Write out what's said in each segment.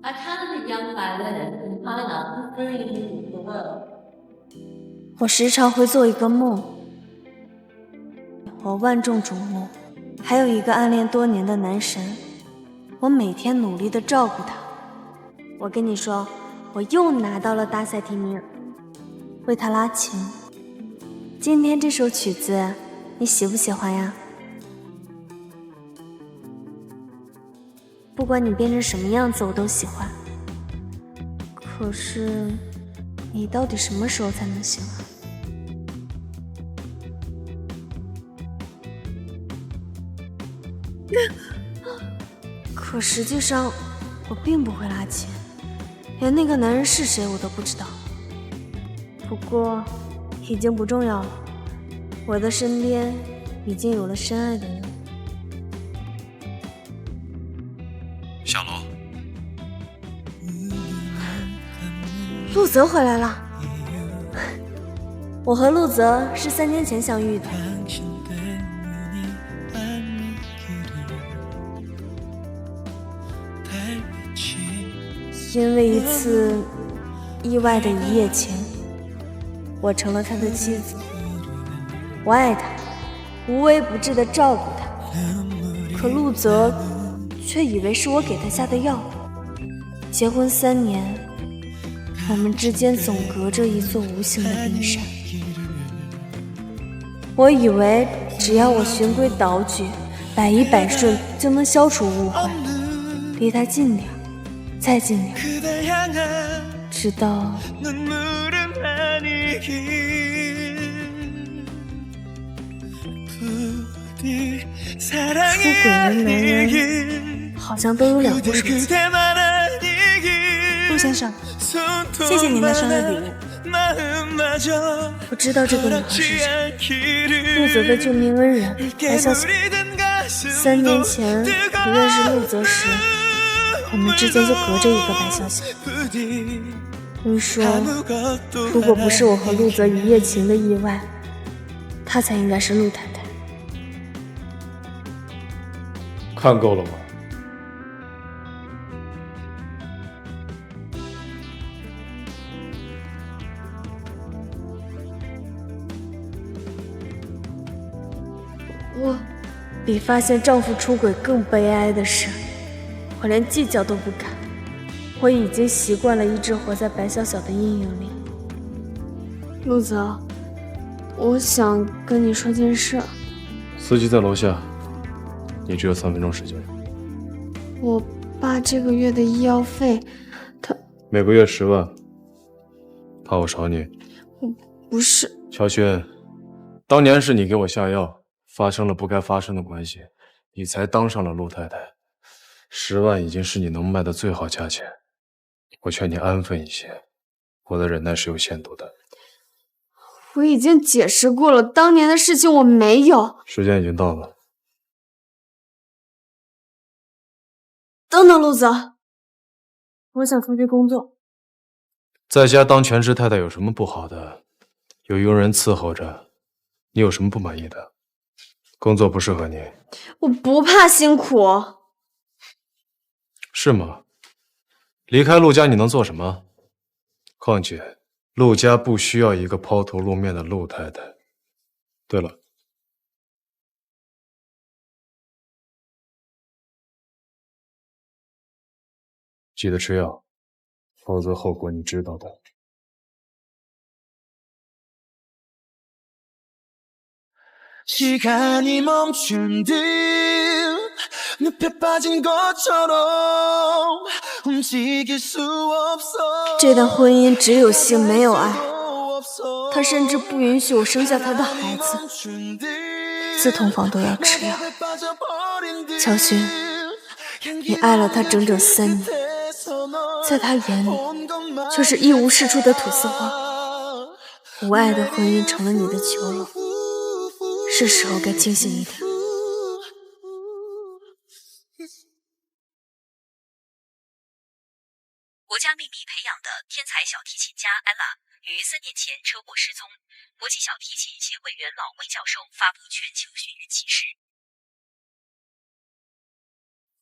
I kind of young violin and kind of free the world。我时常会做一个梦，我万众瞩目，还有一个暗恋多年的男神，我每天努力地照顾他。我跟你说，我又拿到了大赛提名，为他拉琴。今天这首曲子，你喜不喜欢呀？不管你变成什么样子，我都喜欢。可是，你到底什么时候才能醒啊？可实际上，我并不会拉琴，连那个男人是谁我都不知道。不过，已经不重要了。我的身边已经有了深爱的人。小罗，陆泽回来了。我和陆泽是3年前相遇的。因为一次意外的一夜情，我成了他的妻子。我爱他，无微不至地照顾他。可陆泽却以为是我给他下的药。结婚3年，我们之间总隔着一座无形的冰山。我以为只要我循规蹈矩，百依百顺，就能消除误会，离他近点，再近点，直到出轨的男人好像都有2部手机。陆先生，谢谢您的生日礼物。我知道这个女孩是谁，陆泽的救命恩人白小小。3年前我认识陆泽时，我们之间就隔着一个白小小。你说，如果不是我和陆泽一夜情的意外，她才应该是陆太太。看够了吗？我比发现丈夫出轨更悲哀的是，我连计较都不敢。我已经习惯了一直活在白小小的阴影里。陆泽，我想跟你说件事。司机在楼下，你只有3分钟时间。我爸这个月的医药费，他每个月10万，怕我少你？不是。乔轩，当年是你给我下药，发生了不该发生的关系，你才当上了陆太太。10万已经是你能卖的最好价钱，我劝你安分一些，我的忍耐是有限度的。我已经解释过了，当年的事情我没有。时间已经到了。等等，陆泽，我想出去工作。在家当全职太太有什么不好的？有佣人伺候着，你有什么不满意的？工作不适合你。我不怕辛苦。是吗？离开陆家你能做什么？况且陆家不需要一个抛头露面的陆太太。对了，记得吃药，否则后果你知道的。这段婚姻只有性没有爱，他甚至不允许我生下他的孩子，4同房都要吃药。乔勋，你爱了他整整3年，在他眼里却是一无是处的土司花。无爱的婚姻成了你的囚笼，是时候该清醒一点。国家秘密培养的天才小提琴家安娜于3年前车祸失踪，国际小提琴协会元老魏教授发布全球寻人启事。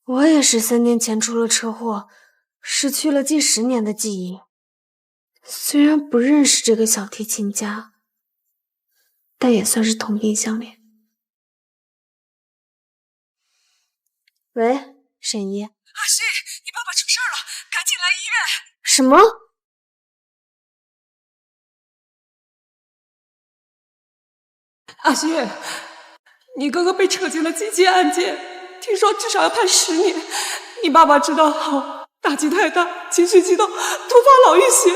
我也是3年前出了车祸，失去了近10年的记忆。虽然不认识这个小提琴家，但也算是同病相怜。喂，沈怡。阿信，你爸爸出事了，赶紧来医院！什么？阿信，你哥哥被扯进了几起案件，听说至少要判10年。你爸爸知道后，打击太大，情绪激动，突发脑溢血。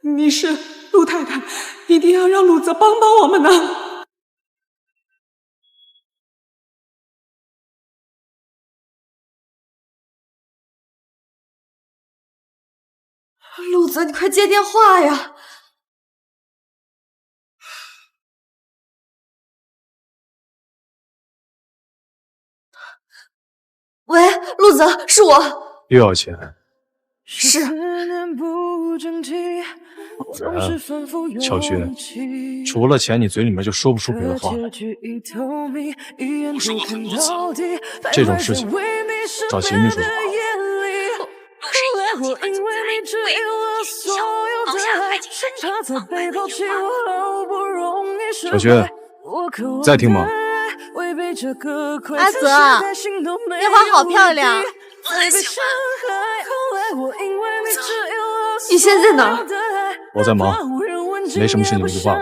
你是陆太太，一定要让陆泽帮帮我们呢。陆泽，你快接电话呀！喂，陆泽，是我。又要钱？是。小轩，除了钱，你嘴里面就说不出别的话来。我说过很多次，这种事情找秦秘书就好。陆审议案集团总裁为眼效包下爱情3年200万烟花。小轩，在听吗？阿泽，烟花好漂亮。我很喜欢。你现在在哪儿？我在忙，没什么事你就挂了。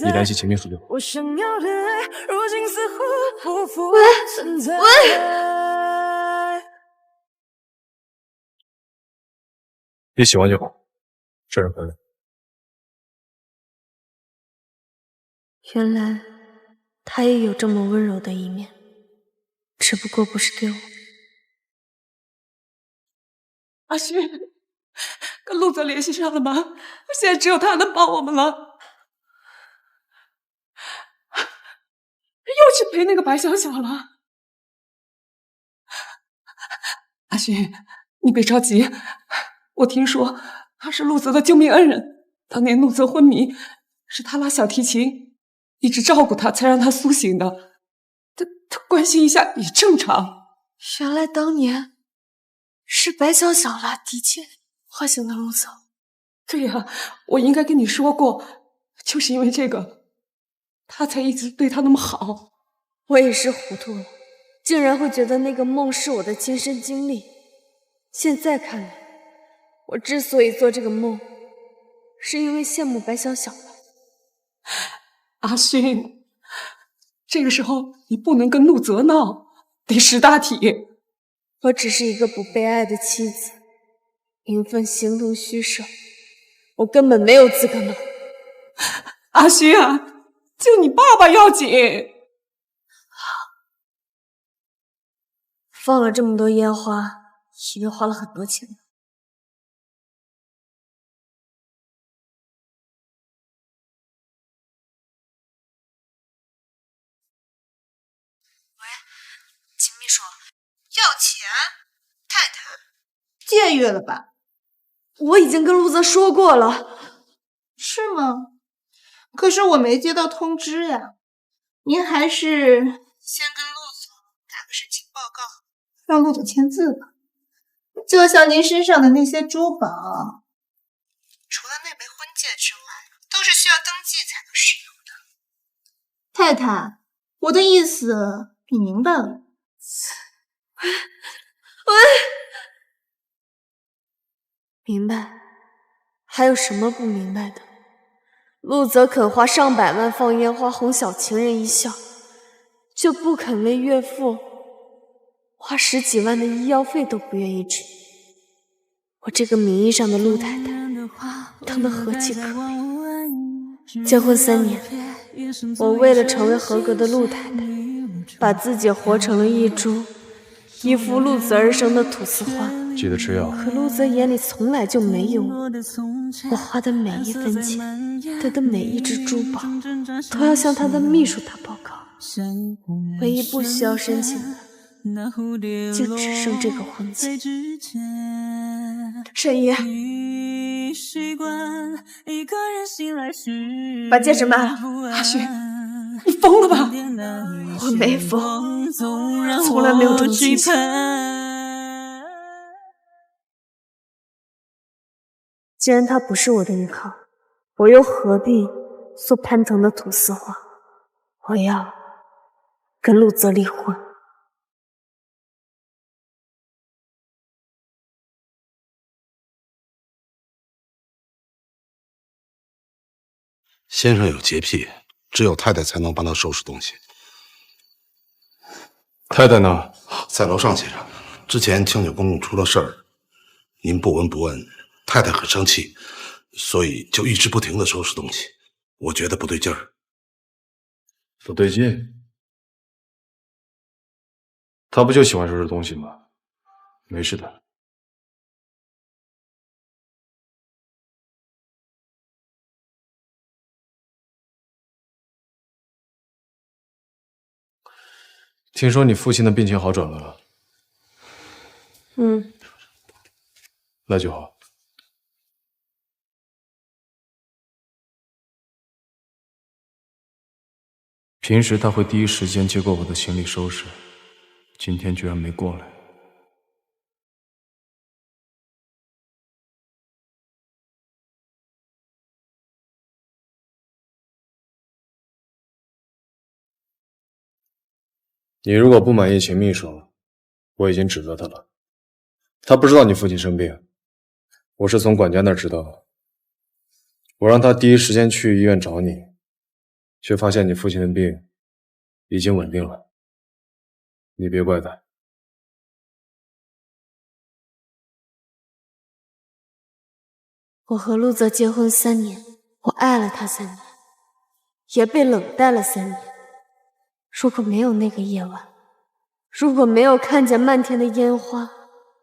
你联系秦秘书就好。喂，你喜欢就好，这人回来。原来他也有这么温柔的一面，只不过不是对我。阿勋，跟陆泽联系上了吗？现在只有他能帮我们了。又去陪那个白小小了。阿勋，你别着急，我听说他是陆泽的救命恩人。当年陆泽昏迷，是他拉小提琴，一直照顾他，才让他苏醒的。他关心一下也正常。原来当年是白小小拉提琴唤醒了陆泽。对呀，我应该跟你说过，就是因为这个，他才一直对他那么好。我也是糊涂了，竟然会觉得那个梦是我的亲身经历。现在看来，我之所以做这个梦，是因为羡慕白小小了。阿勋，这个时候你不能跟陆泽闹，得识大体。我只是一个不被爱的妻子，名分形同虚设，我根本没有资格闹。阿勋啊，救你爸爸要紧。放了这么多烟花，一定花了很多钱。喂，秦秘书，要钱？太太，僭越了吧？我已经跟陆泽说过了。是吗？可是我没接到通知呀。您还是先跟陆总打个申请报告，让陆总签字吧。就像您身上的那些珠宝，除了那枚婚戒之外，都是需要登记才能使用的。太太，我的意思你明白了。喂，明白。还有什么不明白的？陆泽肯花上百万放烟花哄小情人一笑，就不肯为岳父花10几万的医药费都不愿意支。我这个名义上的陆太太当得何其可悲。结婚3年，我为了成为合格的陆太太，把自己活成了一株依附陆泽而生的菟丝花。记得吃药。可陆泽眼里从来就没有我花的每一分钱，得的每一只珠宝，都要向他的秘书打报告。唯一不需要申请的，就只剩这个婚戒。沈怡，把戒指卖了。阿勋，你疯了吧？我没疯，从来没有这么激情。既然他不是我的依靠，我又何必做攀藤的土丝花？我要跟陆泽离婚。先生有洁癖，只有太太才能帮他收拾东西。太太呢？在楼上，先生。之前清酒公公出了事儿，您不闻不问，太太很生气，所以就一直不停地收拾东西。我觉得不对劲儿。不对劲？他不就喜欢收拾东西吗？没事的。听说你父亲的病情好转了。那就好。平时他会第一时间接过我的行李收拾，今天居然没过来。你如果不满意秦秘书，我已经指责他了。他不知道你父亲生病，我是从管家那儿知道的。我让他第一时间去医院找你，却发现你父亲的病已经稳定了。你别怪他。我和陆泽结婚3年，我爱了他3年，也被冷淡了3年。如果没有那个夜晚，如果没有看见漫天的烟花，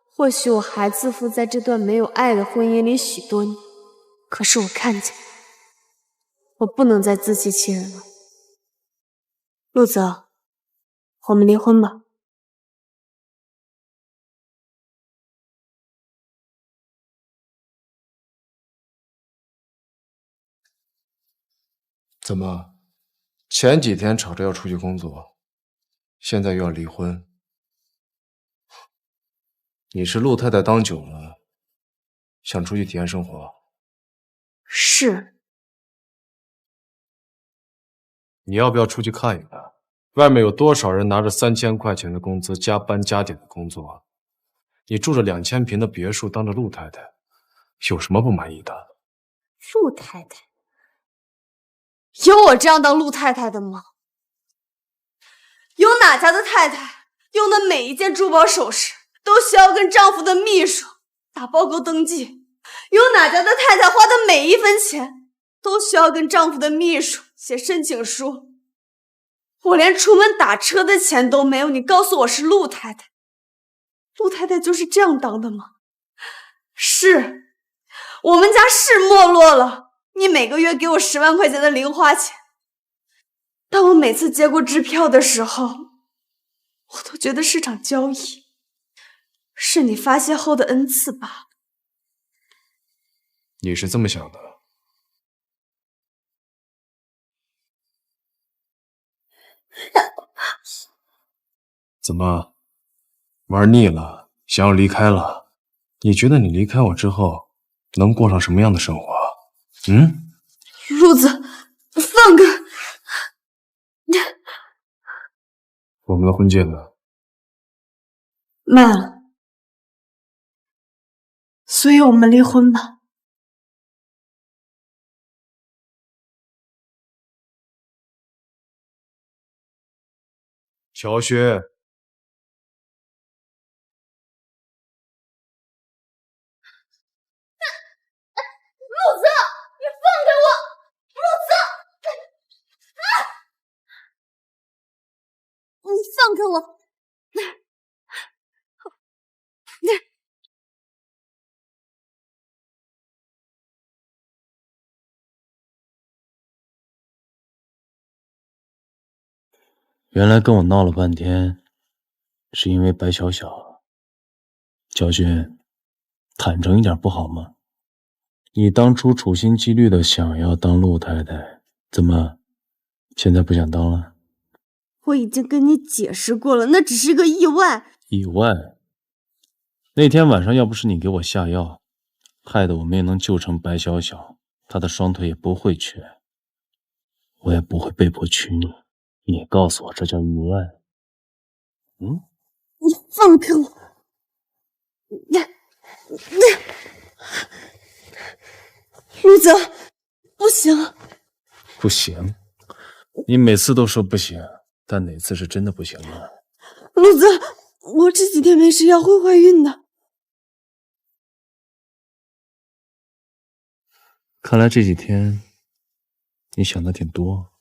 或许我还自负在这段没有爱的婚姻里许多年。可是我看见，我不能再自欺欺人了。陆泽，我们离婚吧。怎么，前几天吵着要出去工作，现在又要离婚？你是陆太太当久了，想出去体验生活？是。你要不要出去看一看？外面有多少人拿着3000块钱的工资加班加点的工作？你住着2000平的别墅，当着陆太太，有什么不满意的？陆太太？有我这样当陆太太的吗？有哪家的太太用的每一件珠宝首饰都需要跟丈夫的秘书打报告登记？有哪家的太太花的每一分钱都需要跟丈夫的秘书写申请书？我连出门打车的钱都没有，你告诉我是陆太太？陆太太就是这样当的吗？是，我们家是没落了。你每个月给我10万块钱的零花钱，当我每次接过支票的时候，我都觉得是场交易，是你发现后的恩赐罢了。你是这么想的？怎么，玩腻了，想要离开了？你觉得你离开我之后，能过上什么样的生活？褥子，放开！我们的婚戒呢？卖了，所以我们离婚吧。乔轩，陆泽，你放开我！陆泽，你放开我！原来跟我闹了半天，是因为白小小。乔勋，坦诚一点不好吗？你当初处心积虑的想要当陆太太，怎么现在不想当了？我已经跟你解释过了，那只是个意外。意外？那天晚上要不是你给我下药，害得我没能救成白小小，她的双腿也不会瘸，我也不会被迫娶你。你告诉我这叫意外？你放开我！陆泽，不行！不行？你每次都说不行，但哪次是真的不行呢？陆泽，我这几天没吃药会怀孕的。看来这几天你想的挺多。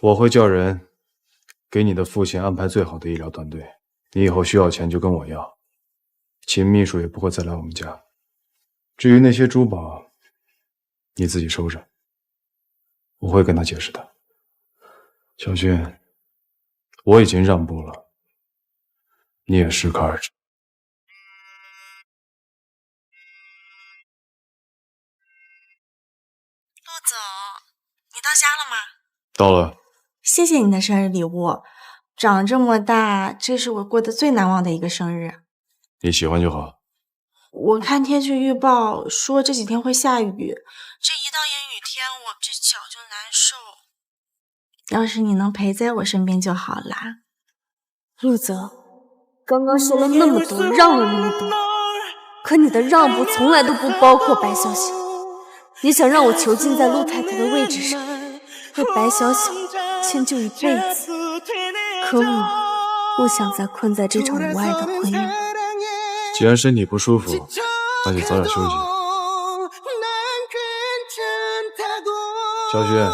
我会叫人给你的父亲安排最好的医疗团队，你以后需要钱就跟我要，秦秘书也不会再来我们家。至于那些珠宝，你自己收着，我会跟他解释的。小轩，我已经让步了，你也适可而止。陆总，你到家了吗？到了。谢谢你的生日礼物，长这么大，这是我过得最难忘的一个生日。你喜欢就好。我看天气预报说这几天会下雨，这一到阴雨天我这脚就难受。要是你能陪在我身边就好啦。陆泽，刚刚说了那么多，让了那么多，可你的让步从来都不包括白小小。你想让我囚禁在陆太太的位置上，为白小小迁就一辈子，可我不想再困在这场无爱的婚姻。既然身体不舒服，那就早点休息。小轩，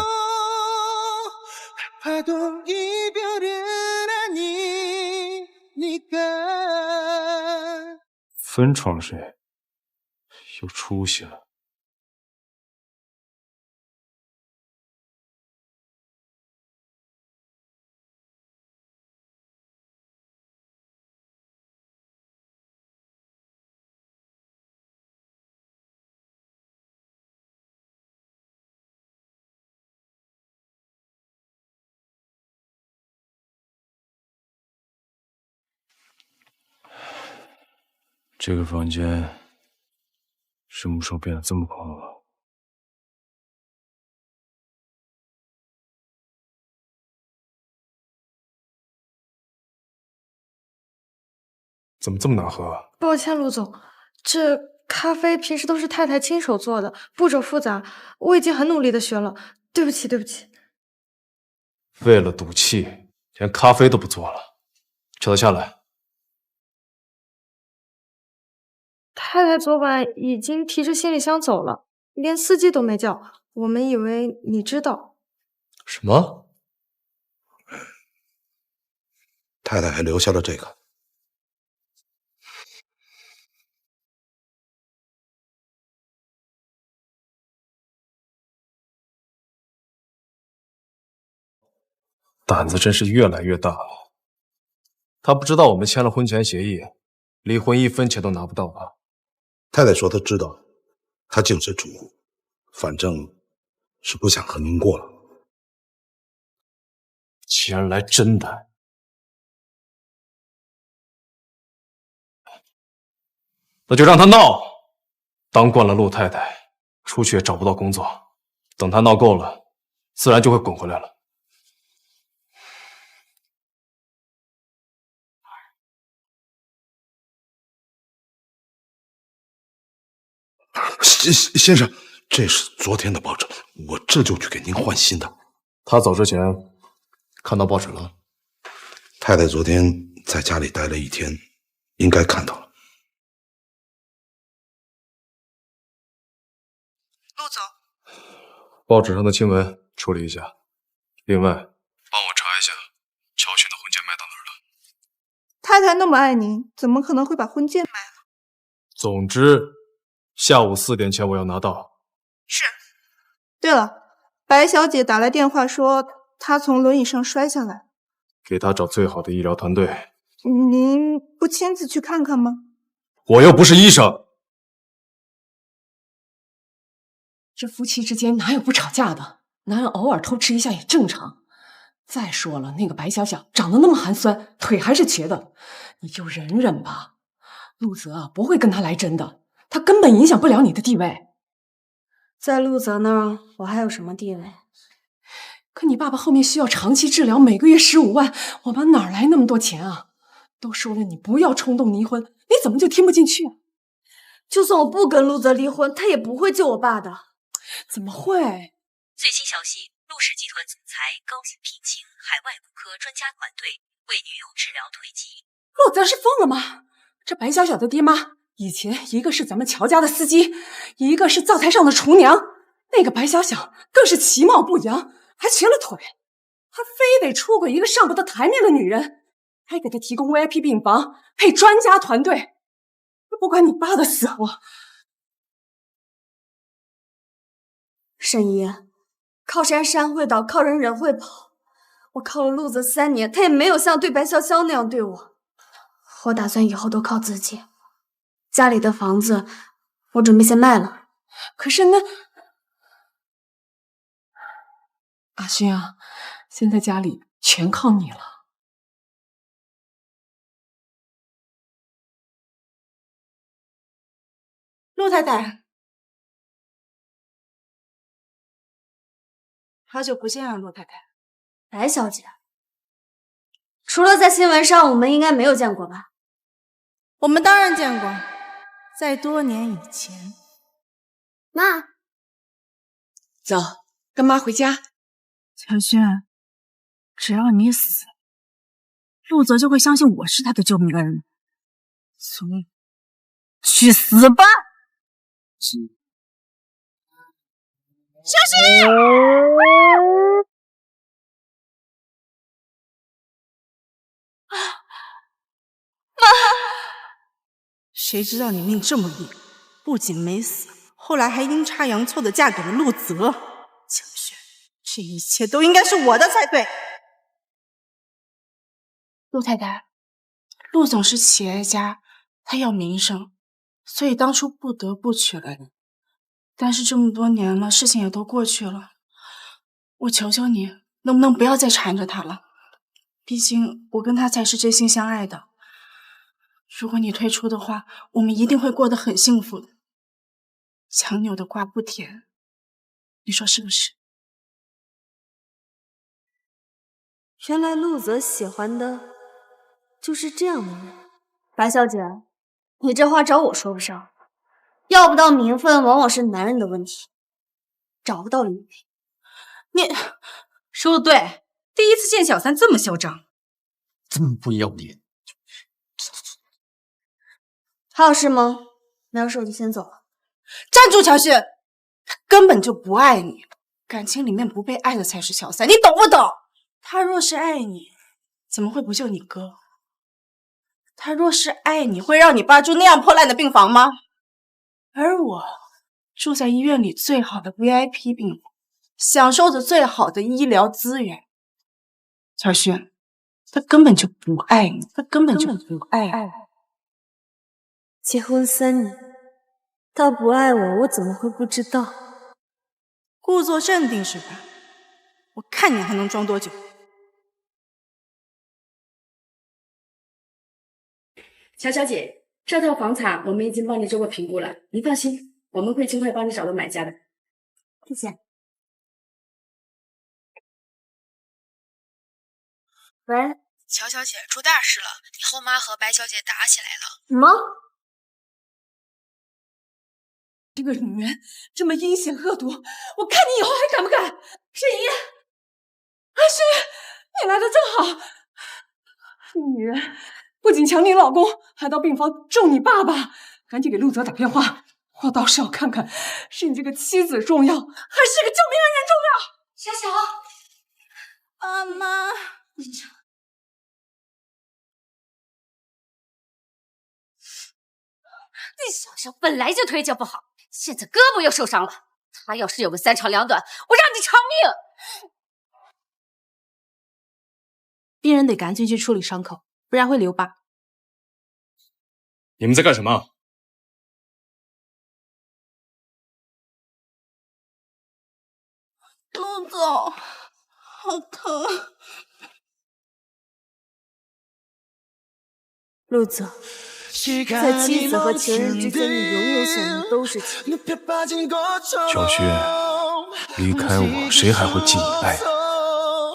分床睡，有出息了。这个房间什么时候变得这么空了？怎么这么难喝啊？抱歉，陆总，这咖啡平时都是太太亲手做的，步骤复杂，我已经很努力的学了，对不起，对不起。为了赌气，连咖啡都不做了，叫他下来。太太昨晚已经提着行李箱走了，连司机都没叫，我们以为你知道。什么？太太还留下了这个。胆子真是越来越大了。他不知道我们签了婚前协议，离婚1分钱都拿不到吧？太太说她知道，她净身出户，反正是不想和您过了。既然来真的，那就让他闹。当惯了陆太太，出去也找不到工作，等他闹够了，自然就会滚回来了。先生，这是昨天的报纸，我这就去给您换新的。他走之前看到报纸了？太太昨天在家里待了1天，应该看到了。陆总，报纸上的新闻处理一下，另外帮我查一下乔轩的婚戒卖到哪儿了。太太那么爱您，怎么可能会把婚戒卖了？总之，下午4点前我要拿到。是。对了，白小姐打来电话说她从轮椅上摔下来，给她找最好的医疗团队。您不亲自去看看吗？我又不是医生。这夫妻之间哪有不吵架的？男人偶尔偷吃一下也正常。再说了，那个白小小长得那么寒酸，腿还是瘸的，你就忍忍吧。陆泽不会跟他来真的，他根本影响不了你的地位。在陆泽那儿，我还有什么地位？可你爸爸后面需要长期治疗，每个月15万，我们哪来那么多钱啊？都说了你不要冲动离婚，你怎么就听不进去啊？就算我不跟陆泽离婚，他也不会救我爸的。怎么会？最新消息，陆氏集团总裁高薪聘请海外骨科专家团队为女友治疗腿疾。陆泽是疯了吗？这白小小的爹妈以前一个是咱们乔家的司机，一个是灶台上的厨娘，那个白小小更是其貌不扬，还瘸了腿，还非得出轨一个上不得台面的女人，还给他提供 VIP 病房，配专家团队，不管你爸的死活。沈姨，靠山山会倒，靠人人会跑。我靠了陆泽3年，他也没有像对白潇潇那样对我。我打算以后都靠自己。家里的房子，我准备先卖了。可是那……阿勋啊，现在家里全靠你了。陆太太，好久不见啊，陆太太。白小姐，除了在新闻上，我们应该没有见过吧？我们当然见过，在多年以前。妈，走，跟妈回家。乔轩，只要你死，陆泽就会相信我是他的救命恩人。所以，去死吧！小心！妈，谁知道你命这么硬，不仅没死，后来还阴差阳错的嫁给了陆泽。乔轩，这一切都应该是我的才对。陆太太，陆总是企业家，他要名声，所以当初不得不娶了你。但是这么多年了，事情也都过去了，我求求你，能不能不要再缠着他了？毕竟我跟他才是真心相爱的。如果你退出的话，我们一定会过得很幸福的。强扭的瓜不甜，你说是不是？原来陆泽喜欢的就是这样的人。白小姐，你这话找我说不上。要不到名分，往往是男人的问题；找不到女人，你说的对，第一次见小三这么嚣张，这么不要脸。还有事吗？没有事我就先走了。站住，乔旭，他根本就不爱你，感情里面不被爱的才是小三，你懂不懂？他若是爱你，怎么会不救你哥？他若是爱你，会让你爸住那样破烂的病房吗？而我住在医院里最好的 VIP 病房，享受着最好的医疗资源。乔勋，他根本就不爱你，他根本就不爱你。结婚3年，他不爱我，我怎么会不知道？故作镇定是吧？我看你还能装多久？乔小姐，这套房产我们已经帮你做过评估了，您放心，我们会尽快帮你找到买家的。谢谢。喂，乔小姐，出大事了！你后妈和白小姐打起来了。什么？这个女人这么阴险恶毒，我看你以后还敢不敢？沈姨，阿旭，你来的正好。这女人不仅抢你老公，还到病房咒你爸爸，赶紧给陆泽打电话。我倒是要看看，是你这个妻子重要，还是个救命恩人重要？小小，妈妈，小小本来就腿脚不好，现在胳膊又受伤了。他要是有个3长2短，我让你偿命！病人得赶紧去处理伤口，不然会留疤。你们在干什么？陆总，好疼！陆泽，在妻子和情人之间，你永远想的都是钱。小薛，离开我，谁还会敬你爱你？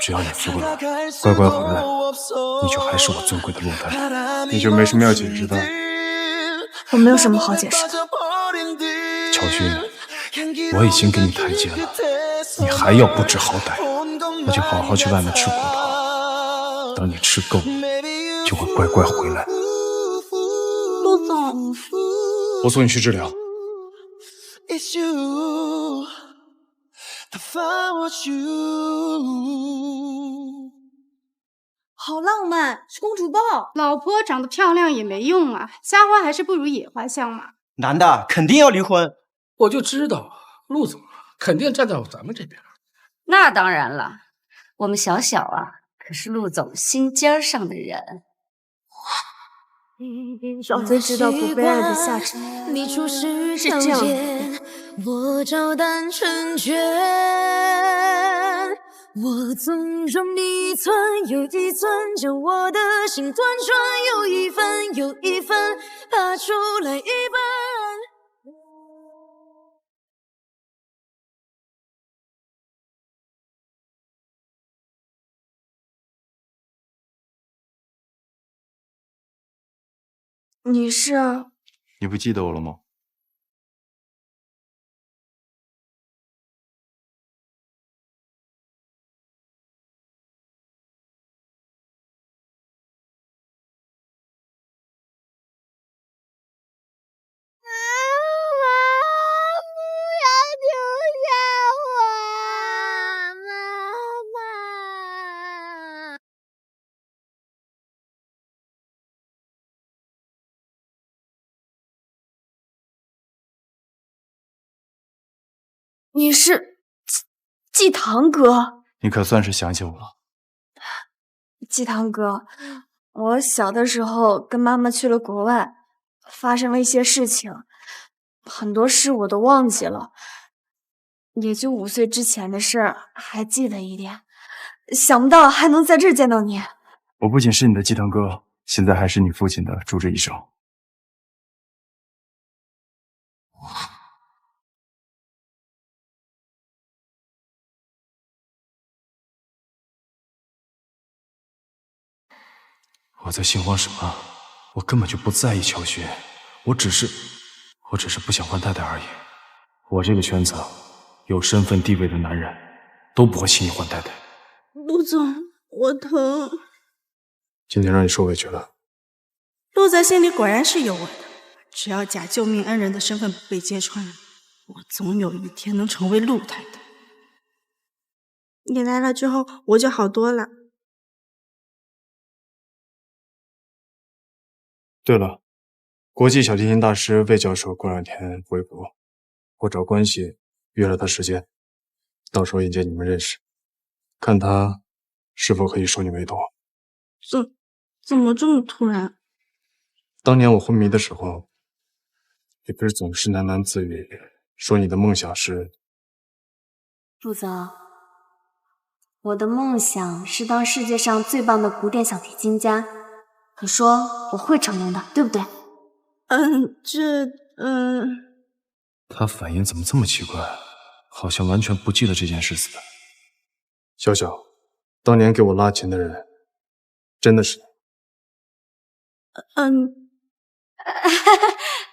只要你服了，乖乖回来，你就还是我尊贵的陆太。你就没什么要解释的？我没有什么好解释的。乔勋，我已经给你台阶了，你还要不知好歹，那就好好去外面吃苦头。等你吃够了，就会乖乖回来。陆总，我送你去治疗。好浪漫，是公主抱。老婆长得漂亮也没用啊，瞎花还是不如野花香嘛。男的肯定要离婚。我就知道陆总肯定站在咱们这边。那当然了，我们小小啊，可是陆总心尖上的人。小贼知道不被爱的下场是这样的。我照单成全，我纵容你一寸又一寸，将我的心断穿，又一分又一分，拔出来一半。你是？你不记得我了吗？你是季堂哥？你可算是想起我了。季堂哥，我小的时候跟妈妈去了国外，发生了一些事情，很多事我都忘记了，也就5岁之前的事儿还记得一点。想不到还能在这儿见到你。我不仅是你的季堂哥，现在还是你父亲的主治医生。我在心慌什么？我根本就不在意乔轩，我只是不想换太太而已。我这个圈子有身份地位的男人都不会轻易换太太。陆总，我疼。今天让你受委屈了。陆泽心里果然是有我的，只要假救命恩人的身份不被揭穿，我总有一天能成为陆太太。你来了之后，我就好多了。对了，国际小提琴大师魏教授过2天回国，我找关系约了他时间，到时候引荐你们认识，看他是否可以收你为徒。怎么这么突然？当年我昏迷的时候，你不是总是喃喃自语，说你的梦想是……陆泽，我的梦想是当世界上最棒的古典小提琴家。你说我会成功的，对不对？他反应怎么这么奇怪，好像完全不记得这件事似的。小小，当年给我拉琴的人，真的是你？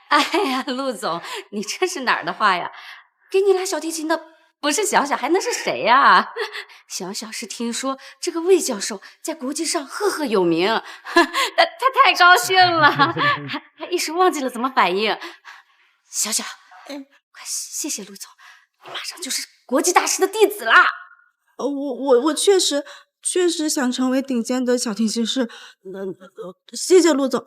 哎呀，陆总，你这是哪儿的话呀？给你拉小提琴的不是小小还能是谁呀？小小是听说这个魏教授在国际上赫赫有名，他太高兴了，还一时忘记了怎么反应。小小，快谢谢陆总，你马上就是国际大师的弟子啦。我确实想成为顶尖的小提琴师，谢谢陆总。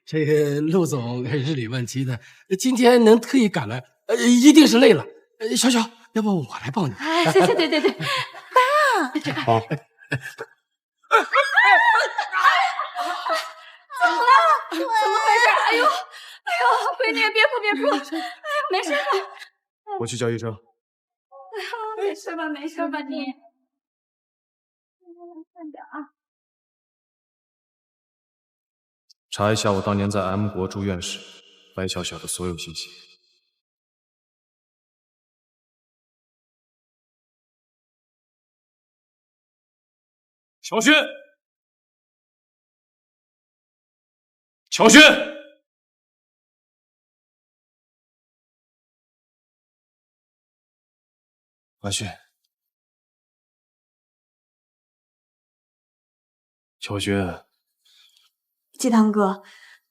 这个陆总日理万机的，今天能特意赶来，一定是累了。小小，要不我来帮你？哎，对，爸，好。怎么了？怎么回事？哎呦，闺女，别哭，哎呀，没事的。我去叫医生。哎呀，没没事吧？没事吧你？慢点啊！查一下我当年在 M 国住院时白小小的所有信息。乔轩，乔轩，阿轩，乔轩，季堂哥，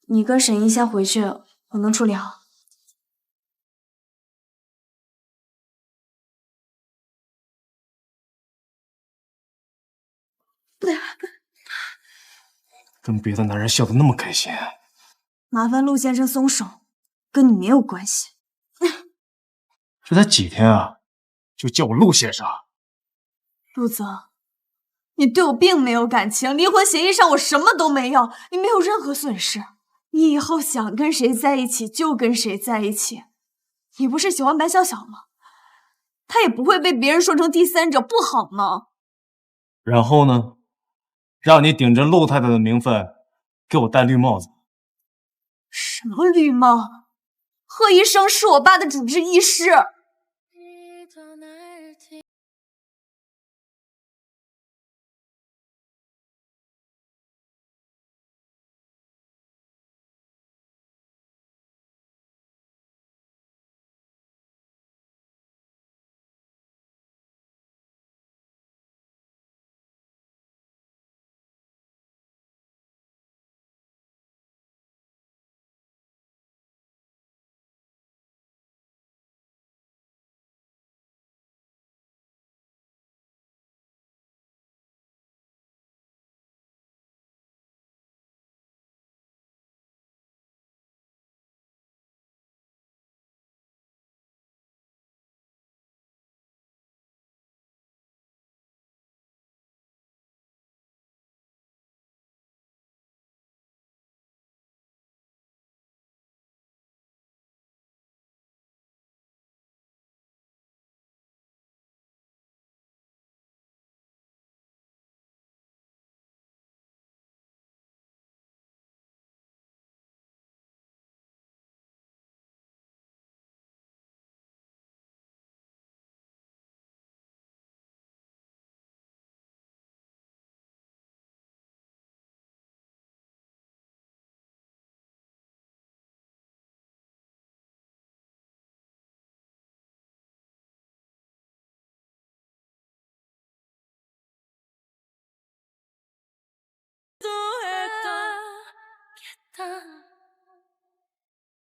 你跟沈一先回去，我能处理好。跟别的男人笑得那么开心，麻烦陆先生松手，跟你没有关系。这才几天啊，就叫我陆先生。陆泽，你对我并没有感情，离婚协议上我什么都没有，你没有任何损失。你以后想跟谁在一起就跟谁在一起。你不是喜欢白小小吗？他也不会被别人说成第三者，不好吗？然后呢，让你顶着陆太太的名分给我戴绿帽子。什么绿帽？贺医生是我爸的主治医师。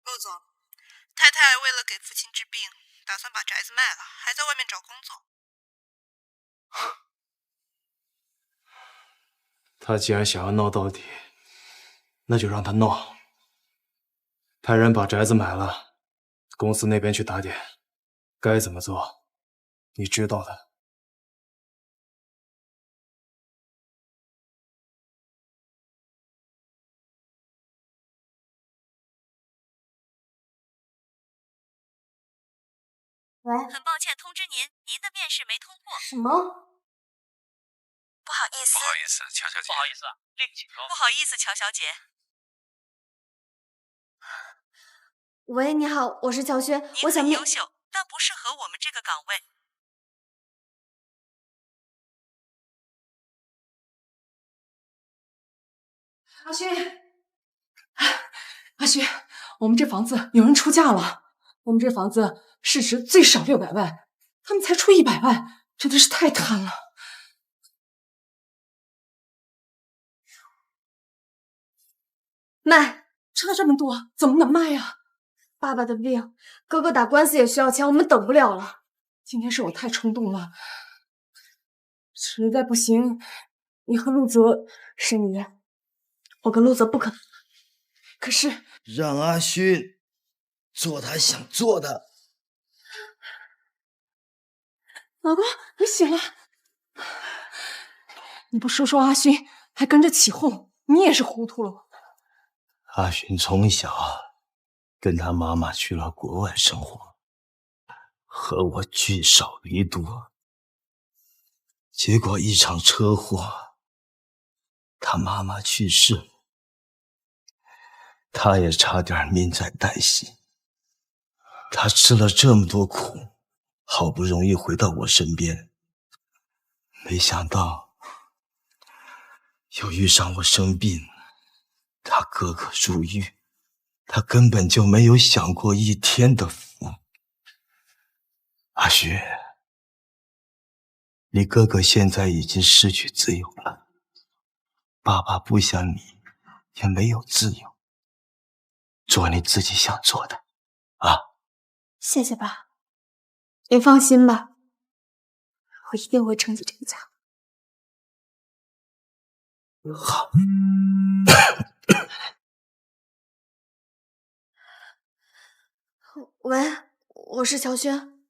陆总，太太为了给父亲治病，打算把宅子卖了，还在外面找工作。他既然想要闹到底，那就让他闹。派人把宅子买了，公司那边去打点，该怎么做，你知道的。喂，很抱歉通知您，您的面试没通过。什么？不好意思，乔小姐。不好意思，另请说。不好意思，乔小姐。喂，你好，我是乔轩，我想您很优秀，但不适合我们这个岗位。阿勋，阿勋，我们这房子有人出价了，我们这房子市值最少600万，他们才出100万，真的是太贪了。卖，差这么多，怎么能卖呀？爸爸的病，哥哥打官司也需要钱，我们等不了了。今天是我太冲动了，实在不行，你和陆泽沈怡，我跟陆泽不可能。可是让阿勋做他想做的。老公，你醒了？你不说阿勋，还跟着起哄，你也是糊涂了。阿勋从小跟他妈妈去了国外生活，和我聚少离多，结果一场车祸，他妈妈去世，他也差点命在旦夕。他吃了这么多苦，好不容易回到我身边，没想到又遇上我生病，他哥哥入狱，他根本就没有享过一天的福。阿雪，你哥哥现在已经失去自由了，爸爸不想你也没有自由，做你自己想做的啊。谢谢爸，您放心吧，我一定会撑起这个家。好。喂，我是乔轩。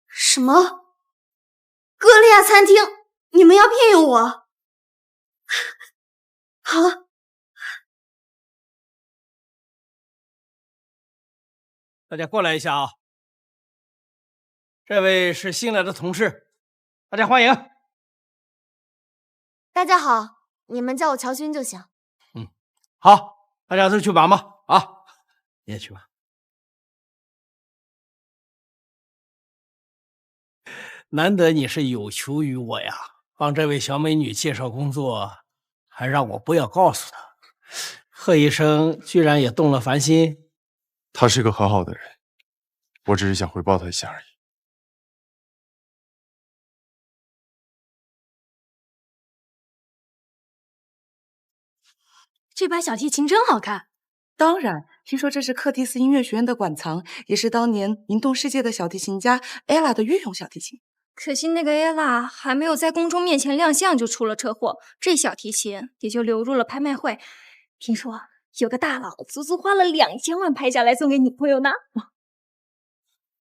什么？歌利亚餐厅？你们要骗用我？好了。大家过来一下啊！这位是新来的同事，大家欢迎。大家好，你们叫我乔勋就行。好，大家都去忙吧啊！你也去吧。难得你是有求于我呀，帮这位小美女介绍工作，还让我不要告诉她。贺医生居然也动了凡心。他是个很好的人，我只是想回报他一下而已。这把小提琴真好看。当然，听说这是柯蒂斯音乐学院的馆藏，也是当年名动世界的小提琴家 ella 的御用小提琴。可惜那个 ella 还没有在公众面前亮相就出了车祸，这小提琴也就流入了拍卖会。听说有个大佬足足花了2000万拍下来送给女朋友呢。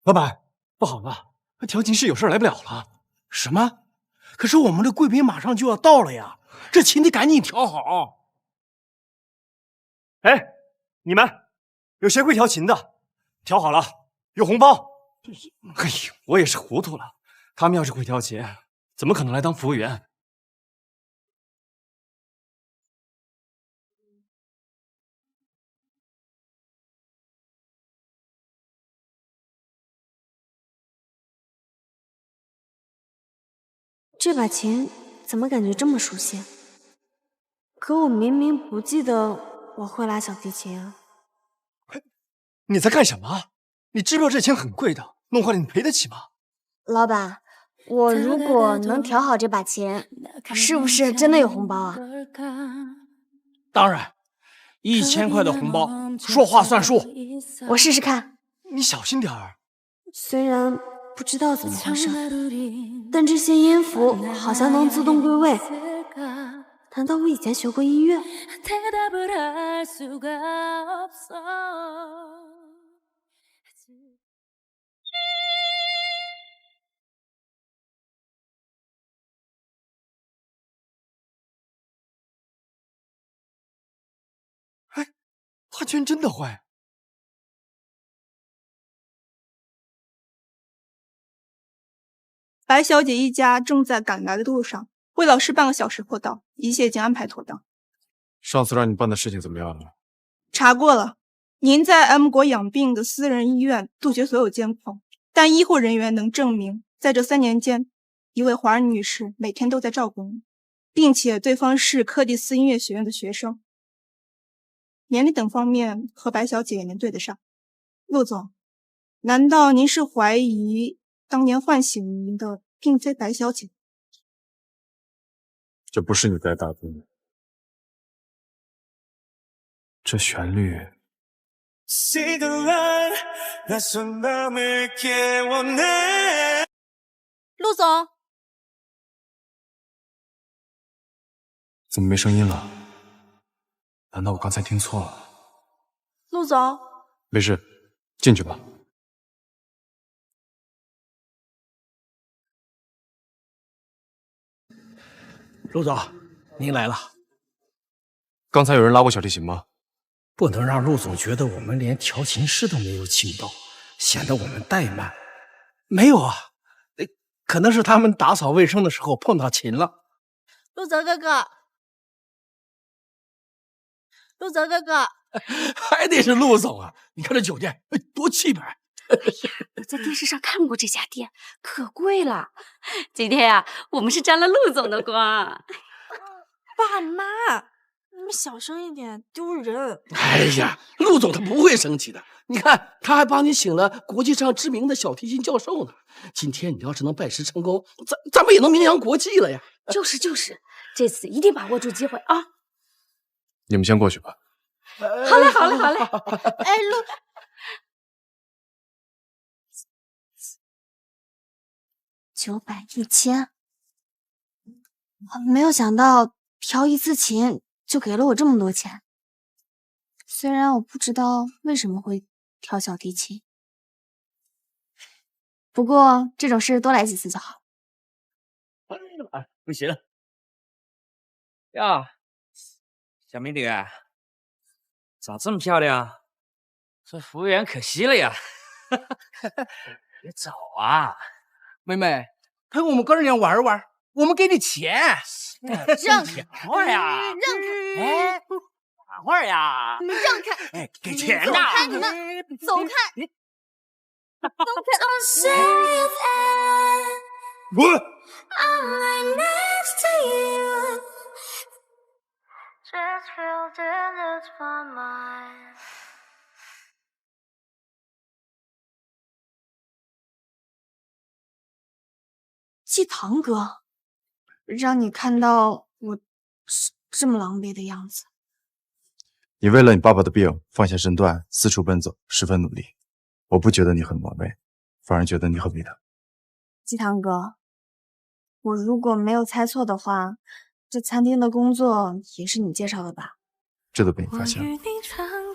老板，不好了，调琴师有事来不了了。什么？可是我们的贵宾马上就要到了呀，这琴得赶紧调好。哎，你们有谁会调琴的？调好了，有红包。哎呦，我也是糊涂了。他们要是会调琴，怎么可能来当服务员？这把琴怎么感觉这么熟悉？可我明明不记得我会拉小提琴啊！你在干什么？你知不知道这琴很贵的，弄坏了你赔得起吗？老板，我如果能调好这把琴，是不是真的有红包啊？当然，1000块的红包，说话算数。我试试看。你小心点儿。虽然不知道怎么回事，但这些音符好像能自动归位。难道我以前学过音乐？哎，他居然真的会！白小姐一家正在赶来的路上，魏老师半个小时后到，一切已经安排妥当。上次让你办的事情怎么样了？查过了，您在 M 国养病的私人医院杜绝所有监控，但医护人员能证明，在这3年间，一位华人女士每天都在照顾你，并且对方是柯蒂斯音乐学院的学生，年龄等方面和白小姐也能对得上。陆总，难道您是怀疑当年唤醒您的并非白小姐？这不是你该答的。这旋律，陆总，怎么没声音了？难道我刚才听错了？陆总，没事，进去吧。陆总，您来了。刚才有人拉过小提琴吗？不能让陆总觉得我们连调琴师都没有请到，显得我们怠慢。没有啊，可能是他们打扫卫生的时候碰到琴了。陆泽哥哥，陆泽哥哥，还得是陆总啊！你看这酒店，多气派！哎呀，我在电视上看过这家店，可贵了。今天呀，我们是沾了陆总的光。爸妈，你们小声一点，丢人。哎呀，陆总他不会生气的。你看，他还帮你请了国际上知名的小提琴教授呢。今天你要是能拜师成功，咱们也能名扬国际了呀。就是，这次一定把握住机会啊！你们先过去吧。好嘞。哎，陆，900、1000，没有想到调一次琴就给了我这么多钱。虽然我不知道为什么会调小提琴，不过这种事多来几次就好。不行呀，小美女，咋这么漂亮？这服务员可惜了呀！别走啊，妹妹，陪我们哥儿俩玩玩，我们给你钱。让开！等会儿呀，让开！哎，等会儿呀，你们让开！哎，给钱呐！走开！你们走开！滚！季堂哥，让你看到我这么狼狈的样子。你为了你爸爸的病放下身段，四处奔走，十分努力。我不觉得你很完美，反而觉得你很伟大。季堂哥，我如果没有猜错的话，这餐厅的工作也是你介绍的吧？这都被你发现了。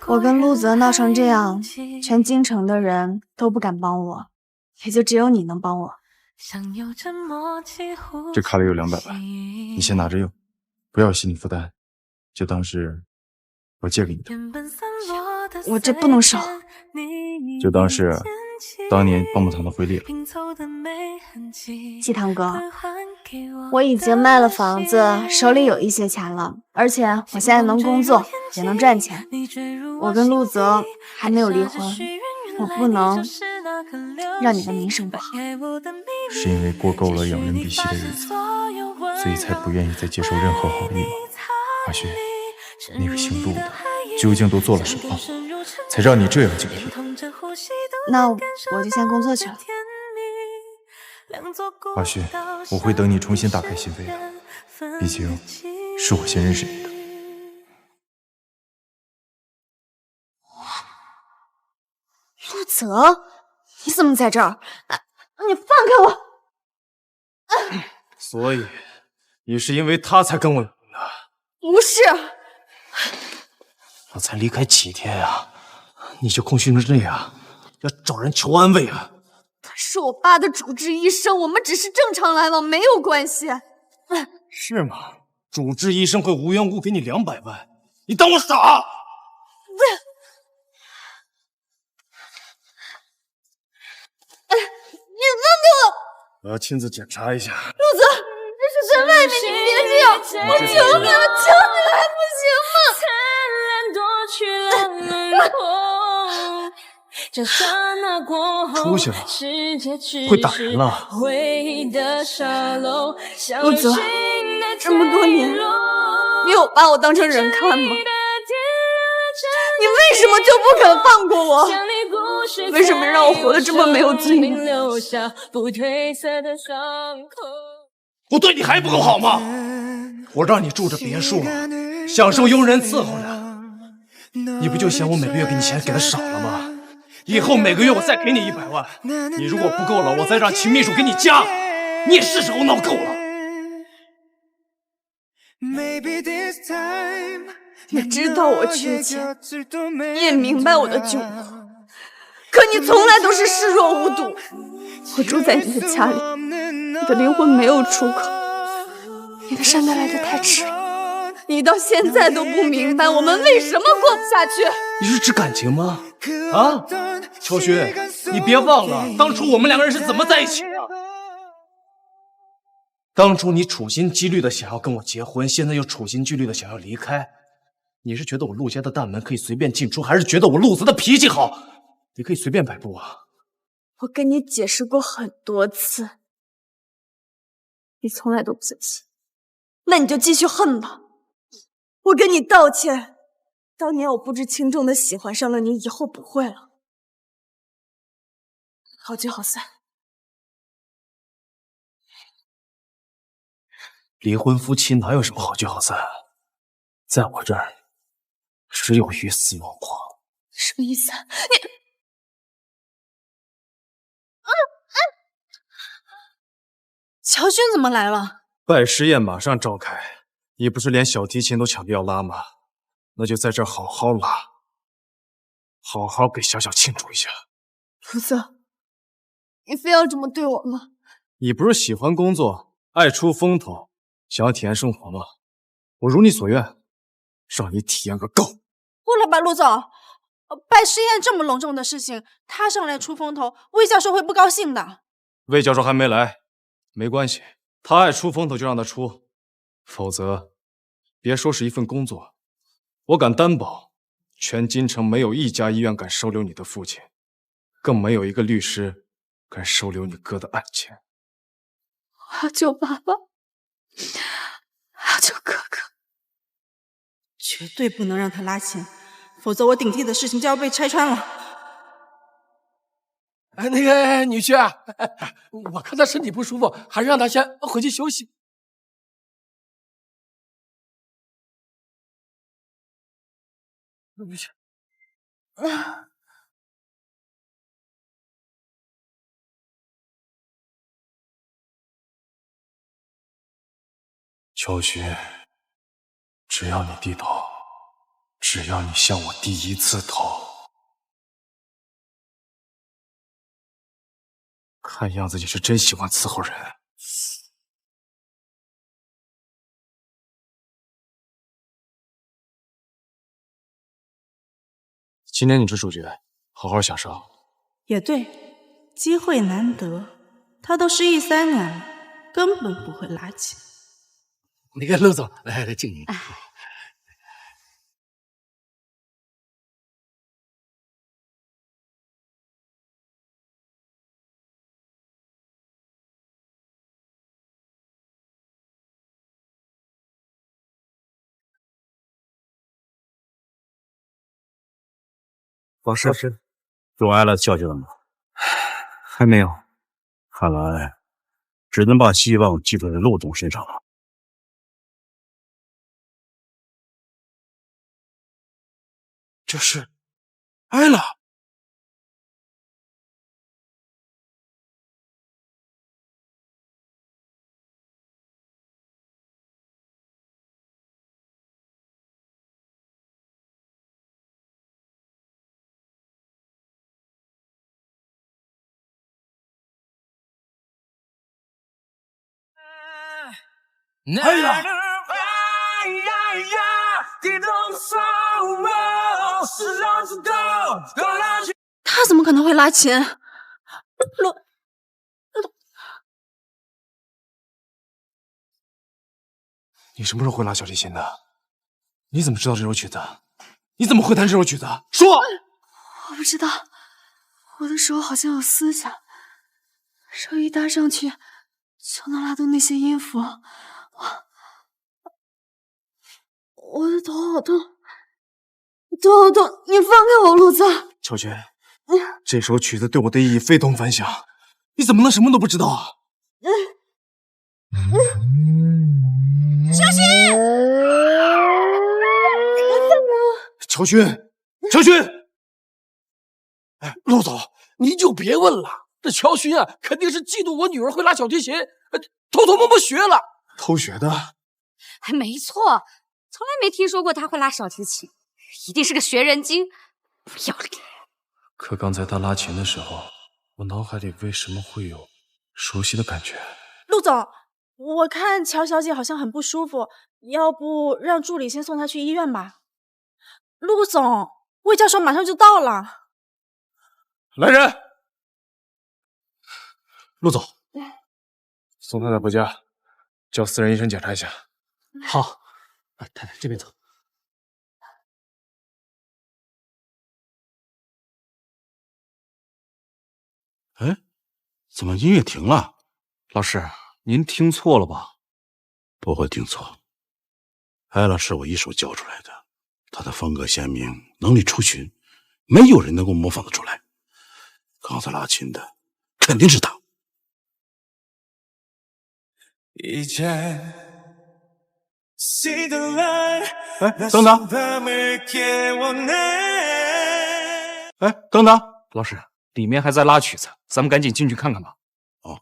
我跟陆泽闹成这样，全京城的人都不敢帮我，也就只有你能帮我。这卡里有200万，你先拿着用，不要有心理负担，就当是我借给你的。我这不能少，就当是当年棒棒糖的回礼了。季堂哥，我已经卖了房子，手里有一些钱了，而且我现在能工作，也能赚钱。我跟陆泽还没有离婚，我不能让你的名声不好。是因为过够了仰人鼻息的日子，所以才不愿意再接受任何好意吗？阿雪，那个姓陆的究竟都做了什么，才让你这样警惕？那我就先工作去了。阿雪，我会等你重新打开心扉的，毕竟是我先认识你的。陆泽，你怎么在这儿？你放开我！所以你是因为他才跟我的？不是，我才离开几天呀，你就空虚成这样，要找人求安慰啊？他是我爸的主治医生，我们只是正常来往，没有关系。是吗？主治医生会无缘无故给你200万，你当我傻？你放开我！我要亲自检查一下。陆泽，这是在外面，你别这样，我求你了，求你了，还不行吗？出去了，会打人了。陆泽，这么多年，你有把我当成人看吗？你为什么就不肯放过我？为什么让我活得这么没有尊严？我对你还不够好吗？我让你住着别墅，享受佣人伺候着，你不就嫌我每个月给你钱给的少了吗？以后每个月我再给你100万，你如果不够了，我再让秦秘书给你加。你也是时候闹够了。你知道我缺钱，你也明白我的窘迫，可你从来都是视若无睹。我住在你的家里，你的灵魂没有出口，你的善待来得太迟了，你到现在都不明白我们为什么过不下去。你是指感情吗？啊，秋勋，你别忘了当初我们2个人是怎么在一起的。当初你处心积虑的想要跟我结婚，现在又处心积虑的想要离开，你是觉得我陆家的大门可以随便进出，还是觉得我陆子的脾气好，你可以随便摆布啊？我跟你解释过很多次，你从来都不相信，那你就继续恨吧。我跟你道歉，当年我不知轻重的喜欢上了你，以后不会了。好聚好散。离婚夫妻哪有什么好聚好散？在我这儿，只有鱼死网破。什么意思？乔勋怎么来了？拜师宴马上召开，你不是连小提琴都抢着要拉吗？那就在这儿好好拉，好好给小小庆祝一下。陆子，你非要这么对我吗？你不是喜欢工作，爱出风头，想要体验生活吗？我如你所愿，让你体验个够。不了吧，陆总，拜师宴这么隆重的事情，他上来出风头，魏教授会不高兴的。魏教授还没来，没关系，他爱出风头就让他出，否则别说是一份工作，我敢担保，全京城没有一家医院敢收留你的父亲，更没有一个律师敢收留你哥的案件。我要救爸爸，我要救哥哥，绝对不能让他拉琴，否则我顶替的事情就要被拆穿了。哎，那个女婿啊，我看他身体不舒服，还是让他先回去休息。女婿，秋徐，只要你低头，只要你向我低一次头，看样子你是真喜欢伺候人。今年你是主角，好好享受。也对，机会难得，他都失忆3年了，根本不会拉琴。那个陆总，来敬您。王师，有艾拉的消息了吗？还没有，看来只能把希望寄托在陆总身上了。这是艾拉。哎呀！他怎么可能会拉琴？你什么时候会拉小提琴的？你怎么知道这首曲子？你怎么会弹这首曲子？说！我不知道，我的手好像有思想，手一搭上去就能拉动那些音符。我的头好痛，头好痛！你放开我，陆子！乔轩，这首曲子对我的意义非同凡响，你怎么能什么都不知道啊？小心！乔轩，乔轩！哎，陆总，你就别问了，这乔勋啊，肯定是嫉妒我女儿会拉小提琴，偷偷摸摸学了。偷学的？还没错，从来没听说过他会拉小提琴，一定是个学人精，不要脸。可刚才他拉琴的时候，我脑海里为什么会有熟悉的感觉？陆总，我看乔小姐好像很不舒服，要不让助理先送她去医院吧？陆总，魏教授马上就到了。来人！陆总，送太太回家，叫私人医生检查一下。好，太太这边走。哎，怎么音乐停了？老师，您听错了吧？不会听错，艾拉是我一手教出来的，她的风格鲜明，能力出群，没有人能够模仿得出来。刚才拉琴的肯定是她。哎，等等！哎，等等！老师，里面还在拉曲子，咱们赶紧进去看看吧。哦。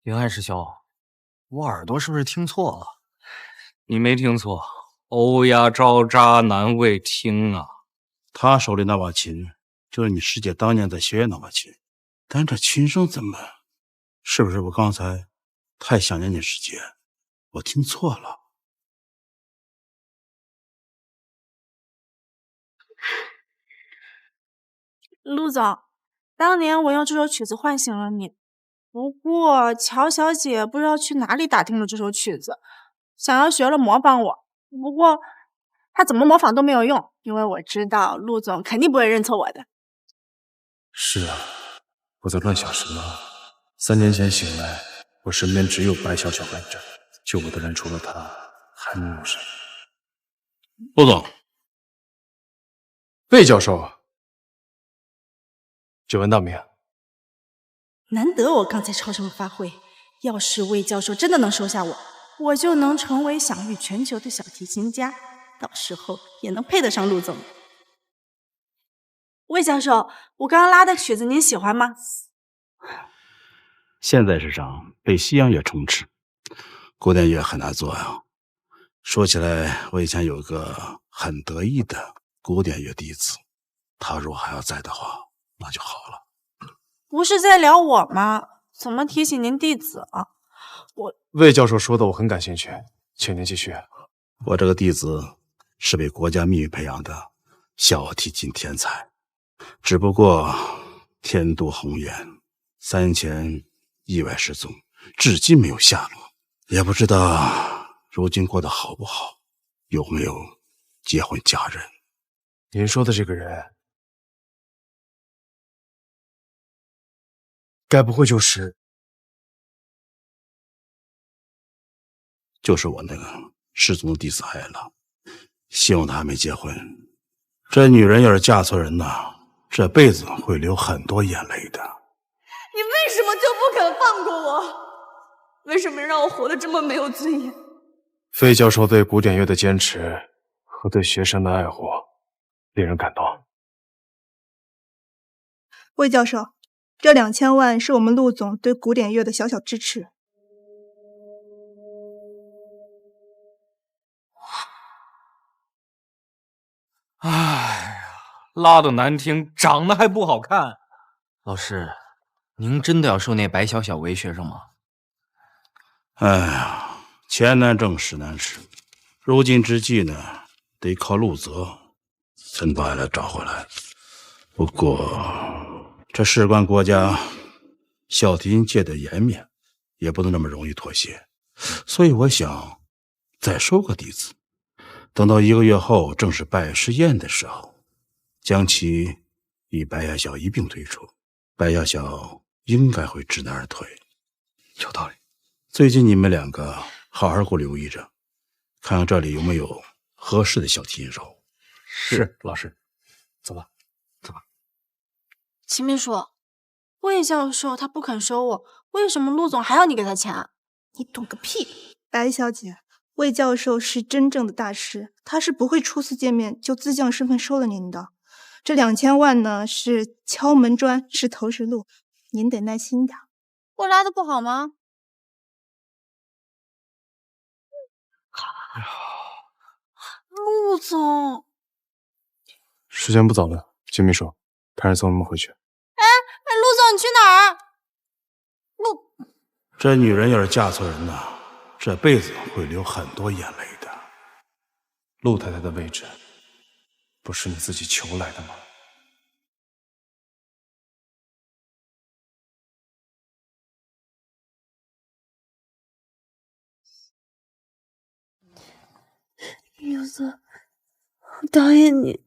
林爱师兄，我耳朵是不是听错了？你没听错，欧亚招渣男未听啊。他手里那把琴，就是你师姐当年在学院那把琴。但这琴声怎么？是不是我刚才太想念你师姐？我听错了。陆总，当年我用这首曲子唤醒了你，不过乔小姐不知道去哪里打听了这首曲子，想要学了模仿我，不过她怎么模仿都没有用，因为我知道陆总肯定不会认错我的。是啊，我在乱想什么？3年前醒来，我身边只有白小小跟着，救我的人除了他，还能有谁？陆总，魏教授，久闻大名。难得我刚才超声发挥，要是魏教授真的能收下我，我就能成为享誉全球的小提琴家，到时候也能配得上陆总。魏教授，我刚刚拉的曲子您喜欢吗？现在世上被西洋乐充斥，古典乐很难做呀。说起来，我以前有个很得意的古典乐弟子，他如果还要在的话，那就好了。不是在聊我吗？怎么提起您弟子了？魏教授说的我很感兴趣，请您继续。我这个弟子是被国家秘密培养的小提琴天才，只不过天妒宏远，3年前意外失踪，至今没有下落，也不知道如今过得好不好，有没有结婚嫁人。您说的这个人，该不会就是我那个失踪的弟子艾拉，希望她还没结婚。这女人要是嫁错人呐，这辈子会流很多眼泪的。你为什么就不肯放过我？为什么让我活得这么没有尊严？费教授对古典乐的坚持和对学生的爱护，令人感动。魏教授，这2000万是我们陆总对古典乐的小小支持。哎呀，拉的难听，长得还不好看。老师，您真的要收那白小小为学生吗？哎呀，钱难挣，事难吃。如今之计呢，得靠陆泽才能把艾拉找回来。不过，这事关国家小提琴界的颜面，也不能那么容易妥协。所以我想再收个弟子，等到1个月后正是拜师宴的时候，将其与白小小一并推出。白小小应该会知难而退。有道理。最近你们2个好好给我留意着，看看这里有没有合适的小提琴手。是，老师。走吧，走吧。秦秘书，魏教授他不肯收我，为什么陆总还要你给他钱？你懂个屁！白小姐，魏教授是真正的大师，他是不会初次见面就自降身份收了您的。这2000万呢，是敲门砖，是投石路，您得耐心点。我拉的不好吗？陆总，时间不早了，金秘书，派人送你们回去。陆总你去哪儿？这女人要是嫁错人呐，这辈子会流很多眼泪的。陆太太的位置，不是你自己求来的吗？柚子，我答应你。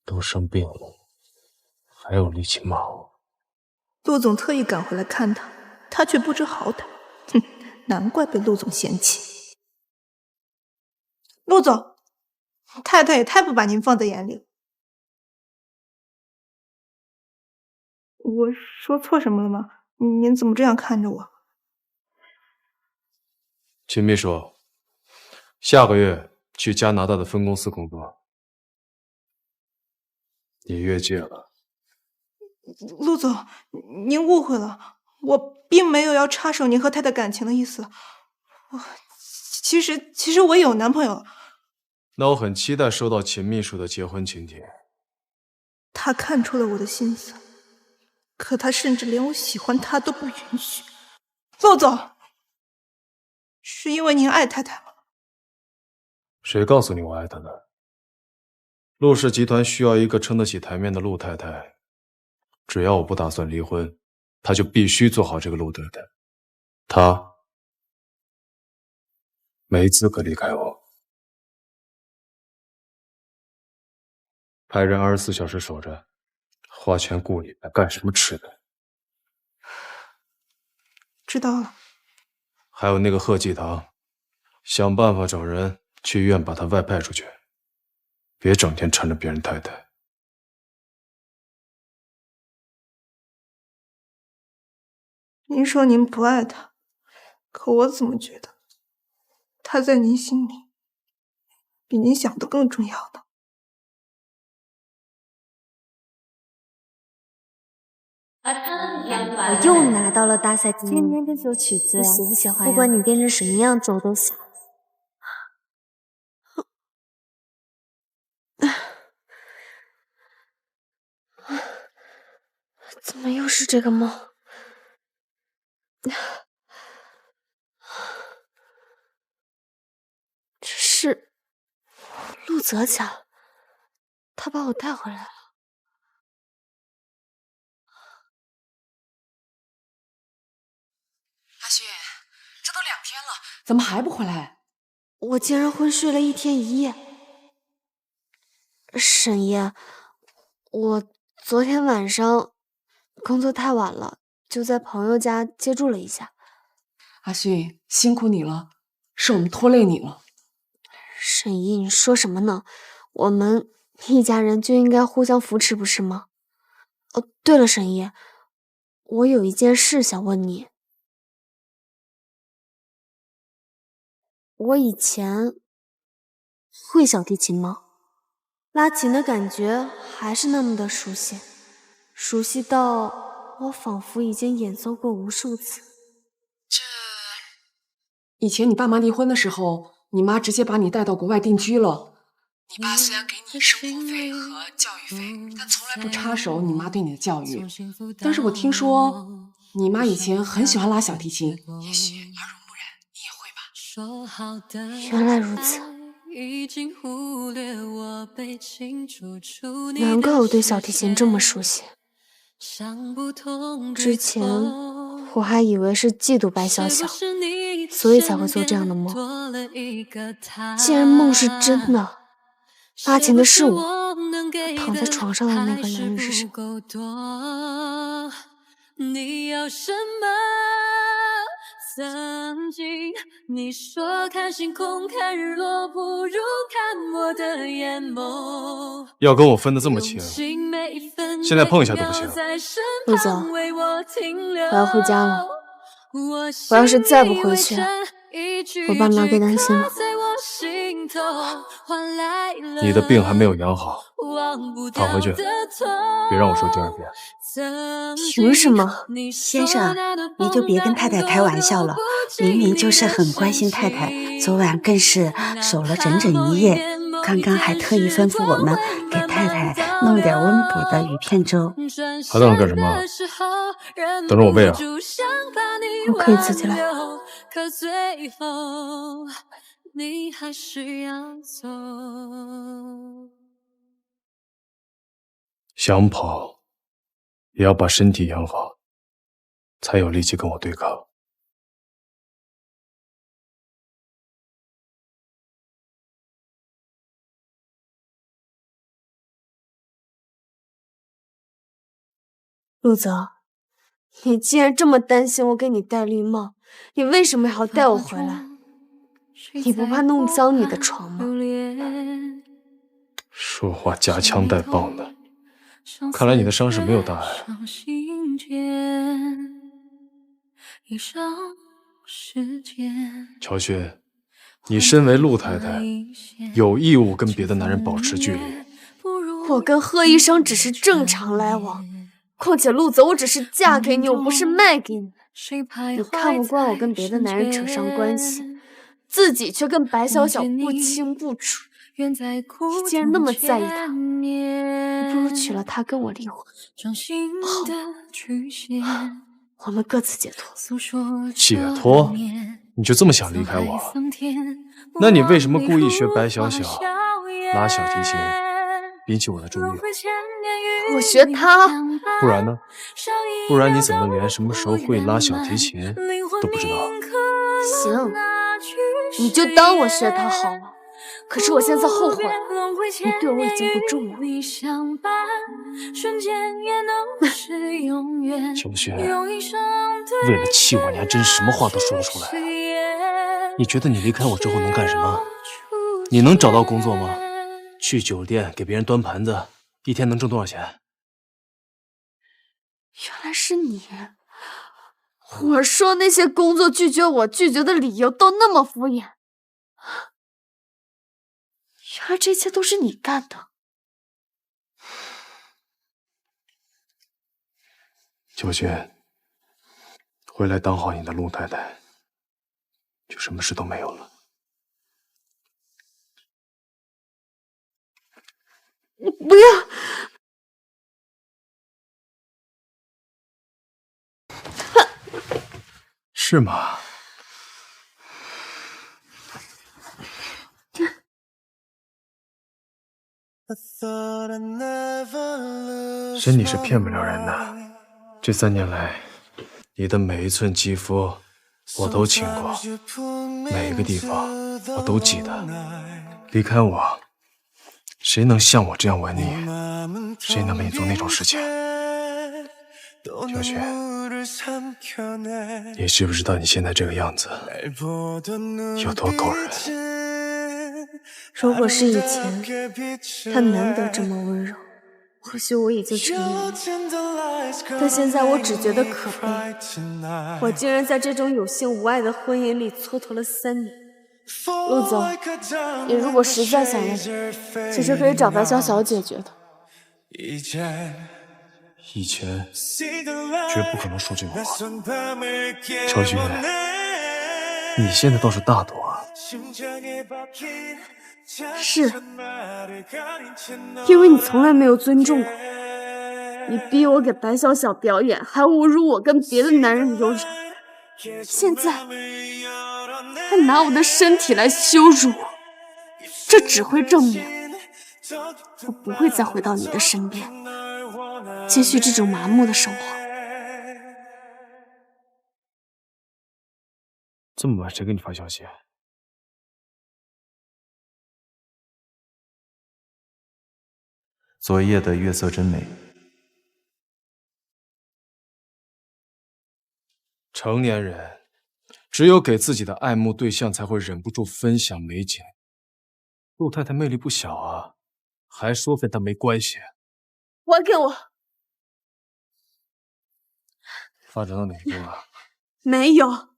都生病了，还有力气骂我？陆总特意赶回来看他，他却不知好歹。哼，难怪被陆总嫌弃。陆总，太太也太不把您放在眼里了。我说错什么了吗？您怎么这样看着我？秦秘书，下个月去加拿大的分公司工作。你越界了。陆总，您误会了，我并没有要插手您和太太感情的意思。其实我有男朋友。那我很期待收到秦秘书的结婚请帖。他看出了我的心思，可他甚至连我喜欢他都不允许。陆总，是因为您爱太太吗？谁告诉你我爱她的？陆氏集团需要一个撑得起台面的陆太太，只要我不打算离婚，她就必须做好这个陆太太。她没资格离开我。派人24小时守着，花钱雇你来干什么吃的？知道了。还有那个贺继堂，想办法找人去医院把他外派出去，别整天缠着别人太太。您说您不爱他，可我怎么觉得他在您心里比您想的更重要呢？我又拿到了大赛天天这首曲子，你喜不喜欢呀？不管你变成什么样子，我都喜欢。怎么又是这个梦？这是陆泽家，他把我带回来了。阿勋，这都2天了，怎么还不回来？我竟然昏睡了1天1夜。沈爷，我昨天晚上工作太晚了，就在朋友家借住了一下。阿勋，辛苦你了，是我们拖累你了。沈姨，你说什么呢？我们一家人就应该互相扶持，不是吗？哦，对了，沈姨，我有一件事想问你。我以前会小提琴吗？拉琴的感觉还是那么的熟悉，熟悉到我仿佛已经演奏过无数次。以前你爸妈离婚的时候，你妈直接把你带到国外定居了。你爸虽然给你生活费和教育费，但从来不插手你妈对你的教育。但是我听说你妈以前很喜欢拉小提琴，也许耳濡目染，你也会吧。原来如此，难怪我对小提琴这么熟悉。之前我还以为是嫉妒白小小，所以才会做这样的梦。既然梦是真的，拉琴的是我，躺在床上的那个男人是谁？你要什么？曾经你说看星空看日落不如看我的眼眸，要跟我分得这么清，现在碰一下都不行。陆总，我要回家了。我要是再不回去，我爸妈该担心了。你的病还没有养好，躺回去，别让我说第2遍。凭什么？先生，你就别跟太太开玩笑了，明明就是很关心太太，昨晚更是守了整整1夜，刚刚还特意吩咐我们给太太弄点温补的鱼片粥。还等着干什么？等着我喂啊！我可以自己来。你还是要走。想跑，也要把身体养好，才有力气跟我对抗。陆泽，你既然这么担心我给你戴绿帽，你为什么还要带我回来？你不怕弄脏你的床吗？说话夹枪带棒的，看来你的伤势没有大碍。乔轩，你身为陆太太，有义务跟别的男人保持距离。我跟贺医生只是正常来往，况且陆泽，我只是嫁给你，我不是卖给你。你看不惯我跟别的男人扯上关系，自己却跟白小小不清不楚。你既然那么在意他，你不如娶了她跟我离婚。好，我们各自解脱。解脱？你就这么想离开我？那你为什么故意学白小小拉小提琴，引起我的注意？我学他，不然呢？不然你怎么连什么时候会拉小提琴都不知道？行，你就当我学他好了。可是我现在后悔了，你对我已经不重要。乔轩，为了气我，你还真什么话都说得出来啊！你觉得你离开我之后能干什么？你能找到工作吗？去酒店给别人端盘子，一天能挣多少钱？原来是你！我说那些工作拒绝我，拒绝的理由都那么敷衍。原来这一切都是你干的。秋轩，回来当好你的陆太太，就什么事都没有了。你不要！是吗？身体是骗不了人的。这3年来，你的每一寸肌肤我都亲过，每一个地方我都记得。离开我，谁能像我这样吻你？谁能为你做那种事情？小雪，你知不知道你现在这个样子有多狗人？如果是以前，他难得这么温柔，或许我已经沉迷了。但现在我只觉得可悲，我竟然在这种有性无爱的婚姻里蹉跎了3年。陆总，你如果实在想要，其实可以找白小小解决的。以前绝不可能说这个话。乔军，你现在倒是大度啊。是，因为你从来没有尊重过你，逼我给白小小表演，还侮辱我跟别的男人有染，现在还拿我的身体来羞辱我，这只会证明我不会再回到你的身边，继续这种麻木的生活。这么晚谁给你发消息？昨夜的月色真美。成年人只有给自己的爱慕对象才会忍不住分享美景。陆太太魅力不小啊，还说跟她没关系。还给我！发展到哪一步了？没有。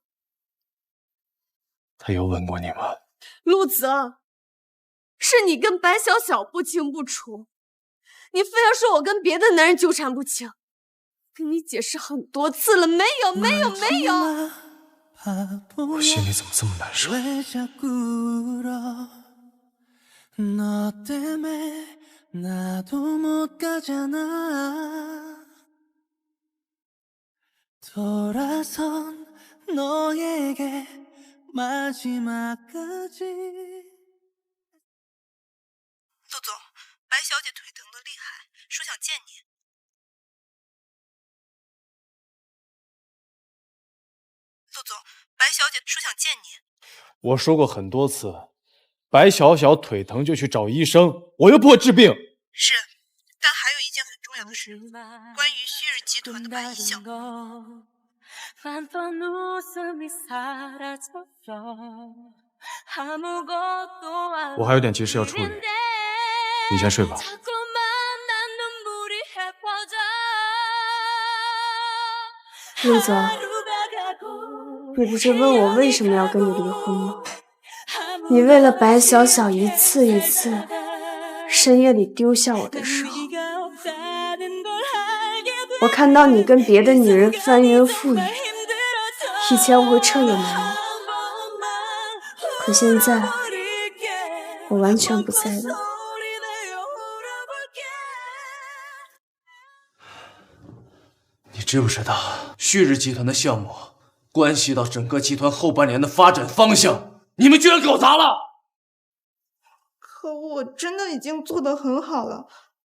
他有吻过你吗？陆泽，是你跟白小小不清不楚，你非要说我跟别的男人纠缠不清，跟你解释很多次了，没有，没有，没有。我心里怎么这么难受？陆总，白小姐腿疼的厉害，说想见你。陆总，白小姐说想见你。我说过很多次，白小小腿疼就去找医生，我又不会治病。是，但还有一件很重要的事，关于旭日集团的百亿项目。我还有点急事要处理，你先睡吧。陆总，你不是问我为什么要跟你离婚吗？你为了白小小一次一次深夜里丢下我的时候，我看到你跟别的女人翻云覆雨，以前我会彻夜难眠，可现在我完全不在意。你知不知道，旭日集团的项目关系到整个集团后半年的发展方向，你们居然搞砸了！可我真的已经做得很好了，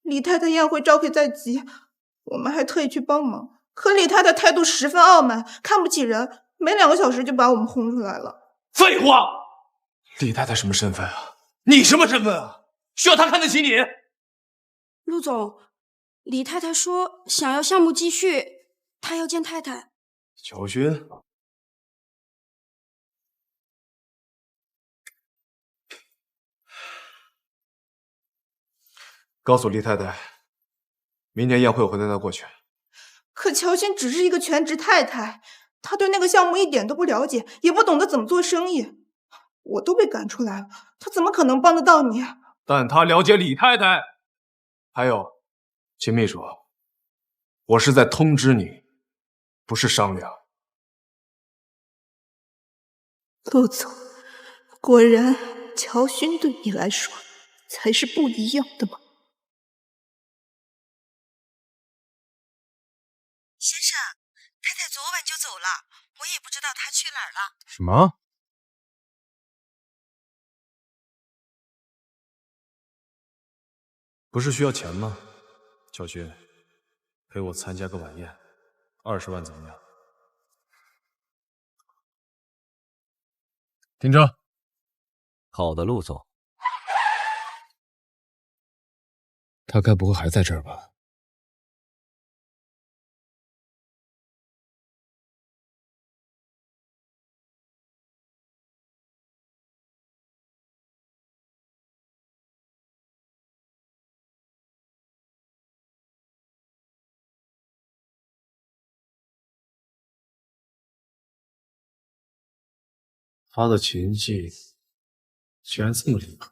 李太太宴会召开在即，我们还特意去帮忙，可李太太态度十分傲慢，看不起人，没2个小时就把我们轰出来了。废话！李太太什么身份啊？你什么身份啊？需要她看得起你？陆总，李太太说想要项目继续，她要见太太。小勋，告诉李太太，明天宴会我会带她过去。可乔欣只是一个全职太太，她对那个项目一点都不了解，也不懂得怎么做生意。我都被赶出来了，她怎么可能帮得到你？但她了解李太太。还有，秦秘书，我是在通知你，不是商量。陆总，果然乔勋对你来说才是不一样的吗？先生，太太昨晚就走了，我也不知道她去哪儿了。什么？不是需要钱吗？小勋，陪我参加个晚宴，20万怎么样？听着。好的，陆总。他该不会还在这儿吧？他的琴技居然这么厉害！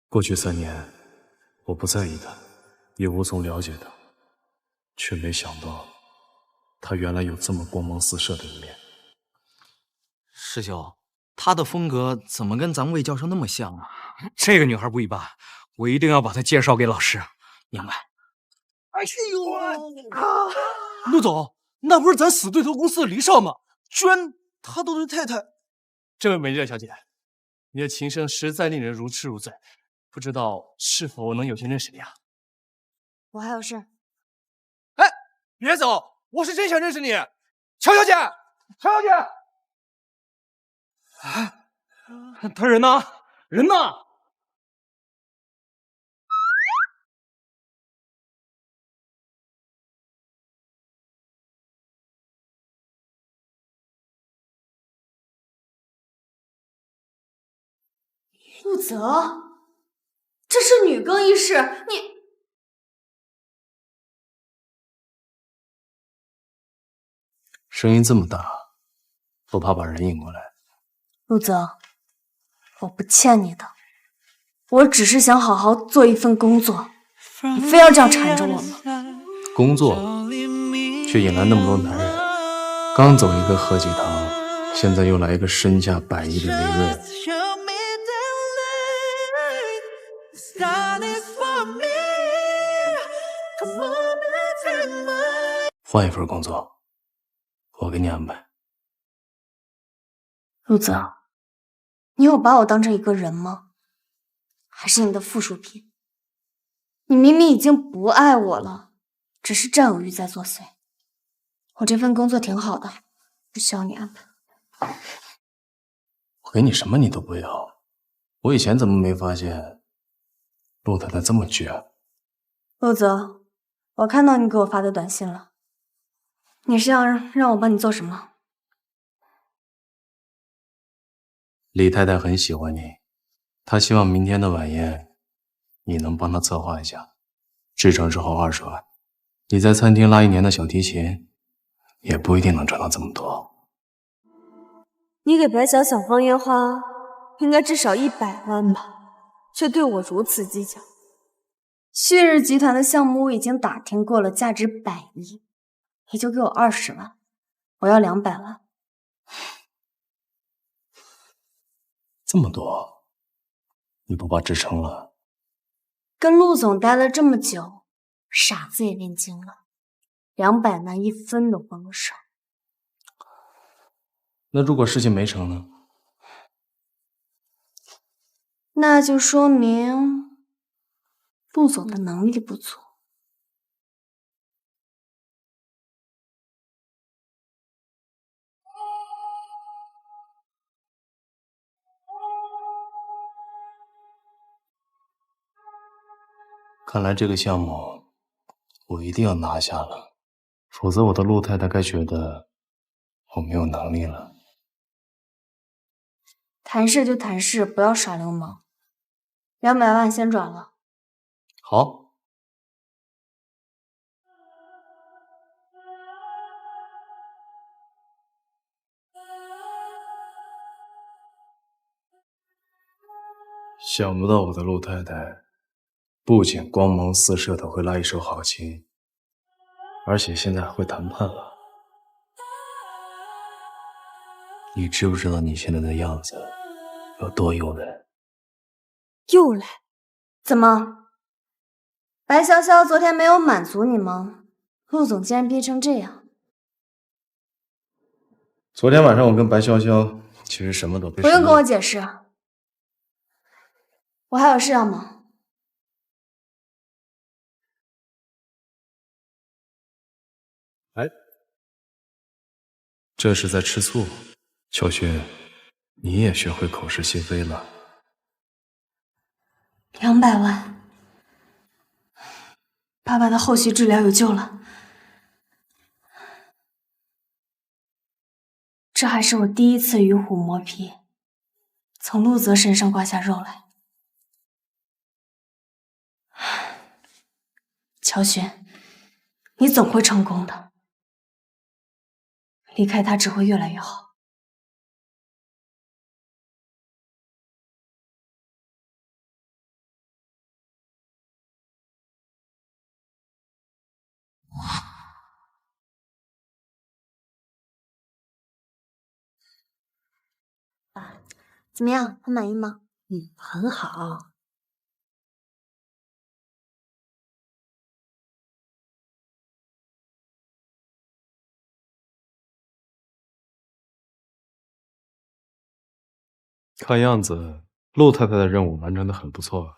过去3年，我不在意他，也无从了解他，却没想到他原来有这么光芒四射的一面。师兄，他的风格怎么跟咱魏教授那么像啊？这个女孩不一般，我一定要把她介绍给老师。明白。哎呦陆总，那不是咱死对头公司的黎少吗？居然他都对太太……这位美丽的小姐，你的琴声实在令人如痴如醉，不知道是否能有幸认识你啊？我还有事。哎，别走，我是真想认识你，乔小姐，乔小姐。啊，他人呢？人呢？陆泽，这是女更衣室，你声音这么大，不怕把人引过来？陆泽，我不欠你的，我只是想好好做一份工作，你非要这样缠着我吗？工作却引来那么多男人，刚走一个贺继堂，现在又来一个身价100亿的雷瑞。换一份工作。我给你安排。陆泽，你有把我当成一个人吗？还是你的附属品？你明明已经不爱我了，只是占有欲在作祟。我这份工作挺好的，不需要你安排。我给你什么你都不要，我以前怎么没发现陆太太这么倔？陆泽，我看到你给我发的短信了，你是要让我帮你做什么？李太太很喜欢你，她希望明天的晚宴你能帮她策划一下，制成之后20万。你在餐厅拉1年的小提琴，也不一定能赚到这么多。你给白小小放烟花，应该至少100万吧，却对我如此计较。旭日集团的项目我已经打听过了，价值100亿，你就给我20万，我要200万。这么多，你不怕支撑了？跟陆总待了这么久，傻子也变精了，200万1分都分不上。那如果事情没成呢？那就说明陆总的能力不足。看来这个项目我一定要拿下了，否则我的陆太太该觉得我没有能力了。谈事就谈事，不要耍流氓。200万先转了。好。想不到我的陆太太不仅光芒四射的会拉一手好琴，而且现在还会谈判了。你知不知道你现在的样子有多诱人？又来？怎么？白潇潇昨天没有满足你吗？陆总竟然憋成这样。昨天晚上我跟白潇潇其实什么都不用跟我解释，我还有事要忙。哎，这是在吃醋。小轩，你也学会口是心非了。200万，爸爸的后续治疗有救了。这还是我第一次与虎磨皮，从陆泽身上刮下肉来。乔轩，你总会成功的。离开他只会越来越好。怎么样，很满意吗？很好。看样子，陆太太的任务完成的很不错。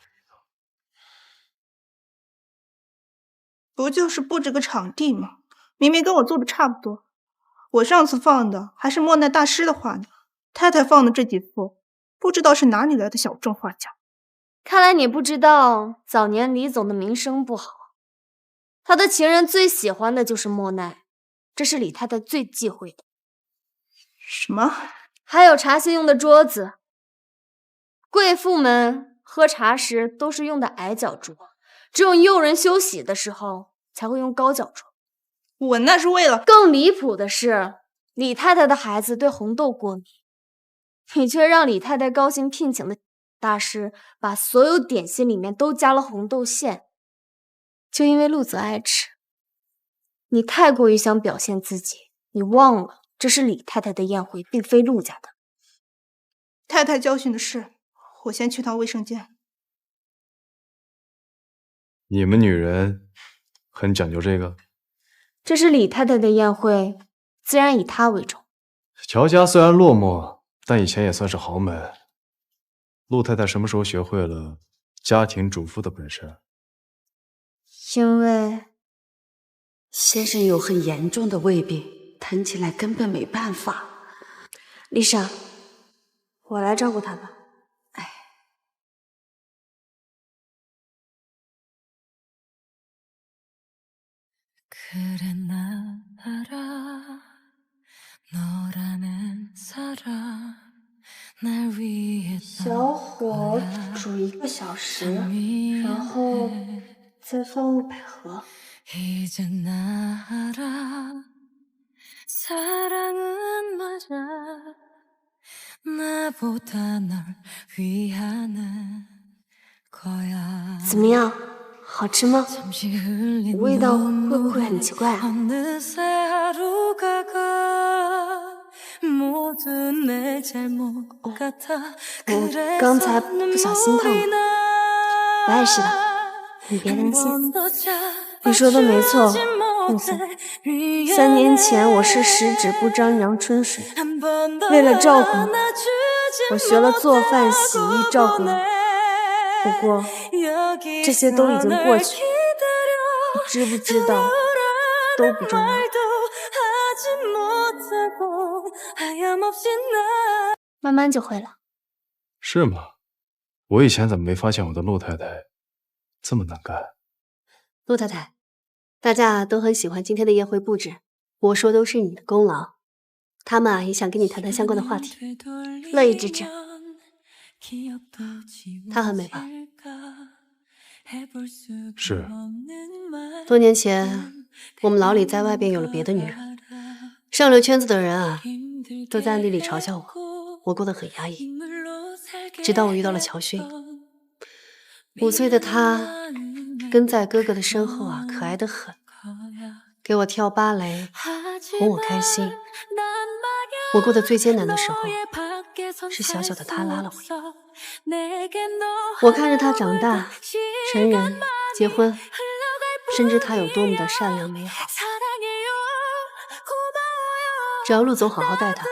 不就是布置个场地吗？明明跟我做的差不多。我上次放的还是莫奈大师的画呢，太太放的这几幅，不知道是哪里来的小众画家。看来你不知道，早年李总的名声不好，他的情人最喜欢的就是莫奈，这是李太太最忌讳的。什么？还有茶歇用的桌子，贵妇们喝茶时都是用的矮脚桌，只有佣人休息的时候才会用高脚桌。我那是为了……更离谱的是，李太太的孩子对红豆过敏，你却让李太太高薪聘请的大师把所有点心里面都加了红豆馅，就因为陆泽爱吃。你太过于想表现自己，你忘了这是李太太的宴会，并非陆家的。太太教训的事，我先去趟卫生间。你们女人很讲究这个。这是李太太的宴会，自然以他为重。乔家虽然落寞，但以前也算是豪门。陆太太什么时候学会了家庭主妇的本事？因为先生有很严重的胃病，疼起来根本没办法。丽莎，我来照顾他吧。小火煮1个小时，然后再放入百合。怎么样？好吃吗？味道会不会很奇怪啊？我刚才不小心烫了，不碍事的，你别担心。你说的没错，陆总。3年前我是十指不沾阳春水，为了照顾你，我学了做饭、洗衣、照顾你。不过这些都已经过去，你知不知道都不重要。慢慢就会了。是吗？我以前怎么没发现我的陆太太这么能干？陆太太，大家都很喜欢今天的宴会布置，我说都是你的功劳。他们也想跟你谈谈相关的话题，乐意支持。她很美吧？是。多年前，我们老李在外边有了别的女人，上流圈子的人啊，都在暗地里嘲笑我，我过得很压抑。直到我遇到了乔勋，5岁的他跟在哥哥的身后啊，可爱得很，给我跳芭蕾，哄我开心。我过得最艰难的时候，是小小的他拉了我一把。我看着他长大、成人、结婚，深知他有多么的善良美好。只要陆总好好待他，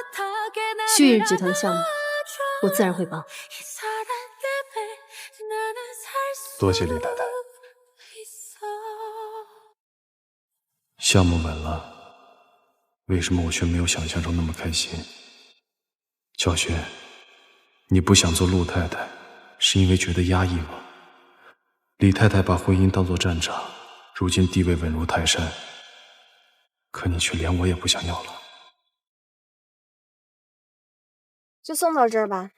旭日集团的项目，我自然会帮。多谢李太太。项目稳了，为什么我却没有想象中那么开心？乔轩，你不想做陆太太，是因为觉得压抑吗？李太太把婚姻当作战场，如今地位稳如泰山，可你却连我也不想要了。就送到这儿吧，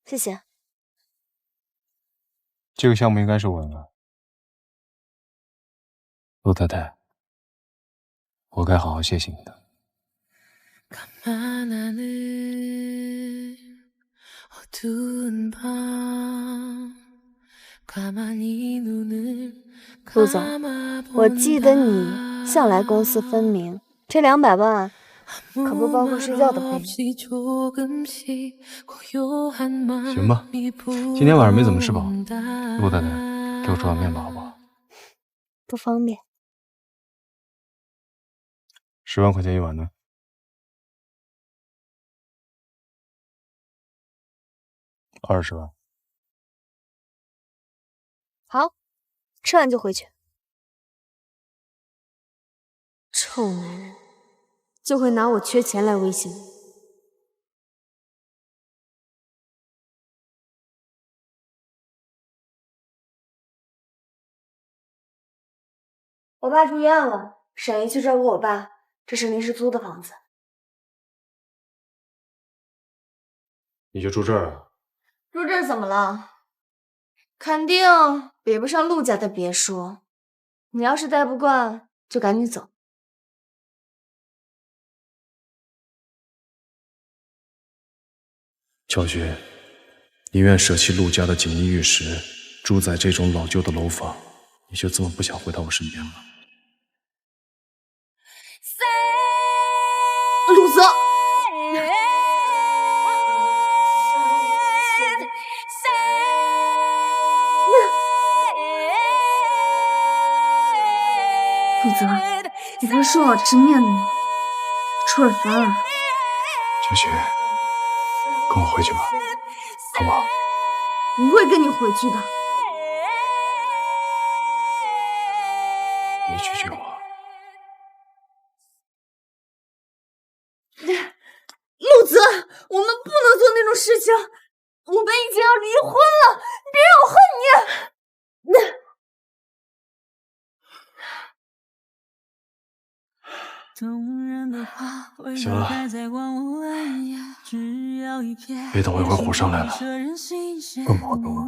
谢谢。这个项目应该是稳了。陆太太，我该好好谢谢你的。陆总，我记得你向来公私分明，这200万可不包括睡觉的费用。行吧，今天晚上没怎么吃饱，陆太太，给我煮碗面吧，好不好？不方便。10万块钱一碗呢？20万。好，吃完就回去。臭男人，就会拿我缺钱来威胁你。我爸住院了，沈姨去照顾我爸，这是临时租的房子。你就住这儿啊？住这儿怎么了？肯定比不上陆家的别墅。你要是待不惯，就赶紧走。乔轩，宁愿舍弃陆家的锦衣玉食，住在这种老旧的楼房，你就这么不想回到我身边吗？陆泽，陆泽，你不是说好吃面的吗？出尔反尔。小雪，跟我回去吧，好不好？不会跟你回去的。你拒绝我。陆泽，我们不能做那种事情，我们已经要离婚了，别让我恨你。行了，别等我一会儿火上来了，更不会跟我。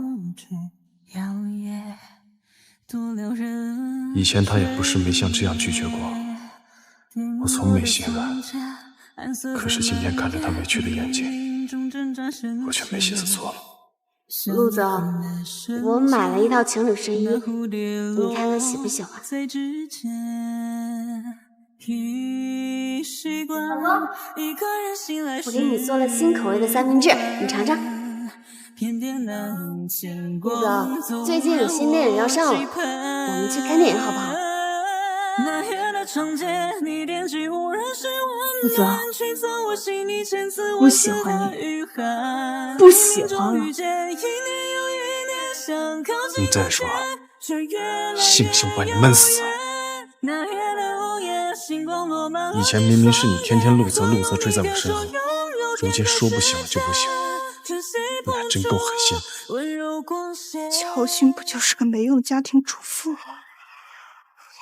以前他也不是没像这样拒绝过，我从没心软。可是今天看着他委屈的眼睛，我却没心思做了。陆总，我买了一套情侣睡衣，你看看喜不喜欢？老公，我给你做了新口味的三明治，你尝尝。陆总，最近有新电影要上了，我们去看电影好不好？陆总，不喜欢你，不喜欢了。你再说，信不信我把你闷死？以前明明是你天天陆泽追在我身后，如今说不行就不行，你还真够狠心的。乔勋不就是个没用的家庭主妇吗？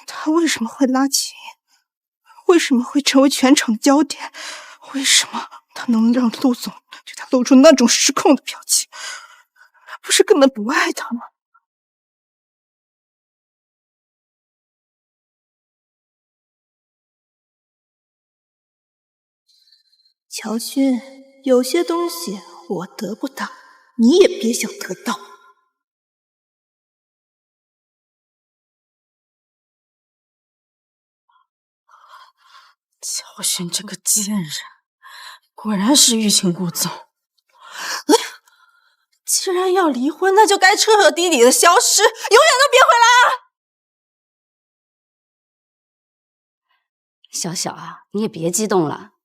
他为什么会拉琴？为什么会成为全场的焦点？为什么他能让陆总对他露出那种失控的表情？他不是根本不爱他吗？乔勋，有些东西我得不到，你也别想得到。乔勋这个贱人，果然是欲擒故纵。既然要离婚，那就该彻彻底底的消失，永远都别回来啊！小小啊，你也别激动了。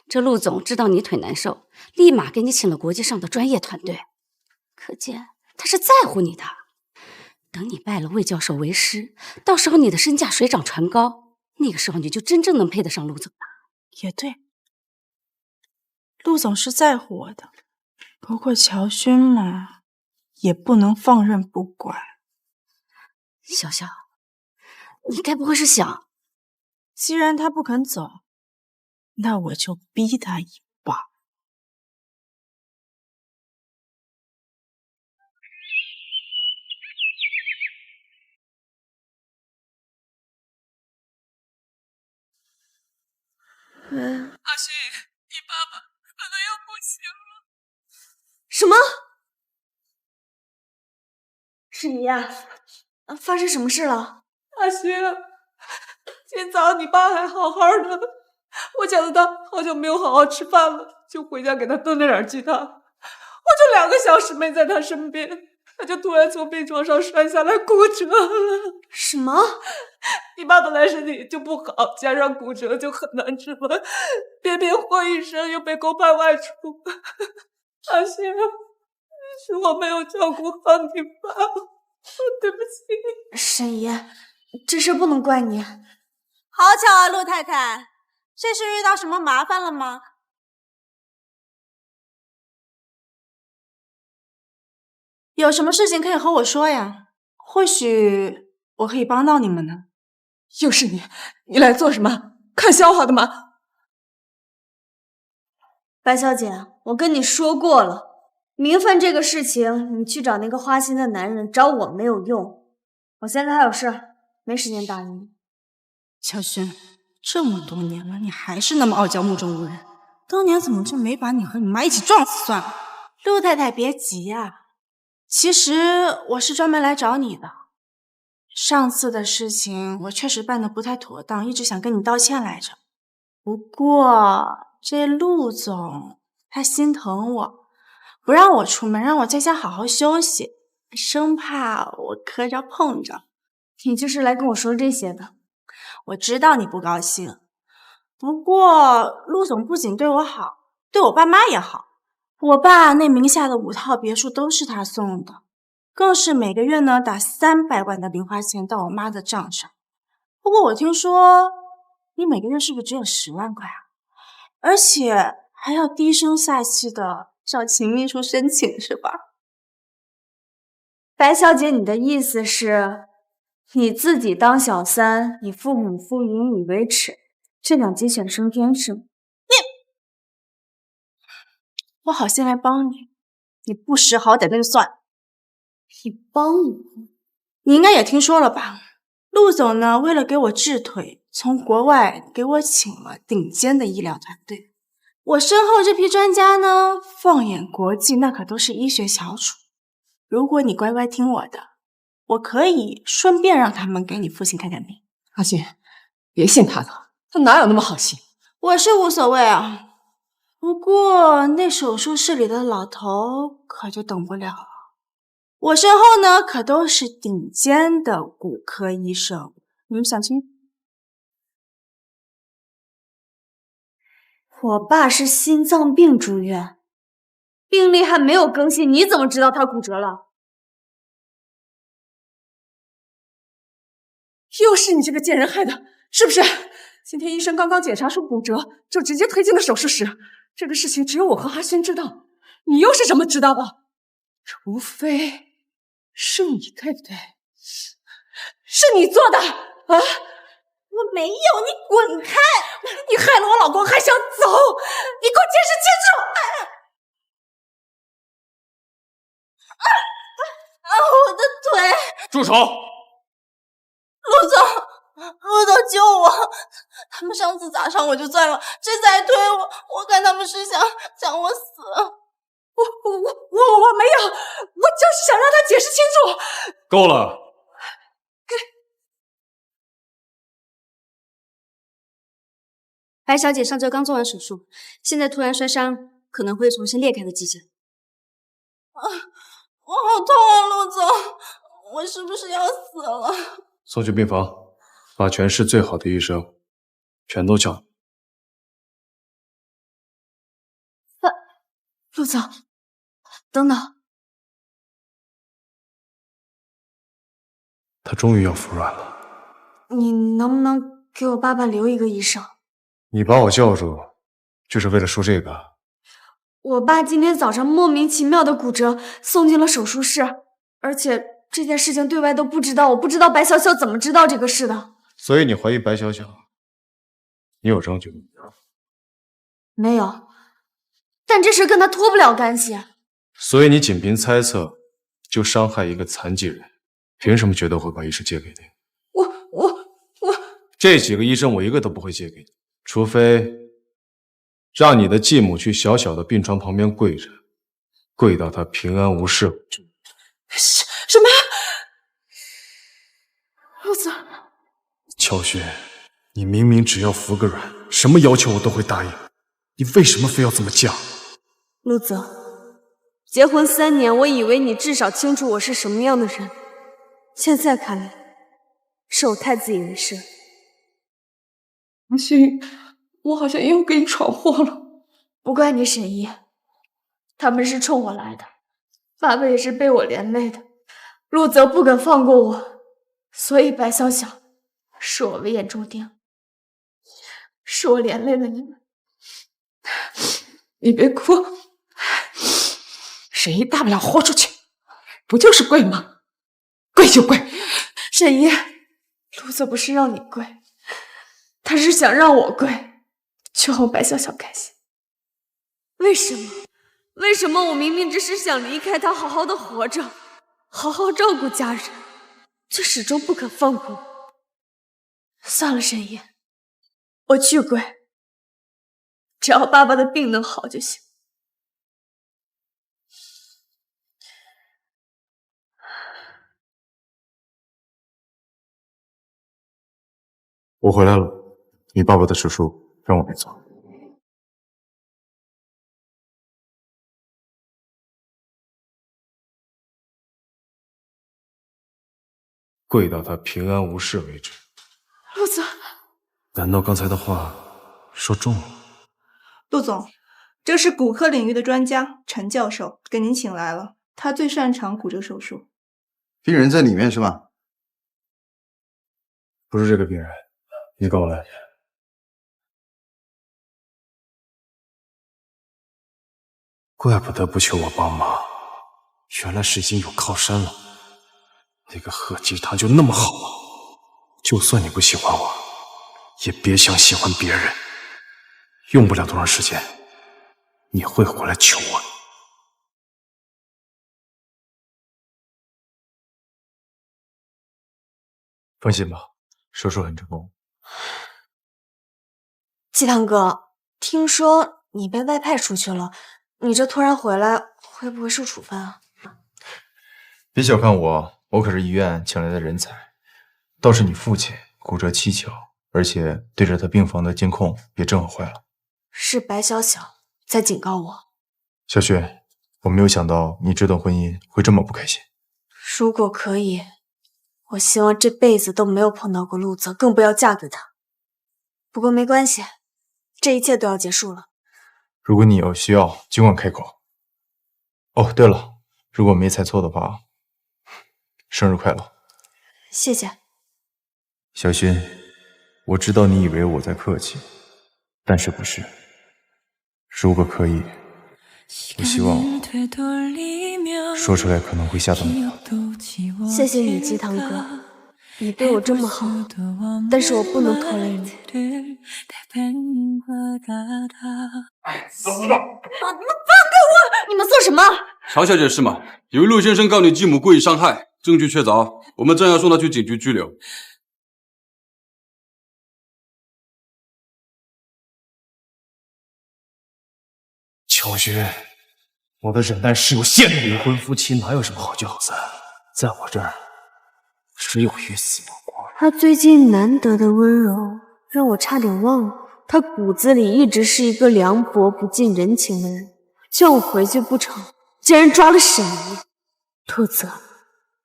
这陆总知道你腿难受，立马给你请了国际上的专业团队，可见他是在乎你的。等你拜了魏教授为师，到时候你的身价水涨船高，那个时候你就真正能配得上陆总了。也对，陆总是在乎我的，不过乔勋嘛，也不能放任不管。小小，你该不会是想，既然他不肯走，那我就逼他一把。阿勋，你爸爸可能要不行了。什么？是你呀？发生什么事了？阿勋，今早你爸还好好的，我觉得他好久没有好好吃饭了，就回家给他炖了点鸡汤。我就2个小时没在他身边，他就突然从病床上摔下来骨折了。什么？你爸本来身体就不好，加上骨折就很难治了，偏偏霍医生又被公派外出。阿星，是我没有照顾好你爸，对不起。沈姨，这事不能怪你。好巧啊，陆太太，这是遇到什么麻烦了吗？有什么事情可以和我说呀？或许我可以帮到你们呢。又是你，你来做什么？看笑话的吗？白小姐，我跟你说过了，明饭这个事情，你去找那个花心的男人，找我没有用。我现在还有事，没时间答应你。乔勋，这么多年了，你还是那么傲娇、目中无人。当年怎么就没把你和你妈一起撞死算了？陆太太，别急呀。其实我是专门来找你的。上次的事情我确实办得不太妥当，一直想跟你道歉来着。不过这陆总他心疼我，不让我出门，让我在家好好休息，生怕我磕着碰着。你就是来跟我说这些的。我知道你不高兴，不过陆总不仅对我好，对我爸妈也好。我爸那名下的5套别墅都是他送的，更是每个月呢打300万的零花钱到我妈的账上。不过我听说你每个月是不是只有10万块啊？而且还要低声下气的找秦秘书申请是吧？白小姐，你的意思是你自己当小三，你父母夫引以为耻，这两鸡犬升天是吗？我好心来帮你，你不识好歹那就算了。你帮我？你应该也听说了吧？陆总呢，为了给我治腿，从国外给我请了顶尖的医疗团队。我身后这批专家呢，放眼国际，那可都是医学翘楚。如果你乖乖听我的，我可以顺便让他们给你父亲看看病。阿信，别信他的，他哪有那么好心？我是无所谓啊。不过那手术室里的老头可就等不了了。我身后呢可都是顶尖的骨科医生，你们想听？我爸是心脏病住院，病历还没有更新，你怎么知道他骨折了？又是你这个贱人害的，是不是？今天医生刚刚检查出骨折，就直接推进了手术室。这个事情只有我和阿轩知道，你又是怎么知道的？除非是你，对不对？是你做的啊！我没有，你滚开！你害了我老公还想走，你给我解释清楚！我的腿！住手！陆总救我！他们上次砸伤我就算了，这次还推我，我看他们是想我死。我没有，我就是想让他解释清楚。够了！白小姐上周刚做完手术，现在突然摔伤，可能会重新裂开的迹象。我好痛啊，陆总，我是不是要死了？送去病房，把全市最好的医生全都叫来。陆总，等等，他终于要服软了。你能不能给我爸爸留一个医生？你把我叫住，就是为了说这个？我爸今天早上莫名其妙的骨折，送进了手术室，而且这件事情对外都不知道，我不知道白小小怎么知道这个事的。所以你怀疑白小小？你有证据吗？没有，但这事跟他脱不了干系。所以你仅凭猜测就伤害一个残疾人，凭什么觉得会把医生借给你？我这几个医生我一个都不会借给你，除非让你的继母去小小的病床旁边跪着，跪到她平安无事为止。什么？陆总，乔轩，你明明只要服个软，什么要求我都会答应，你为什么非要这么犟？陆泽，结婚3年，我以为你至少清楚我是什么样的人，现在看来，是我太自以为是了。阿星，我好像又给你闯祸了。不怪你沈姨，他们是冲我来的，爸爸也是被我连累的。陆泽不肯放过我，所以白小小是我危言注定，是我连累了你们。你别哭，沈姨大不了豁出去，不就是跪吗？跪就跪。沈姨，陆泽不是让你跪，他是想让我跪，就哄白小小开心。为什么？为什么我明明只是想离开他，好好的活着，好好照顾家人，却始终不肯放过我？算了，沈姨，我去跪，只要爸爸的病能好就行。我回来了，你爸爸的手术让我来做。跪到他平安无事为止。陆泽，难道刚才的话说中了。陆总，这是骨科领域的专家陈教授，给您请来了。他最擅长骨折手术。病人在里面是吧？不是这个病人，你跟我来。怪不得不求我帮忙，原来是已经有靠山了。那个贺继堂就那么好吗？就算你不喜欢我，也别想喜欢别人。用不了多长时间，你会回来求我。放心吧，手术很成功。继堂哥，听说你被外派出去了，你这突然回来，会不会受处分啊？别小看我，我可是医院请来的人才。倒是你父亲骨折蹊跷，而且对着他病房的监控也震坏了。是白小小在警告我。小雪，我没有想到你这段婚姻会这么不开心。如果可以，我希望这辈子都没有碰到过陆泽，更不要嫁给他。不过没关系，这一切都要结束了。如果你有需要，尽管开口。哦，对了，如果没猜错的话，生日快乐。谢谢。小薰，我知道你以为我在客气，但是不是。如果可以，我希望说出来可能会吓到你。谢谢你，鸡汤哥，你对我这么好，但是我不能拖累你。怎么了？放开我！你们做什么？曹小姐是吗？有位陆先生告你继母故意伤害，证据确凿，我们正要送他去警局拘留。乔轩，我的忍耐是有限的，离婚夫妻哪有什么好聚好散？在我这儿，只有鱼死网破。他最近难得的温柔，让我差点忘了，他骨子里一直是一个凉薄不近人情的人。叫我回去不成，竟然抓了沈怡。陆泽，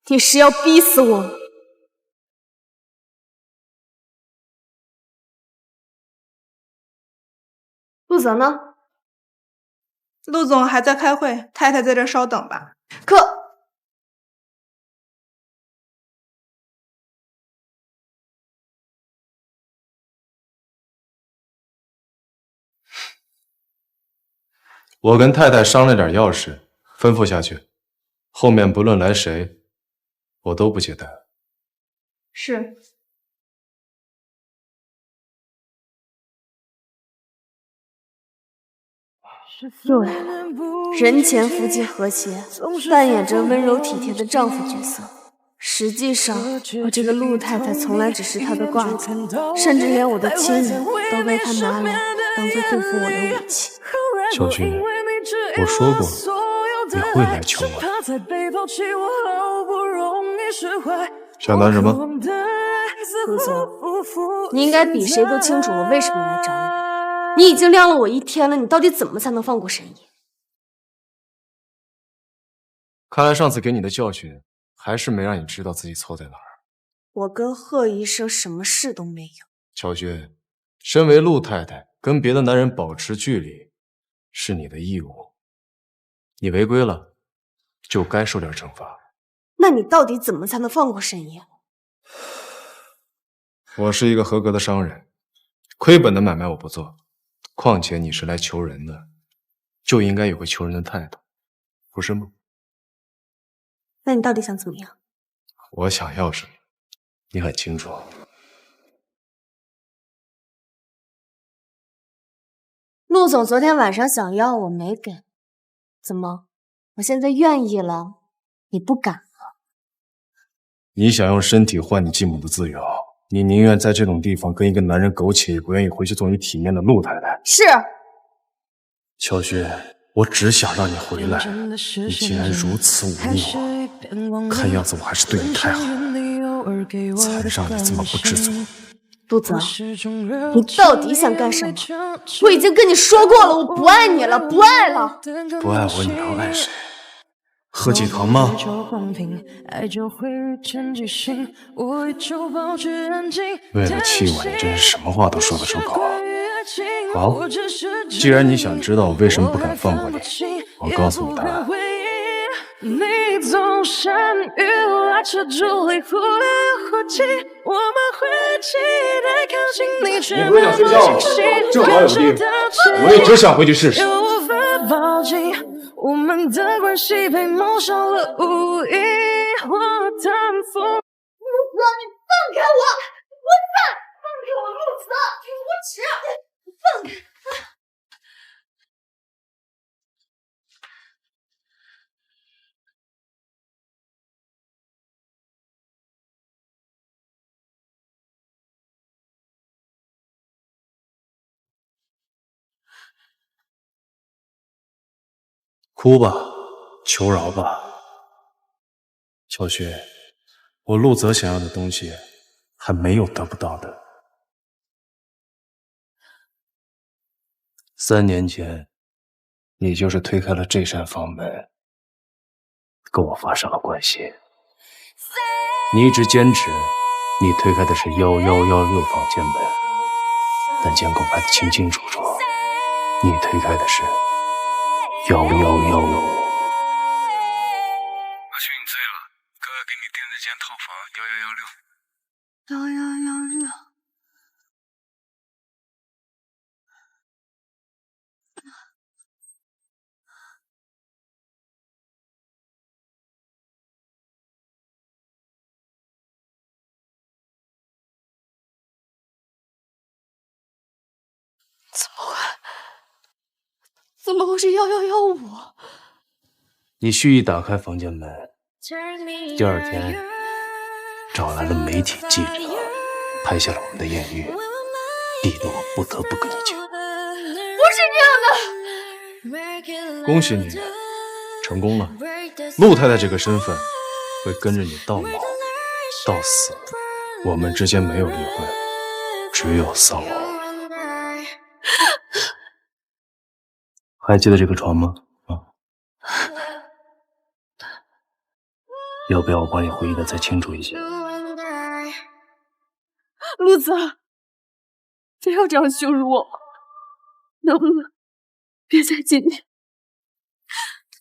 你是要逼死我吗？陆泽呢？陆总还在开会，太太在这稍等吧。可我跟太太商量点要事，吩咐下去，后面不论来谁，我都不接待。是。又来了，人前夫妻和谐，扮演着温柔体贴的丈夫角色。实际上，我这个陆太太从来只是他的挂子，甚至连我的亲人都被他拿来当做对付我的武器。小军，我说过你会来求我。想干什么？陆总，你应该比谁都清楚我为什么来找你。你已经晾了我1天了，你到底怎么才能放过沈怡？看来上次给你的教训，还是没让你知道自己错在哪儿。我跟贺医生什么事都没有。乔军，身为陆太太，跟别的男人保持距离，是你的义务。你违规了，就该受点惩罚。那你到底怎么才能放过沈怡？我是一个合格的商人，亏本的买卖我不做。况且你是来求人的，就应该有个求人的态度，不是吗？那你到底想怎么样？我想要什么，你很清楚。陆总昨天晚上想要我没给，怎么？我现在愿意了，你不敢了？你想用身体换你继母的自由，你宁愿在这种地方跟一个男人苟且，也不愿意回去做你体面的陆太太。是。乔轩，我只想让你回来，你竟然如此忤逆我，看样子我还是对你太好，才让你这么不知足。陆泽，你到底想干什么？我已经跟你说过了，我不爱你了，不爱了。不爱我，你能爱谁？贺继堂吗？为了气我，你真是什么话都说得出口。好，既然你想知道我为什么不敢放过你，我告诉你答案。你总善于拉扯住里忽略呼吸，我们会期待靠近你，却你不是想睡觉吗？正好有地方，我也只想回去试试。又无法抱紧，我们的关系被蒙上了无意，我担负。陆子，你放开我！混蛋！放开我，陆子！你无耻！放开！哭吧，求饶吧，小雪，我陆泽想要的东西还没有得不到的。3年前，你就是推开了这扇房门，跟我发生了关系。你一直坚持，你推开的是1116房间门，但监控拍得清清楚楚，你推开的是1115。阿勋，你醉了，哥哥给你订了间套房1116。1116。怎么会是1115？你蓄意打开房间门，第二天找来了媒体记者，拍下了我们的艳遇，逼得我不得不跟你结婚。不是这样的！恭喜你，成功了。陆太太这个身份会跟着你到老到死，我们之间没有离婚，只有丧偶。还记得这个床吗？要不要我帮你回忆的再清楚一些？陆子，不要这样羞辱我，能不能别再见面？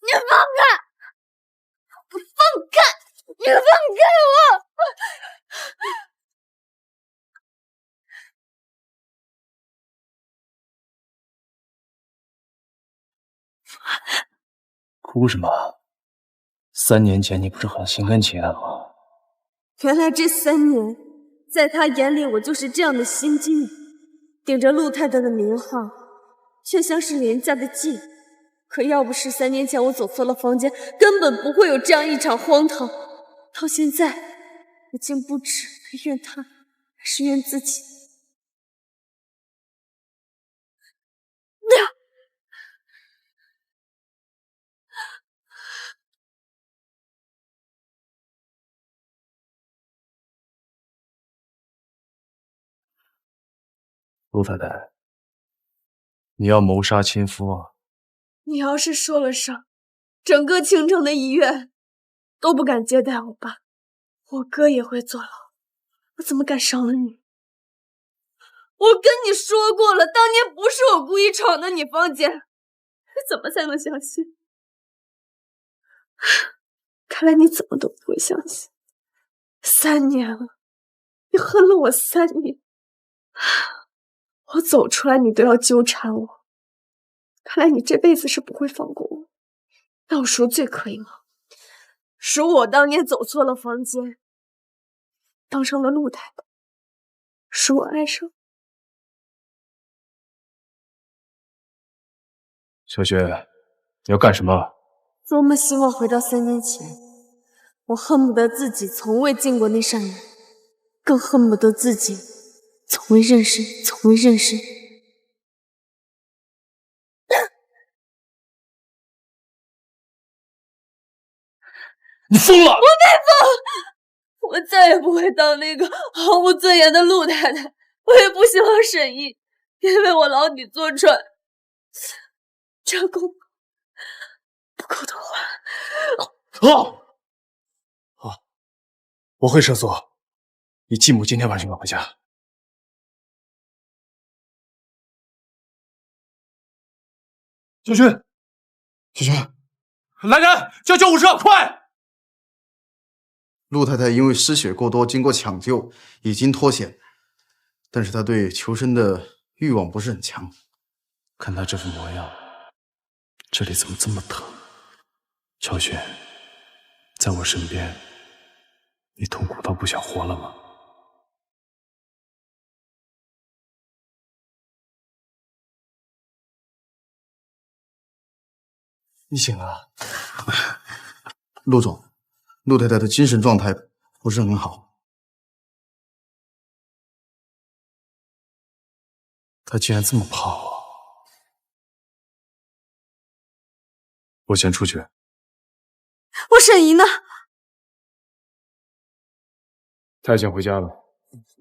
你放开！你放开！你放开我！哭什么？3年前你不是很心甘情愿吗？原来这3年，在他眼里我就是这样的心机，顶着陆太太的名号，却像是廉价的妓。可要不是3年前我走错了房间，根本不会有这样一场荒唐。到现在，我竟不止怨他，还是怨自己。陆太太，你要谋杀亲夫啊？你要是说了声，整个青城的医院都不敢接待我爸，我哥也会坐牢。我怎么敢伤了你？我跟你说过了，当年不是我故意闯到你房间，你怎么才能相信？看来你怎么都不会相信。3年了，你恨了我3年，我走出来你都要纠缠我。看来你这辈子是不会放过我。那我赎罪可以吗？赎我当年走错了房间，当上了陆太太，赎我爱上。小雪，你要干什么？多么希望回到3年前，我恨不得自己从未进过那扇门，更恨不得自己从未认识。你疯了！我没疯，我再也不会当那个毫无尊严的陆太太。我也不希望沈毅因为我牢底坐穿。这样够吗？不够的话，我会上锁。你继母今天晚上要回家。小轩，小轩，来人，叫救护车，快！陆太太因为失血过多，经过抢救已经脱险，但是她对求生的欲望不是很强。看她这副模样，这里怎么这么疼？小轩，在我身边，你痛苦到不想活了吗？你醒了，陆总，陆太太的精神状态不是很好。她竟然这么怕我，我先出去。我沈姨呢？她已经回家了，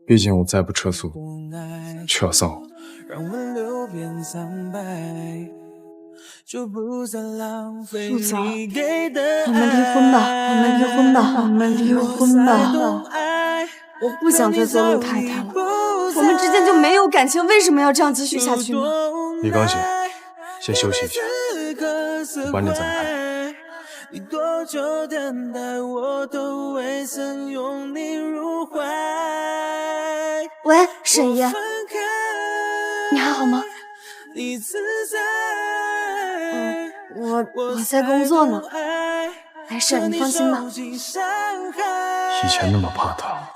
毕竟我再不撤诉，就要丧偶。陆总，我们离婚吧，我们离婚吧，我们离婚吧！我不想再做陆太太了，我们之间就没有感情，为什么要这样继续下去呢？你刚醒，先休息一下，我晚点再来看。喂，沈姨，你还好吗？我在工作呢，没事，你放心吧。以前那么怕他，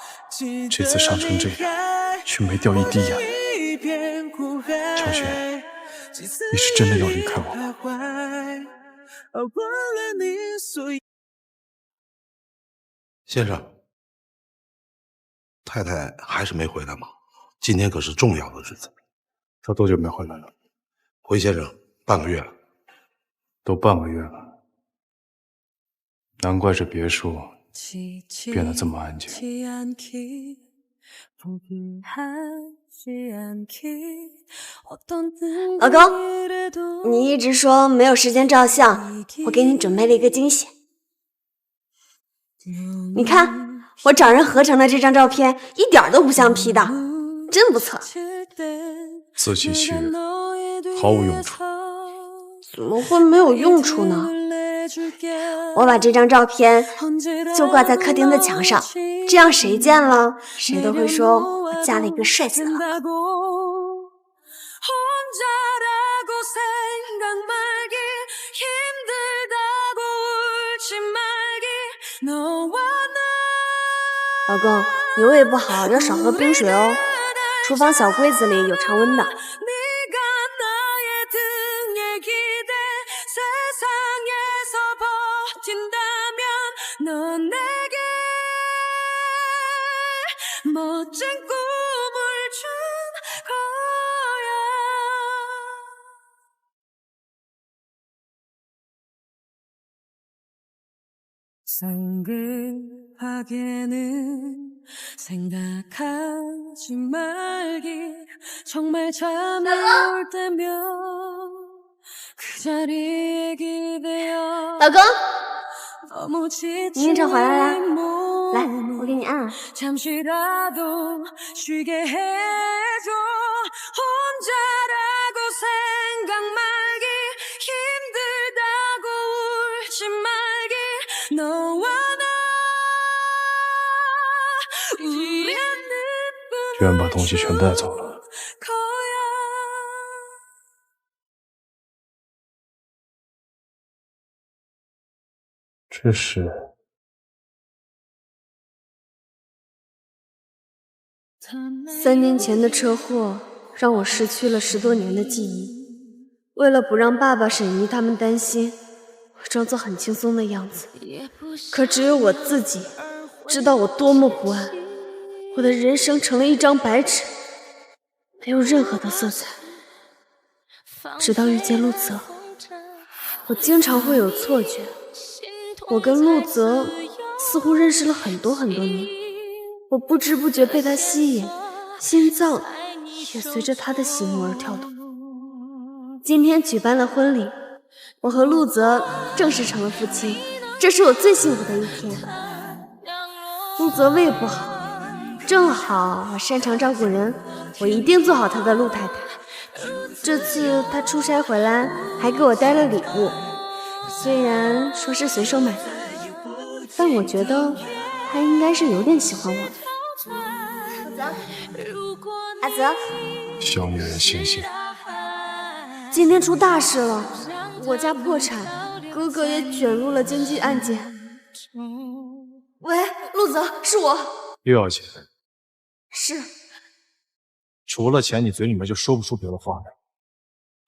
这次伤成这样，却没掉一滴眼泪。乔轩，你是真的要离开我吗？先生，太太还是没回来吗？今天可是重要的日子。他多久没回来了？回先生，半个月了。都半个月了，难怪这别墅变得这么安静。老公，你一直说没有时间照相，我给你准备了一个惊喜。你看，我找人合成的这张照片一点都不像 P 的，真不错。自欺欺人，毫无用处。怎么会没有用处呢？我把这张照片就挂在客厅的墙上，这样谁见了，谁都会说我嫁了一个帅气的老公。老公，你胃不好，要少喝冰水哦。厨房小柜子里有常温的。老公，你应酬回来啦，来，我给你按按。居然把东西全带走了。这是3年前的车祸让我失去了10多年的记忆。为了不让爸爸、沈姨他们担心，我装作很轻松的样子。可只有我自己知道我多么不安。我的人生成了一张白纸，没有任何的色彩。直到遇见陆泽，我经常会有错觉，我跟陆泽似乎认识了很多年。我不知不觉被他吸引，心脏也随着他的喜怒而跳动。今天举办了婚礼，我和陆泽正式成了夫妻，这是我最幸福的一天。陆泽胃不好，正好我擅长照顾人，我一定做好他的陆太太。这次他出差回来还给我带了礼物，虽然说是随手买的，但我觉得他应该是有点喜欢我。阿泽，小女人醒醒！今天出大事了，我家破产，哥哥也卷入了经济案件。喂，陆泽，是我。又要钱？是。除了钱，你嘴里面就说不出别的话来。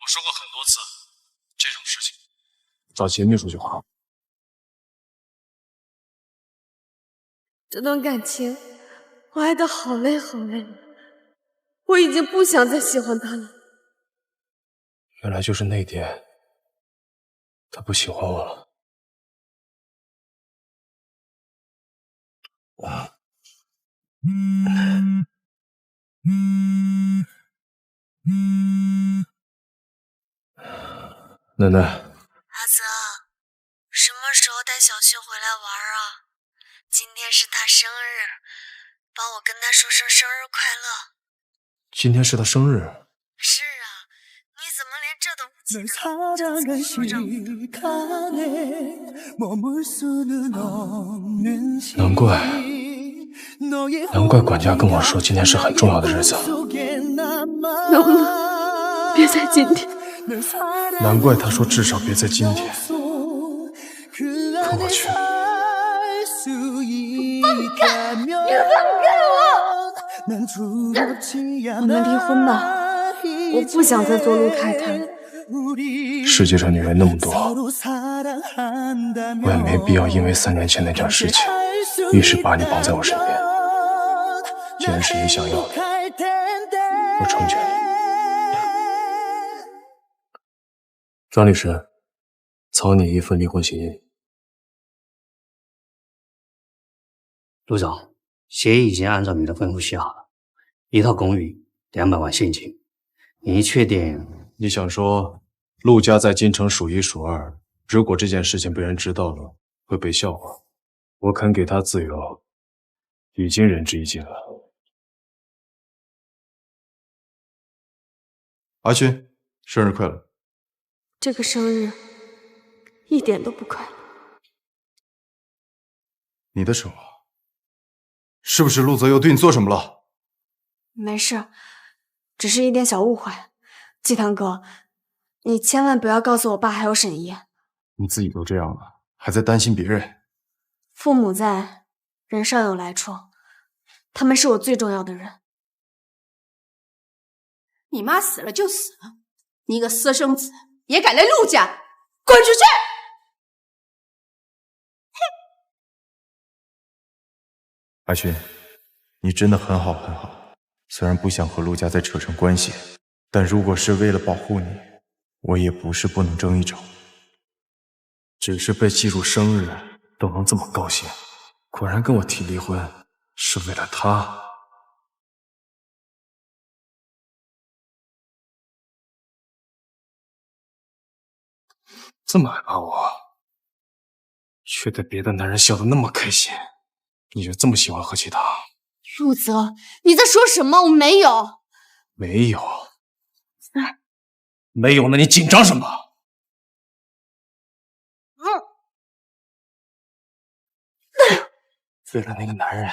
我说过很多次，这种事情找秦秘书就好。这段感情我爱得好累好累，我已经不想再喜欢他了。原来就是那天，他不喜欢我了。奶奶，阿泽，什么时候带小旭回来玩啊？今天是他生日，帮我跟他说声生日快乐。今天是他生日。是啊，你怎么连这都不记得？这次说着难怪管家跟我说今天是很重要的日子。能不能别在今天？难怪他说至少别在今天。可我去，放开！你放开我！我们离婚吧，我不想再做陆太太。世界上女人那么多，我也没必要因为3年前那件事情，一时把你绑在我身边。既然是你想要的，我成全你。张律师，草拟一份离婚协议。陆总，协议已经按照你的吩咐写好了，1套公寓，200万现金。你确定？你想说陆家在京城数1数2，如果这件事情被人知道了，会被笑话。我肯给他自由，已经仁至义尽了。阿勋，生日快乐！这个生日一点都不快乐。你的手，是不是陆泽又对你做什么了？没事，只是一点小误会。季堂哥，你千万不要告诉我爸还有沈怡。你自己都这样了，还在担心别人。父母在，人上有来处，他们是我最重要的人。你妈死了就死了，你个私生子也敢来陆家，滚出去！阿勋，你真的很好很好，虽然不想和陆家再扯上关系，但如果是为了保护你，我也不是不能争一争。只是被记住生日都能这么高兴，果然跟我提离婚是为了他。这么害怕我，却对别的男人笑得那么开心，你就这么喜欢何其堂？陆泽，你在说什么？我没有，没有，没有，那你紧张什么？为了那个男人，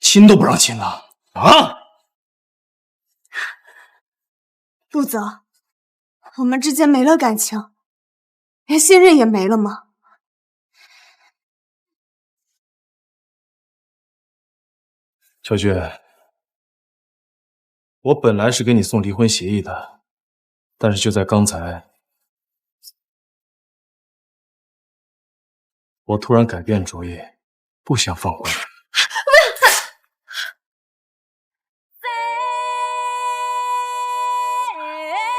亲都不让亲了啊！陆泽，我们之间没了感情，连信任也没了吗？乔军，我本来是给你送离婚协议的，但是就在刚才，我突然改变主意，不想放过你。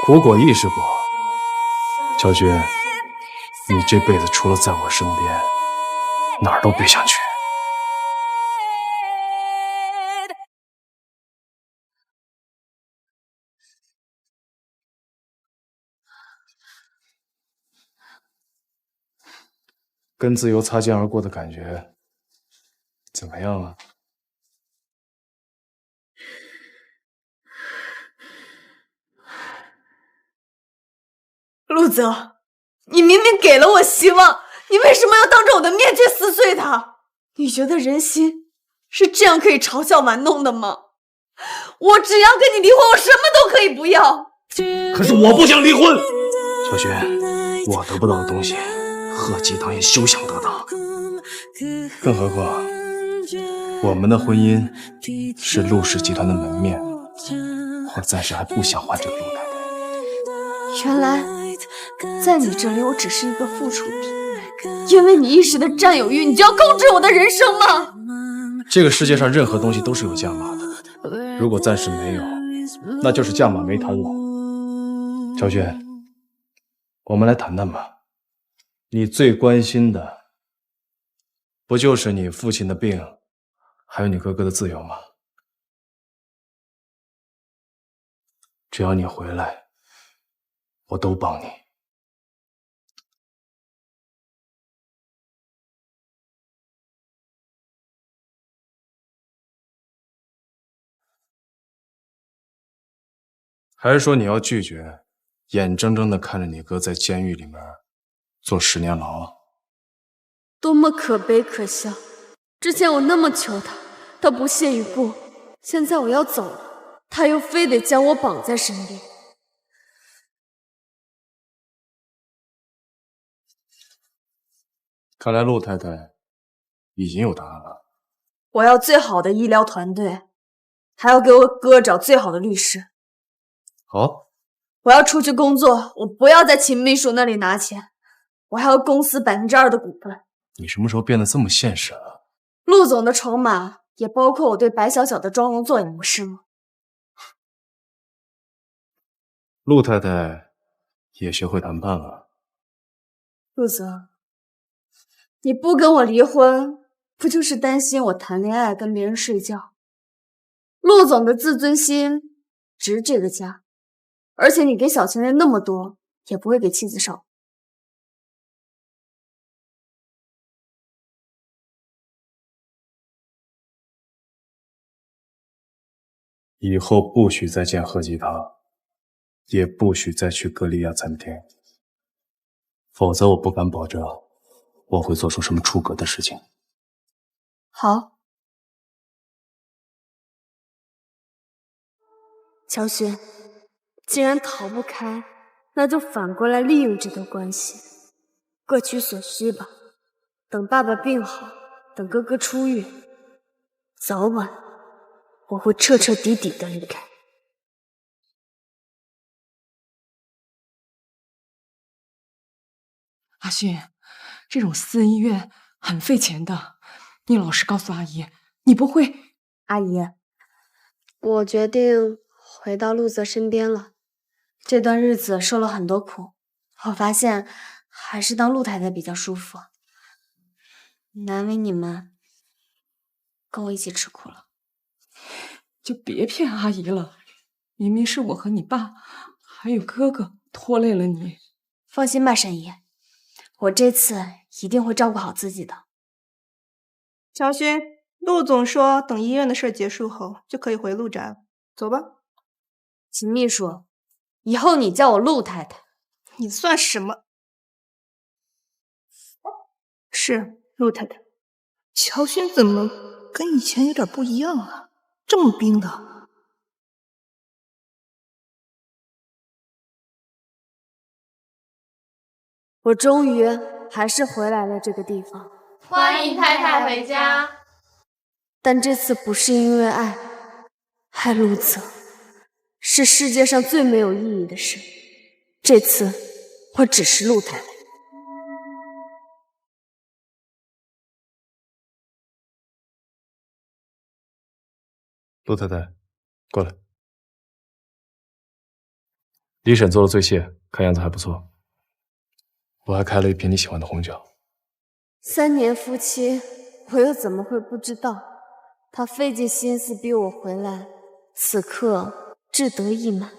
苦果意识过，乔军，你这辈子除了在我身边，哪儿都别想去。跟自由擦肩而过的感觉怎么样啊？陆泽，你明明给了我希望，你为什么要当着我的面去撕碎它？你觉得人心是这样可以嘲笑玩弄的吗？我只要跟你离婚，我什么都可以不要。可是我不想离婚。小雪，我得不到的东西，贺继堂也休想得到。更何况，我们的婚姻是陆氏集团的门面，我暂时还不想换这个陆太太。原来，在你这里，我只是一个附属品，因为你一时的占有欲，你就要控制我的人生吗？这个世界上任何东西都是有价码的，如果暂时没有，那就是价码没谈拢。乔轩，我们来谈谈吧。你最关心的，不就是你父亲的病，还有你哥哥的自由吗？只要你回来，我都帮你。还是说你要拒绝，眼睁睁的看着你哥在监狱里面坐10年牢？多么可悲可笑！之前我那么求他，他不屑一顾；现在我要走了，他又非得将我绑在身边。看来陆太太已经有答案了。我要最好的医疗团队，还要给我哥找最好的律师。好，我要出去工作，我不要在秦秘书那里拿钱，我还要公司2%的股份。你什么时候变得这么现实了？陆总的筹码也包括我对白小小的妆容作用，不是吗？陆太太也学会谈判了。陆泽，你不跟我离婚，不就是担心我谈恋爱跟别人睡觉？陆总的自尊心值这个价，而且你给小情人那么多，也不会给妻子少。以后不许再见贺继堂，也不许再去格利亚餐厅，否则我不敢保证我会做出什么出格的事情。好，乔轩，既然逃不开，那就反过来利用这段关系，各取所需吧。等爸爸病好，等哥哥出狱，早晚我会彻彻底底的离开。阿勋，这种私人医院很费钱的，你老实告诉阿姨，你不会……阿姨，我决定回到陆泽身边了。这段日子受了很多苦，我发现还是当陆太太比较舒服。难为你们跟我一起吃苦了。就别骗阿姨了，明明是我和你爸还有哥哥拖累了你。放心吧，沈姨，我这次一定会照顾好自己的。乔勋，陆总说等医院的事结束后就可以回陆宅了，走吧。秦秘书，以后你叫我陆太太。你算什么？是陆太太。乔勋怎么跟以前有点不一样啊？这么冰的。我终于还是回来了这个地方。欢迎太太回家。但这次不是因为爱，爱陆泽是世界上最没有意义的事。这次我只是陆太太。陆太太，过来。李婶做了醉蟹，看样子还不错。我还开了一瓶你喜欢的红酒。3年夫妻，我又怎么会不知道？他费尽心思逼我回来，此刻志得意满，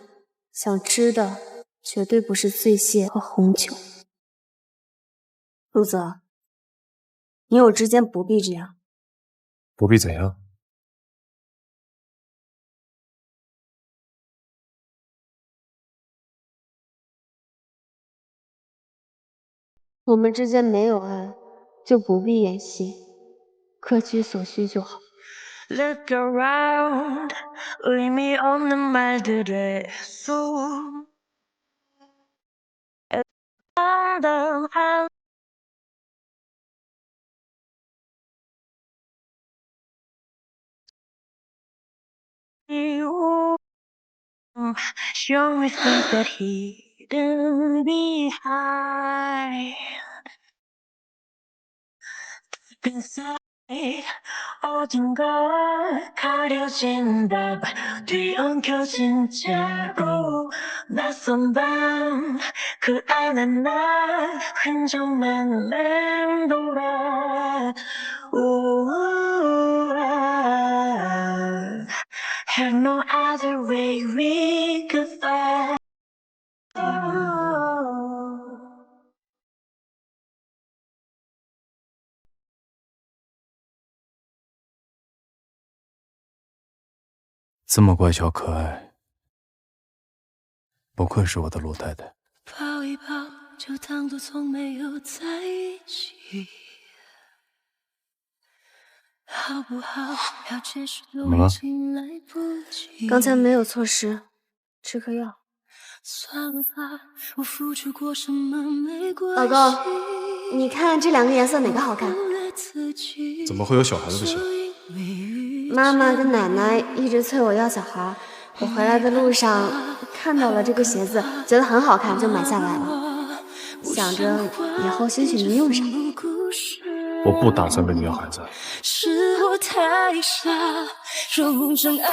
想吃的绝对不是醉蟹和红酒。陆泽，你我之间不必这样。不必怎样？我们之间没有爱，就不必演戏，各取所需就好。Look around, leave me on the 말들의 속. Show me things that hidden behind. Inside 어딘가 가려진 답 뒤엉켜진 채로 낯선 밤 그 안에 나 흔적만 맴돌아. Have no other way we could find. 这么乖巧可爱，不愧是我的陆太太。抱一抱，就当作从没有在一起，好不好？要解释都已经来不及。刚才没有措施，吃颗药。算了吧，我付出过什么没关系。老公，你看这两个颜色哪个好看？怎么会有小孩子的鞋？妈妈跟奶奶一直催我要小孩，我回来的路上看到了这个鞋子，觉得很好看，就买下来了，想着以后兴许能用上。我不打算跟你要孩子。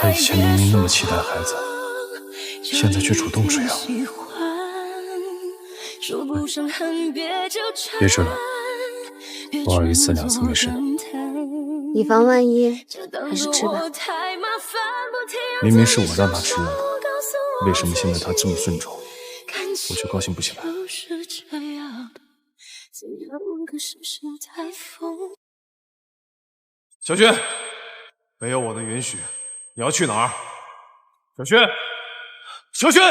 他以前明明那么期待孩子，现在却主动追要。别吃了，偶尔1次2次没事的。以防万一，还是吃吧。明明是我让他吃的，为什么现在他这么顺从，我却高兴不起来？小轩，没有我的允许，你要去哪儿？小轩，小轩！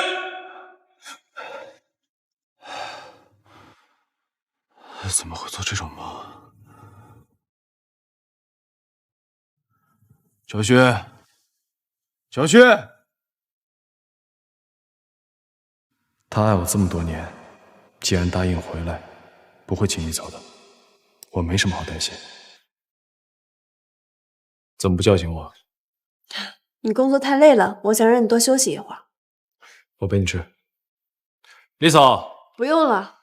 怎么会做这种梦？小轩，小轩，他爱我这么多年，既然答应回来，不会轻易走的，我没什么好担心。怎么不叫醒我？你工作太累了，我想让你多休息一会儿。我陪你吃。李嫂，不用了，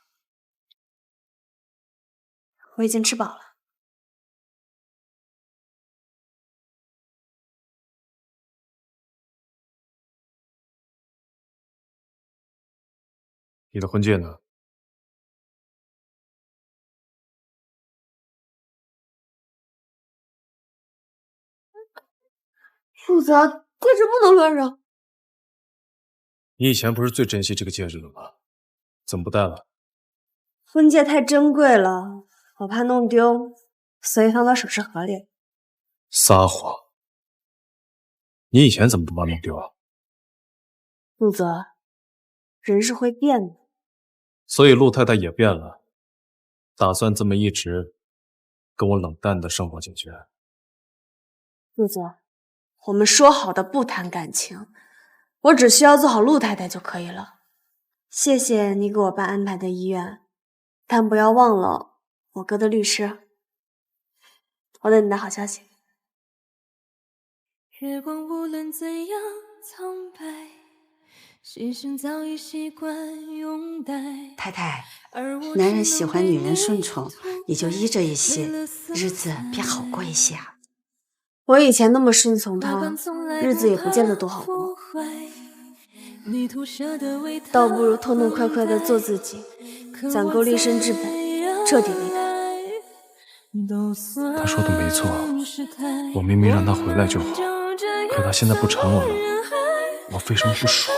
我已经吃饱了。你的婚戒呢？负责，戒指不能乱扔。你以前不是最珍惜这个戒指的吗？怎么不戴了？婚戒太珍贵了，我怕弄丢，所以放到首饰盒里。撒谎！你以前怎么不把它弄丢啊？负责，人是会变的。所以陆太太也变了，打算这么一直跟我冷淡的生活下去。负责，我们说好的不谈感情，我只需要做好陆太太就可以了。谢谢你给我爸安排的医院，但不要忘了我哥的律师。我等你的好消息。月光无论怎样苍白，心声早已习惯拥戴。太太，男人喜欢女人顺从，你就依着一些，日子便好过一些啊。我以前那么顺从他，日子也不见得多好过。倒不如痛痛快快的做自己，攒够立身之本，彻底离开。他说的没错，我明明让他回来就好，可他现在不缠我了，我为什么不爽？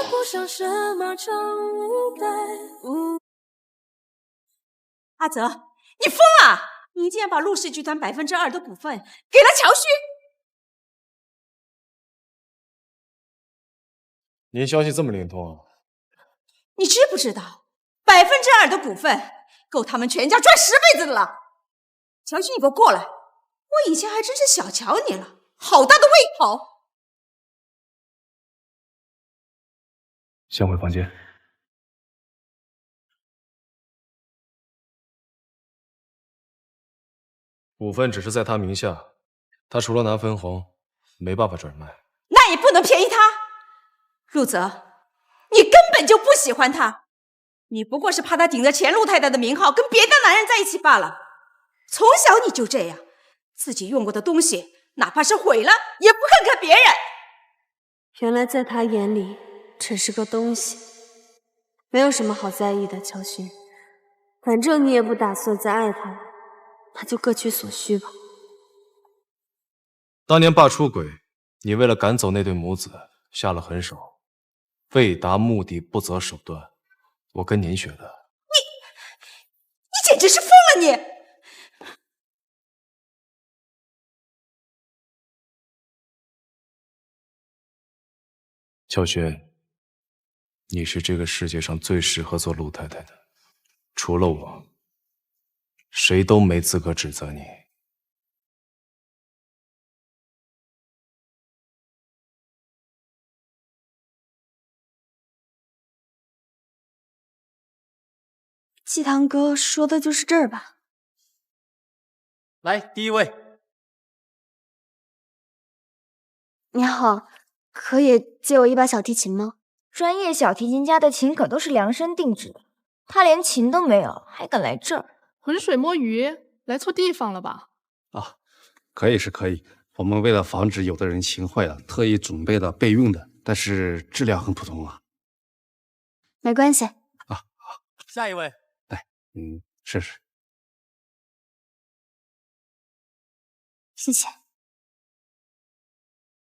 阿泽，你疯了！你竟然把陆氏集团2%的股份给了乔旭！您消息这么灵通啊？你知不知道，2%的股份够他们全家赚10辈子的了。乔勋，你给我过来！我以前还真是小瞧你了，好大的胃口！先回房间。股份只是在他名下，他除了拿分红，没办法转卖。那也不能便宜他。陆泽，你根本就不喜欢他，你不过是怕他顶着钱陆太太的名号跟别的男人在一起罢了。从小你就这样，自己用过的东西，哪怕是毁了，也不看看别人。原来在他眼里只是个东西，没有什么好在意的。乔勋，反正你也不打算再爱他了，那就各取所需吧。当年爸出轨，你为了赶走那对母子，下了狠手，为达目的不择手段，我跟您学的。你简直是疯了你！乔轩，你是这个世界上最适合做陆太太的，除了我，谁都没资格指责你。季堂哥说的就是这儿吧？来，第一位。你好，可以借我一把小提琴吗？专业小提琴家的琴可都是量身定制的，他连琴都没有，还敢来这儿？浑水摸鱼，来错地方了吧？啊，可以是可以，我们为了防止有的人琴坏了，特意准备了备用的，但是质量很普通啊。没关系。下一位。试试。谢谢。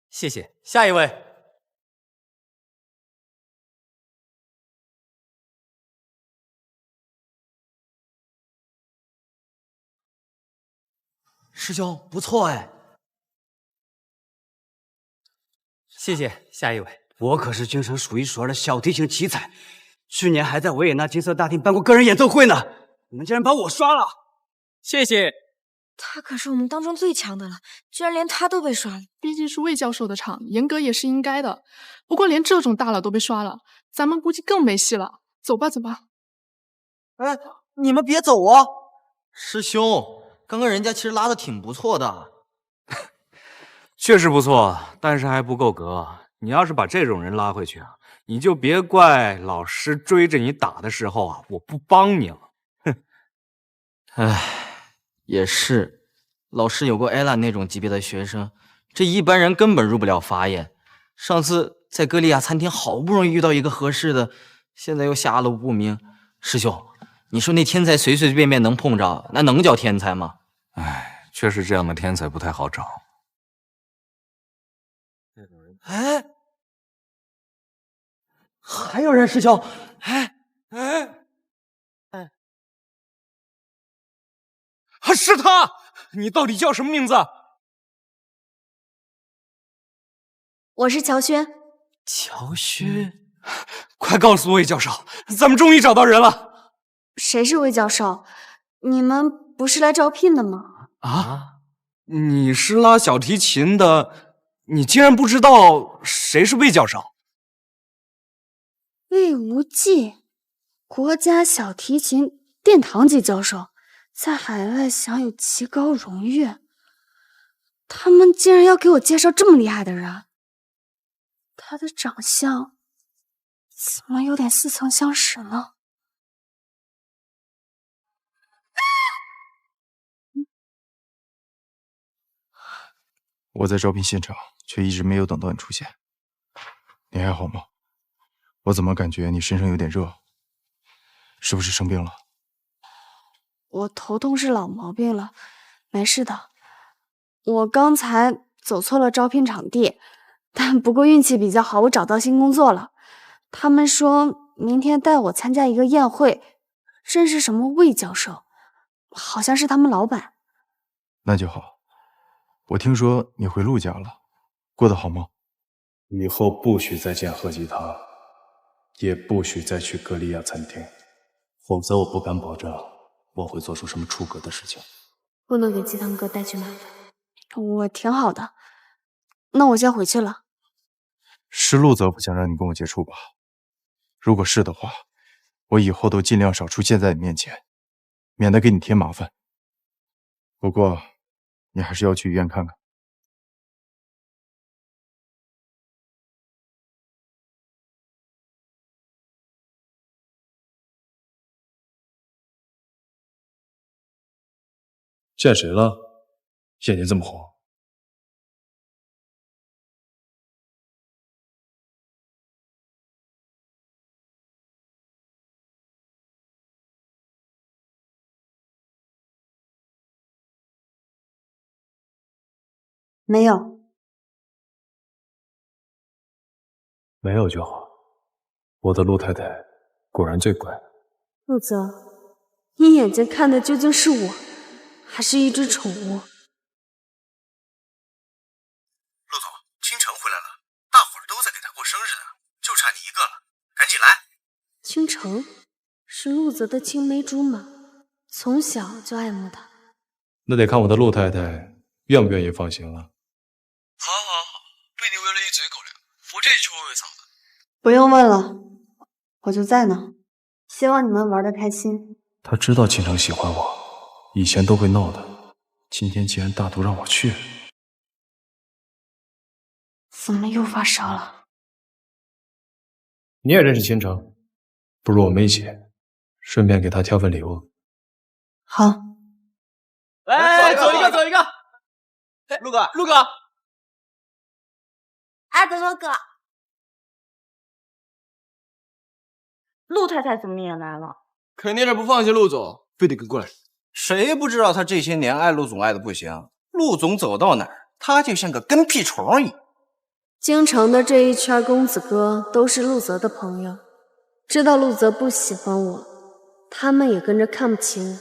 谢谢，下一位。师兄不错哎。谢谢，下一位。我可是京城数一数二的小提琴奇才，去年还在维也纳金色大厅办过个人演奏会呢。你们竟然把我刷了！谢谢。他可是我们当中最强的了，居然连他都被刷了。毕竟是魏教授的场，严格也是应该的。不过连这种大佬都被刷了，咱们估计更没戏了。走吧，走吧。哎，你们别走啊！师兄，刚刚人家其实拉的挺不错的。确实不错，但是还不够格。你要是把这种人拉回去啊，你就别怪老师追着你打的时候啊，我不帮你了。哼。唉，也是，老师有过艾拉那种级别的学生，这一般人根本入不了法眼。上次在歌利亚餐厅好不容易遇到一个合适的，现在又下落不明。师兄，你说那天才随随便便能碰着，那能叫天才吗？唉，确实这样的天才不太好找。哎，还有人，师兄，是他！你到底叫什么名字？我是乔轩。乔轩，快告诉魏教授，咱们终于找到人了。谁是魏教授？你们不是来招聘的吗？啊，你是拉小提琴的，你竟然不知道谁是魏教授？魏无忌，国家小提琴殿堂级教授，在海外享有极高荣誉。他们竟然要给我介绍这么厉害的人，他的长相怎么有点似曾相识呢？我在招聘现场，却一直没有等到你出现。你还好吗？我怎么感觉你身上有点热？是不是生病了？我头痛是老毛病了，没事的。我刚才走错了招聘场地，但不过运气比较好，我找到新工作了。他们说明天带我参加一个宴会，认识什么魏教授，好像是他们老板。那就好。我听说你回陆家了，过得好吗？以后不许再见贺吉他，也不许再去格利亚餐厅，否则我不敢保证我会做出什么出格的事情。不能给鸡汤哥带去麻烦。我挺好的，那我先回去了。是陆泽不想让你跟我接触吧？如果是的话，我以后都尽量少出现在你面前，免得给你添麻烦。不过，你还是要去医院看看。见谁了？眼睛这么红。没有，没有就好。我的陆太太果然最乖。陆泽，你眼睛看的究竟是我，还是一只宠物？陆总，倾城回来了，大伙儿都在给他过生日呢，就差你一个了，赶紧来！倾城是陆泽的青梅竹马，从小就爱慕他。那得看我的陆太太愿不愿意放行了。好，被你喂了一嘴狗粮，我这就去问问嫂子。不用问了，我就在呢。希望你们玩得开心。他知道倾城喜欢我，以前都会闹的，今天竟然大度让我去。怎么又发烧了？你也认识倾城，不如我们一起，顺便给他挑份礼物。好。哎，走一个，走一个。陆哥，陆哥，阿德哥哥，陆太太怎么也来了？肯定是不放心陆总，非得跟过来。谁不知道他这些年爱陆总爱的不行？陆总走到哪儿，他就像个跟屁虫一样。京城的这一圈公子哥都是陆泽的朋友，知道陆泽不喜欢我，他们也跟着看不起我。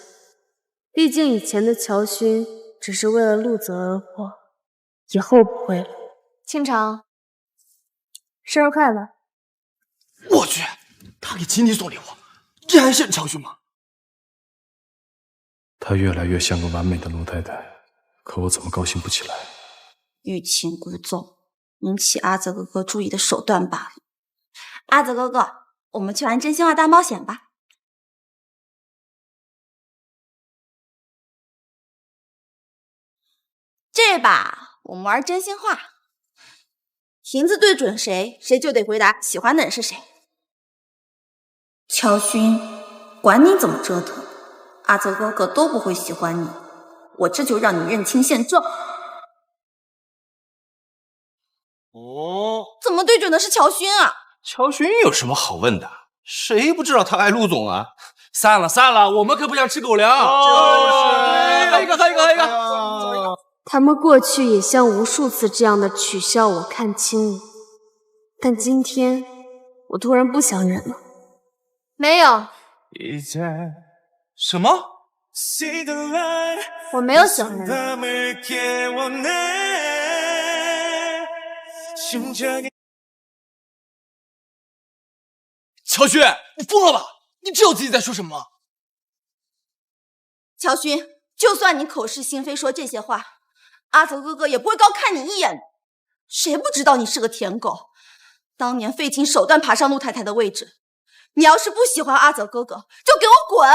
毕竟以前的乔勋只是为了陆泽而活，以后不会了。倾城，生日快乐！我去，他给亲弟送礼物，这还是乔勋吗？她越来越像个完美的陆太太，可我怎么高兴不起来？欲擒故纵，引起阿泽哥哥注意的手段罢了。阿泽哥哥，我们去玩真心话大冒险吧。这把我们玩真心话，瓶子对准谁，谁就得回答喜欢的人是谁。乔勋，管你怎么折腾，阿泽哥哥都不会喜欢你，我这就让你认清现状。哦，怎么对准的是乔勋啊？乔勋有什么好问的？谁不知道他爱陆总啊？散了，我们可不想吃狗粮。就是，还一个。他们过去也像无数次这样的取笑我、看轻我，但今天我突然不想忍了。没有。什么？我没有想忍。乔勋，你疯了吧？你知道自己在说什么吗？乔勋，就算你口是心非说这些话，阿泽哥哥也不会高看你一眼。谁不知道你是个舔狗？当年费尽手段爬上陆太太的位置。你要是不喜欢阿泽哥哥，就给我滚，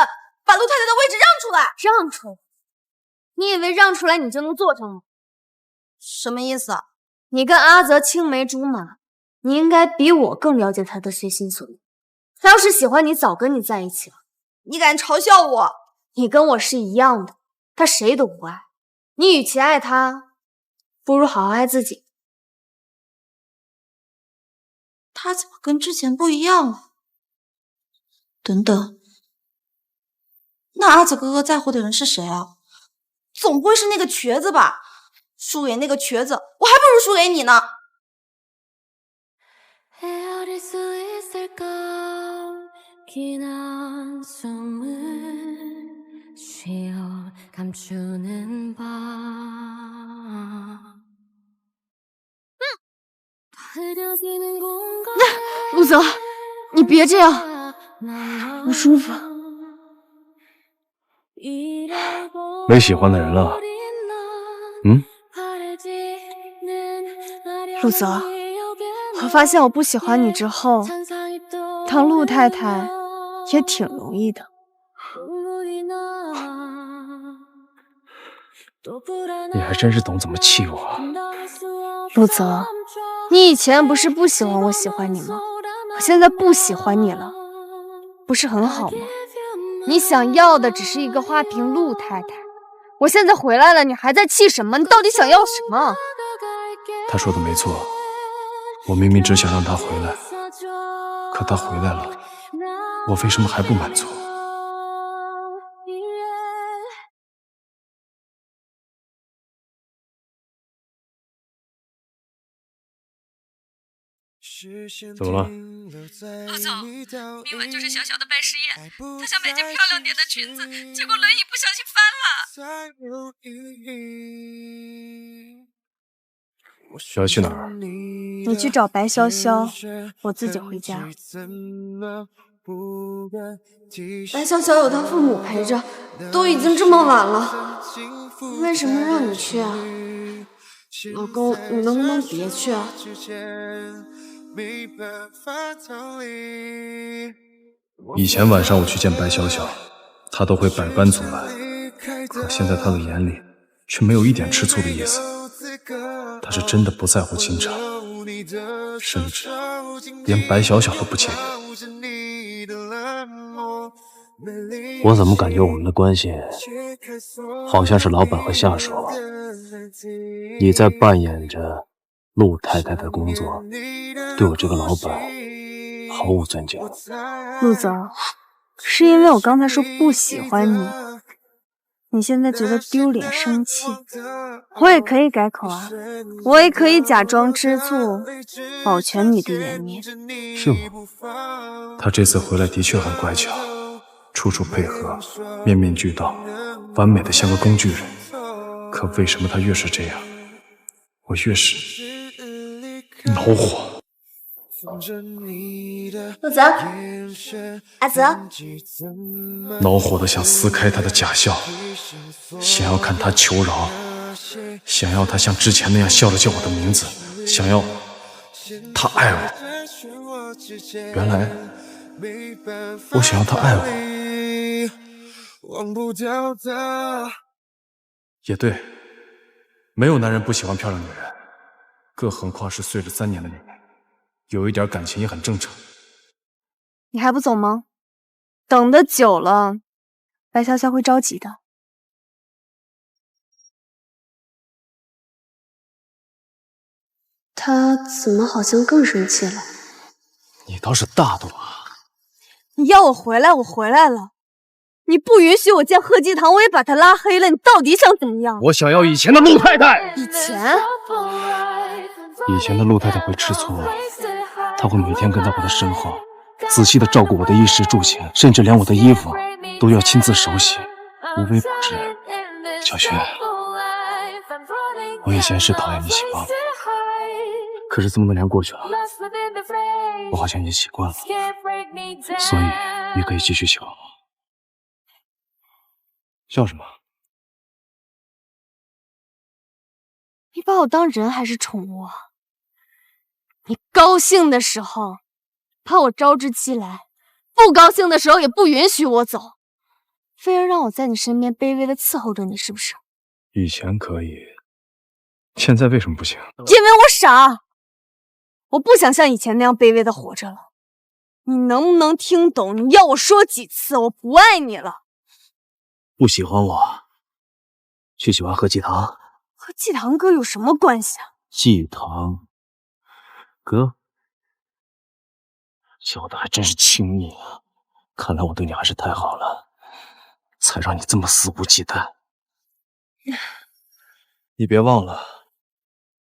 把陆太太的位置让出来。让出来？你以为让出来你就能做成吗？什么意思啊？你跟阿泽青梅竹马，你应该比我更了解他的随心所欲。他要是喜欢你，早跟你在一起了。你敢嘲笑我？你跟我是一样的，他谁都不爱。你与其爱他，不如好好爱自己。他怎么跟之前不一样了？等等，那阿泽哥哥在乎的人是谁啊？总不会是那个瘸子吧？输给那个瘸子，我还不如输给你呢。陆泽，你别这样，不舒服。没喜欢的人了？陆泽，我发现我不喜欢你之后，当陆太太也挺容易的。你还真是懂怎么气我。陆泽，你以前不是不喜欢我喜欢你吗？我现在不喜欢你了，不是很好吗？你想要的只是一个花瓶陆太太，我现在回来了，你还在气什么？你到底想要什么？他说的没错，我明明只想让他回来，可他回来了，我为什么还不满足？怎么了？陆总，明晚就是小小的拜师宴，他想买件漂亮点的裙子，结果轮椅不小心翻了。要去哪儿？你去找白潇潇，我自己回家。白潇潇有他父母陪着，都已经这么晚了，为什么让你去啊？老公，你能不能别去啊？以前晚上我去见白潇潇，她都会百般阻拦，可现在她的眼里却没有一点吃醋的意思。她是真的不在乎清茶，甚至连白小小都不介意。我怎么感觉我们的关系好像是老板和下属？你在扮演着陆太太的工作，对我这个老板毫无尊敬。陆泽，是因为我刚才说不喜欢你，你现在觉得丢脸生气，我也可以改口啊，我也可以假装吃醋，保全你的颜面。是吗？他这次回来的确很乖巧，处处配合，面面俱到，完美的像个工具人。可为什么他越是这样，我越是恼火？陆泽，阿泽，恼火的想撕开他的假笑，想要看他求饶，想要他像之前那样笑着叫我的名字，想要他爱我。原来我想要他爱我。也对，没有男人不喜欢漂亮女人，更何况是睡了3年的你，有一点感情也很正常。你还不走吗？等得久了，白潇潇会着急的。他怎么好像更生气了？你倒是大度啊！你要我回来，我回来了。你不允许我见贺继堂，我也把他拉黑了。你到底想怎么样？我想要以前的陆太太。以前的陆太太会吃醋，她会每天跟在我的身后，仔细的照顾我的衣食住行，甚至连我的衣服都要亲自手洗，无微不至。小轩，我以前是讨厌你喜欢我，可是这么多年过去了，我好像也习惯了，所以你可以继续喜欢我。笑什么？你把我当人还是宠物啊？你高兴的时候怕我招之即来，不高兴的时候也不允许我走，非要让我在你身边卑微的伺候着你，是不是？以前可以，现在为什么不行？因为我傻，我不想像以前那样卑微的活着了。你能不能听懂？你要我说几次？我不爱你了。不喜欢我，去喜欢贺继堂。和继堂哥有什么关系啊？继堂哥，叫的还真是亲昵啊！看来我对你还是太好了，才让你这么肆无忌惮。你别忘了，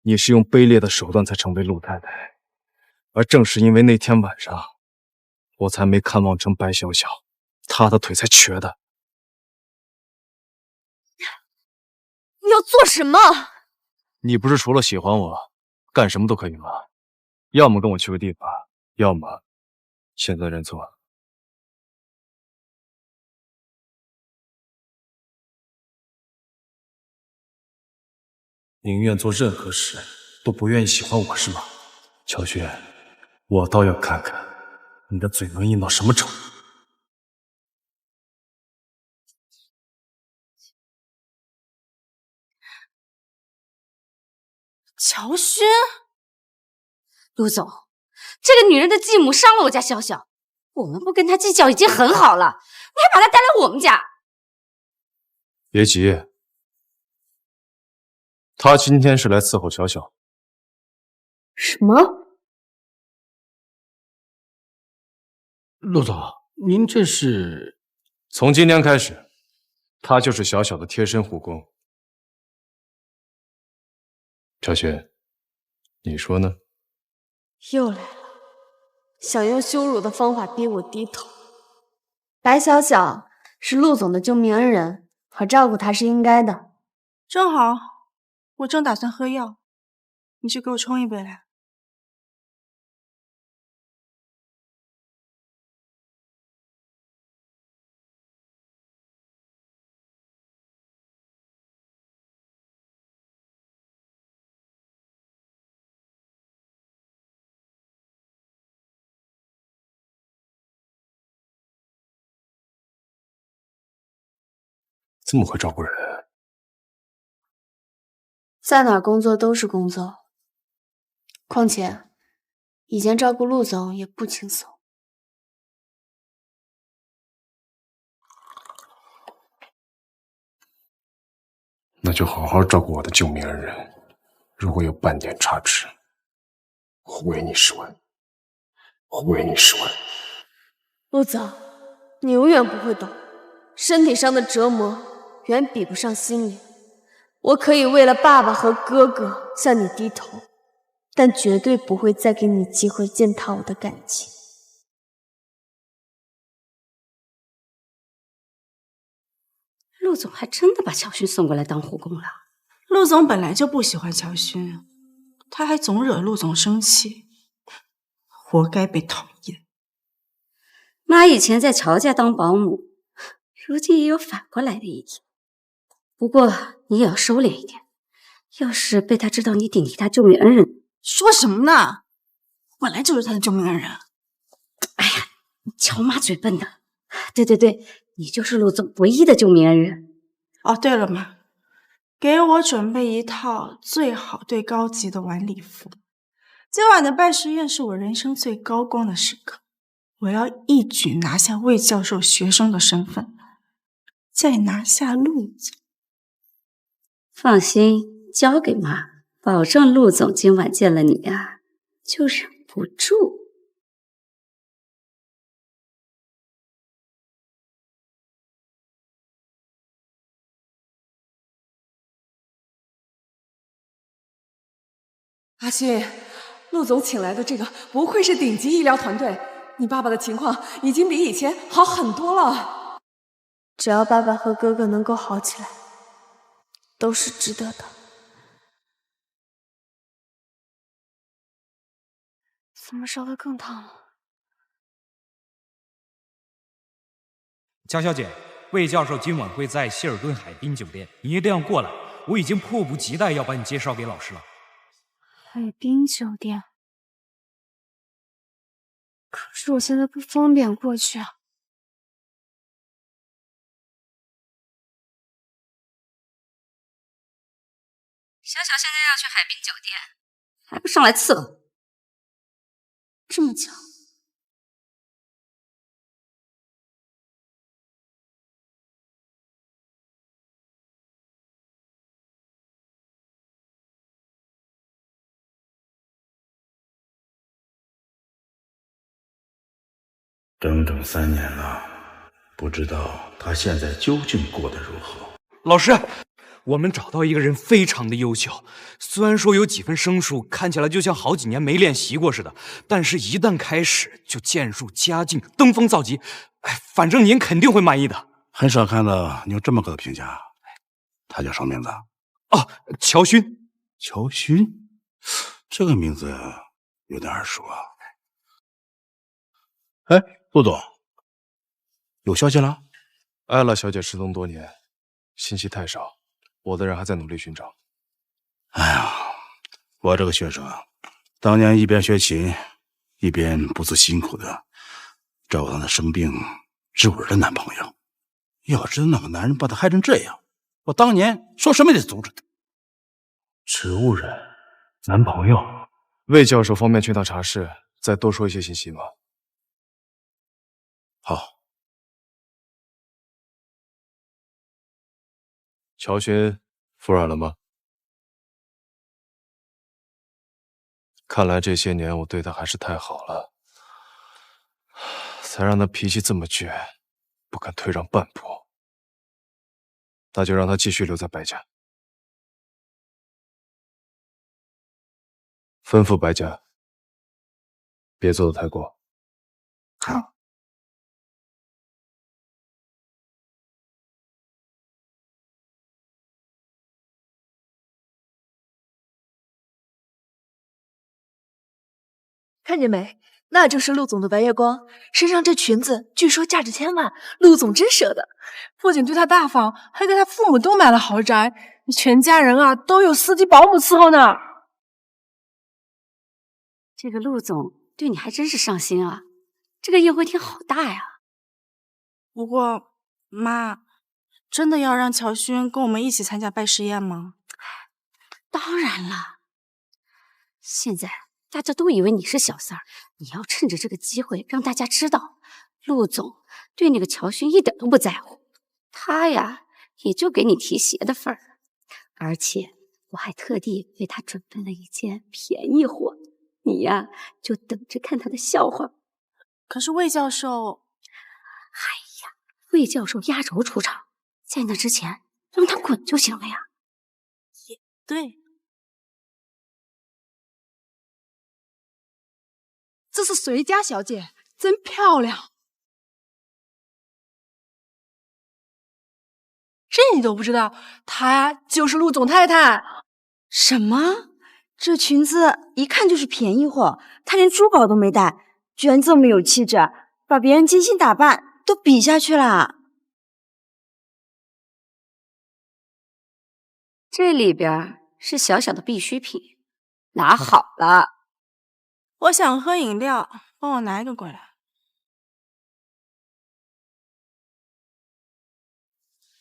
你是用卑劣的手段才成为陆太太，而正是因为那天晚上，我才没看望成白小小，她的腿才瘸的。你要做什么？你不是除了喜欢我，干什么都可以吗？要么跟我去个地方，要么现在认错。宁愿做任何事都不愿意喜欢我是吗？乔轩，我倒要看看你的嘴能硬到什么程度。乔轩，陆总，这个女人的继母伤了我家小小，我们不跟她计较已经很好了，你还把她带来我们家。别急，他今天是来伺候小小。什么？陆总，您这是？从今天开始，他就是小小的贴身护工。乔轩，你说呢？又来了，想用羞辱的方法逼我低头。白小小是陆总的救命恩人，我照顾她是应该的。正好，我正打算喝药，你去给我冲一杯来。这么会照顾人，在哪儿工作都是工作，况且以前照顾陆总也不轻松。那就好好照顾我的救命恩人。如果有半点差池，我为你是问，我为你是问。陆总，你永远不会懂，身体上的折磨远比不上心灵。我可以为了爸爸和哥哥向你低头，但绝对不会再给你机会践踏我的感情。陆总还真的把乔勋送过来当护工了。陆总本来就不喜欢乔勋，他还总惹陆总生气，活该被讨厌。妈以前在乔家当保姆，如今也有反过来的一天。不过你也要收敛一点，要是被他知道你顶替他救命恩人……说什么呢？本来就是他的救命恩人。哎呀，乔妈嘴笨的。对对对，你就是陆总唯一的救命恩人。哦，对了嘛，给我准备一套最好最高级的晚礼服。今晚的拜师宴是我人生最高光的时刻，我要一举拿下魏教授学生的身份，再拿下陆总。放心，交给妈，保证陆总今晚见了你啊，就忍不住。阿勋，陆总请来的这个不愧是顶级医疗团队，你爸爸的情况已经比以前好很多了。只要爸爸和哥哥能够好起来，都是值得的。怎么烧得更烫了？江小姐，魏教授今晚会在希尔顿海滨酒店，你一定要过来。我已经迫不及待要把你介绍给老师了。海滨酒店，可是我现在不方便过去啊。小小现在要去海滨酒店，还不上来伺候？这么巧。整整3年了，不知道他现在究竟过得如何。老师，我们找到一个人非常的优秀，虽然说有几分生疏，看起来就像好几年没练习过似的，但是一旦开始就渐入佳境，登峰造极。哎，反正您肯定会满意的。很少看到你有这么高的评价。他叫什么名字？哦，乔勋。乔勋，这个名字有点耳熟啊。哎，陆总，有消息了？艾拉小姐失踪多年，信息太少，我的人还在努力寻找。哎呀，我这个学生啊，当年一边学琴，一边不辞辛苦的照顾她那生病植物人的男朋友。要知道那个男人把她害成这样，我当年说什么也得阻止他。植物人男朋友，魏教授方便去趟茶室，再多说一些信息吗？好。乔勋服软了吗？看来这些年我对他还是太好了，才让他脾气这么倔，不肯退让半步。那就让他继续留在白家。吩咐白家，别做得太过。好。看见没？那就是陆总的白月光，身上这裙子据说价值千万，陆总真舍得，不仅对他大方，还给他父母都买了豪宅，全家人啊都有司机保姆伺候呢。这个陆总对你还真是上心啊，这个宴会厅好大呀。不过妈，真的要让乔勋跟我们一起参加拜师宴吗？当然了，现在大家都以为你是小三儿，你要趁着这个机会让大家知道，陆总对那个乔勋一点都不在乎，他呀也就给你提鞋的份儿。而且我还特地为他准备了一件便宜货，你呀就等着看他的笑话。可是魏教授，哎呀，魏教授压轴出场，在那之前让他滚就行了呀。也对。这是谁家小姐？真漂亮！这你都不知道，她就是陆总太太。什么？这裙子一看就是便宜货，她连珠宝都没戴，居然这么有气质，把别人精心打扮都比下去了。这里边是小小的必需品，拿好了。我想喝饮料，帮我拿一个过来。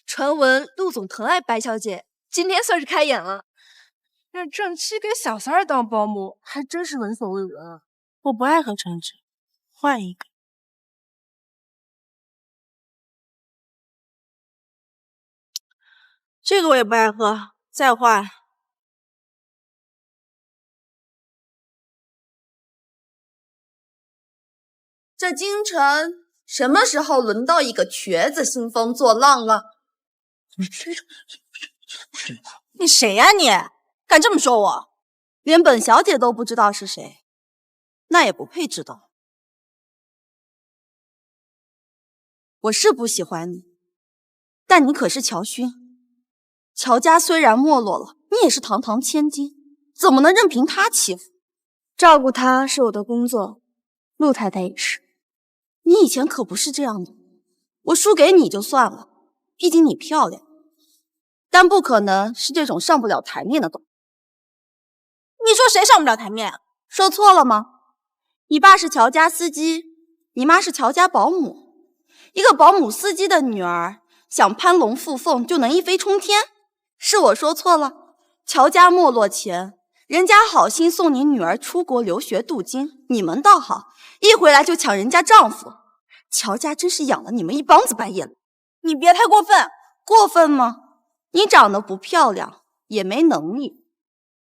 传闻陆总疼爱白小姐，今天算是开眼了。让正妻给小三儿当保姆，还真是闻所未闻。我不爱喝橙汁，换一个。这个我也不爱喝，再换。这京城什么时候轮到一个瘸子兴风作浪了？你谁呀你？敢这么说我？连本小姐都不知道是谁，那也不配知道。我是不喜欢你，但你可是乔勋。乔家虽然没落了，你也是堂堂千金，怎么能任凭他欺负？照顾他是我的工作，陆太太也是。你以前可不是这样的，我输给你就算了，毕竟你漂亮，但不可能是这种上不了台面的东西。你说谁上不了台面？说错了吗？你爸是乔家司机，你妈是乔家保姆，一个保姆司机的女儿想攀龙附凤就能一飞冲天？是我说错了？乔家没落前，人家好心送你女儿出国留学镀金，你们倒好，一回来就抢人家丈夫。乔家真是养了你们一帮子半夜了。你别太过分。过分吗？你长得不漂亮，也没能力，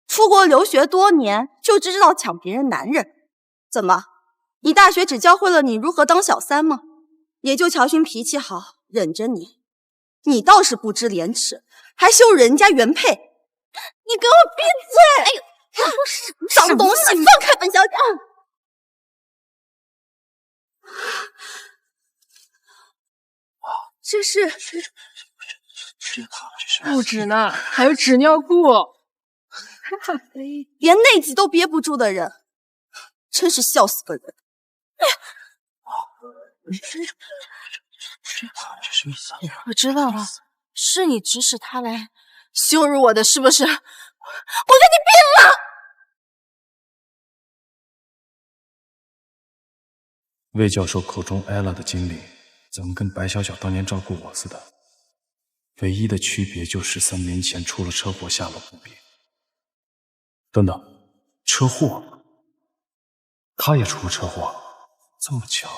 出国留学多年就知道抢别人男人。怎么，你大学只教会了你如何当小三吗？也就乔勋脾气好，忍着你。你倒是不知廉耻，还羞辱人家原配。你给我闭嘴！哎呦，脏东西，放开本小姐！这是不止呢，还有纸尿裤。连内急都憋不住的人，真是笑死个人。我知道了，是你指使他来羞辱我的，是不是？我跟你拼了！魏教授口中艾拉的经历，怎么跟白小小当年照顾我似的？唯一的区别就是3年前出了车祸，下了不明。等等，车祸？他也出了车祸？这么巧？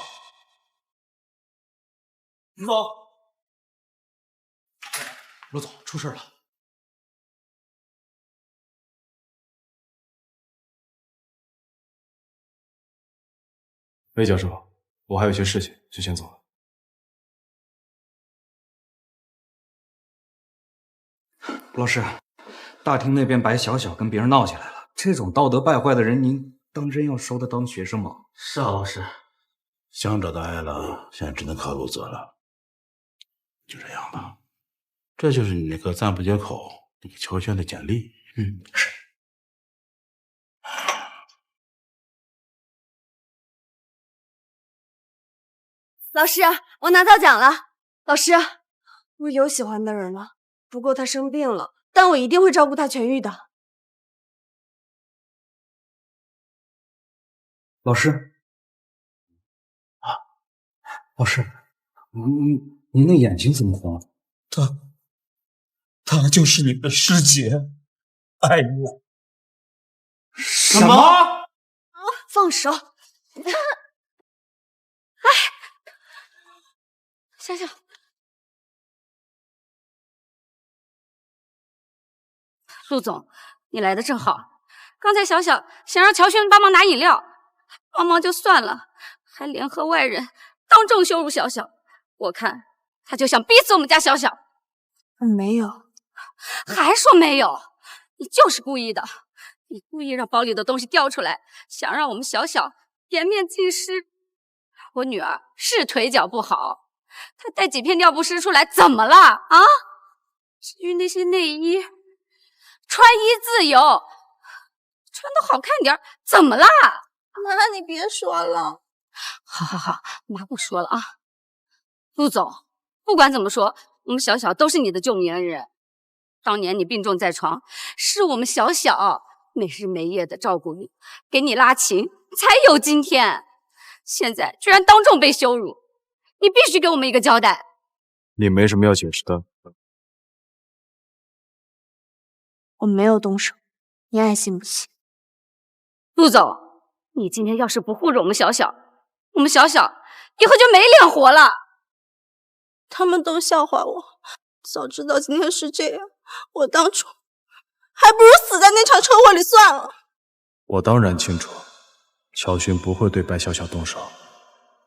陆总，陆总，出事了！魏教授，我还有些事情，就先走了。老师，大厅那边白小小跟别人闹起来了，这种道德败坏的人，您当真要收他当学生吗？是啊，老师。想找到艾拉，现在只能靠陆泽了。就这样吧，这就是你那个赞不绝口那个乔轩的简历。是。老师，我拿到奖了。老师，我有喜欢的人了，不过他生病了，但我一定会照顾他痊愈的。老师，老师，您的眼睛怎么红了？她就是你的师姐，爱我。什么？放手！哎，小小，陆总，你来的正好。刚才小小想让乔轩帮忙拿饮料，帮忙就算了，还联合外人当众羞辱小小。我看他就想逼死我们家小小。没有，还说没有？你就是故意的，你故意让包里的东西掉出来，想让我们小小颜面尽失。我女儿是腿脚不好，她带几片尿不湿出来怎么了啊？至于那些内衣，穿衣自由，穿得好看点怎么啦？妈，你别说了。好，妈不说了啊。陆总，不管怎么说，我们小小都是你的救命恩人。当年你病重在床，是我们小小没日没夜的照顾你，给你拉琴，才有今天。现在居然当众被羞辱，你必须给我们一个交代。你没什么要解释的。我没有动手，你爱信不信。陆总，你今天要是不护着我们小小，我们小小以后就没脸活了。他们都笑话我，早知道今天是这样，我当初还不如死在那场车祸里算了。我当然清楚，乔勋不会对白小小动手，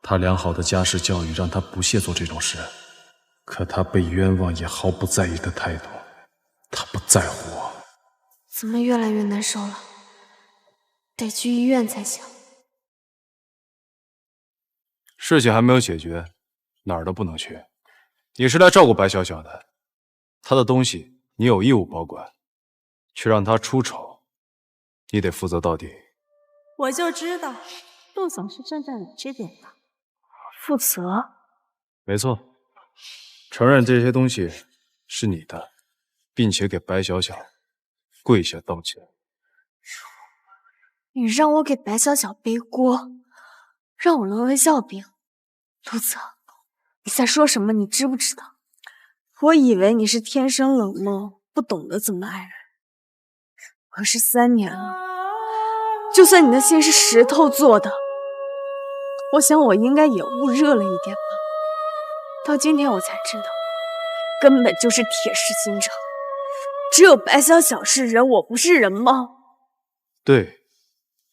他良好的家世教育让他不屑做这种事，可他被冤枉也毫不在意的态度，他不在乎我。怎么越来越难受了？得去医院才行。事情还没有解决，哪儿都不能去。你是来照顾白小小的，她的东西你有义务保管，却让她出丑，你得负责到底。我就知道，陆总是站在你这边的。负责？没错，承认这些东西是你的，并且给白小小跪下道歉。你让我给白小小背锅，让我沦为笑柄。陆泽，你在说什么？你知不知道？我以为你是天生冷漠，不懂得怎么爱人。可是3年了，就算你的心是石头做的，我想我应该也焐热了一点吧。到今天我才知道，根本就是铁石心肠。只有白小小是人，我不是人吗？对，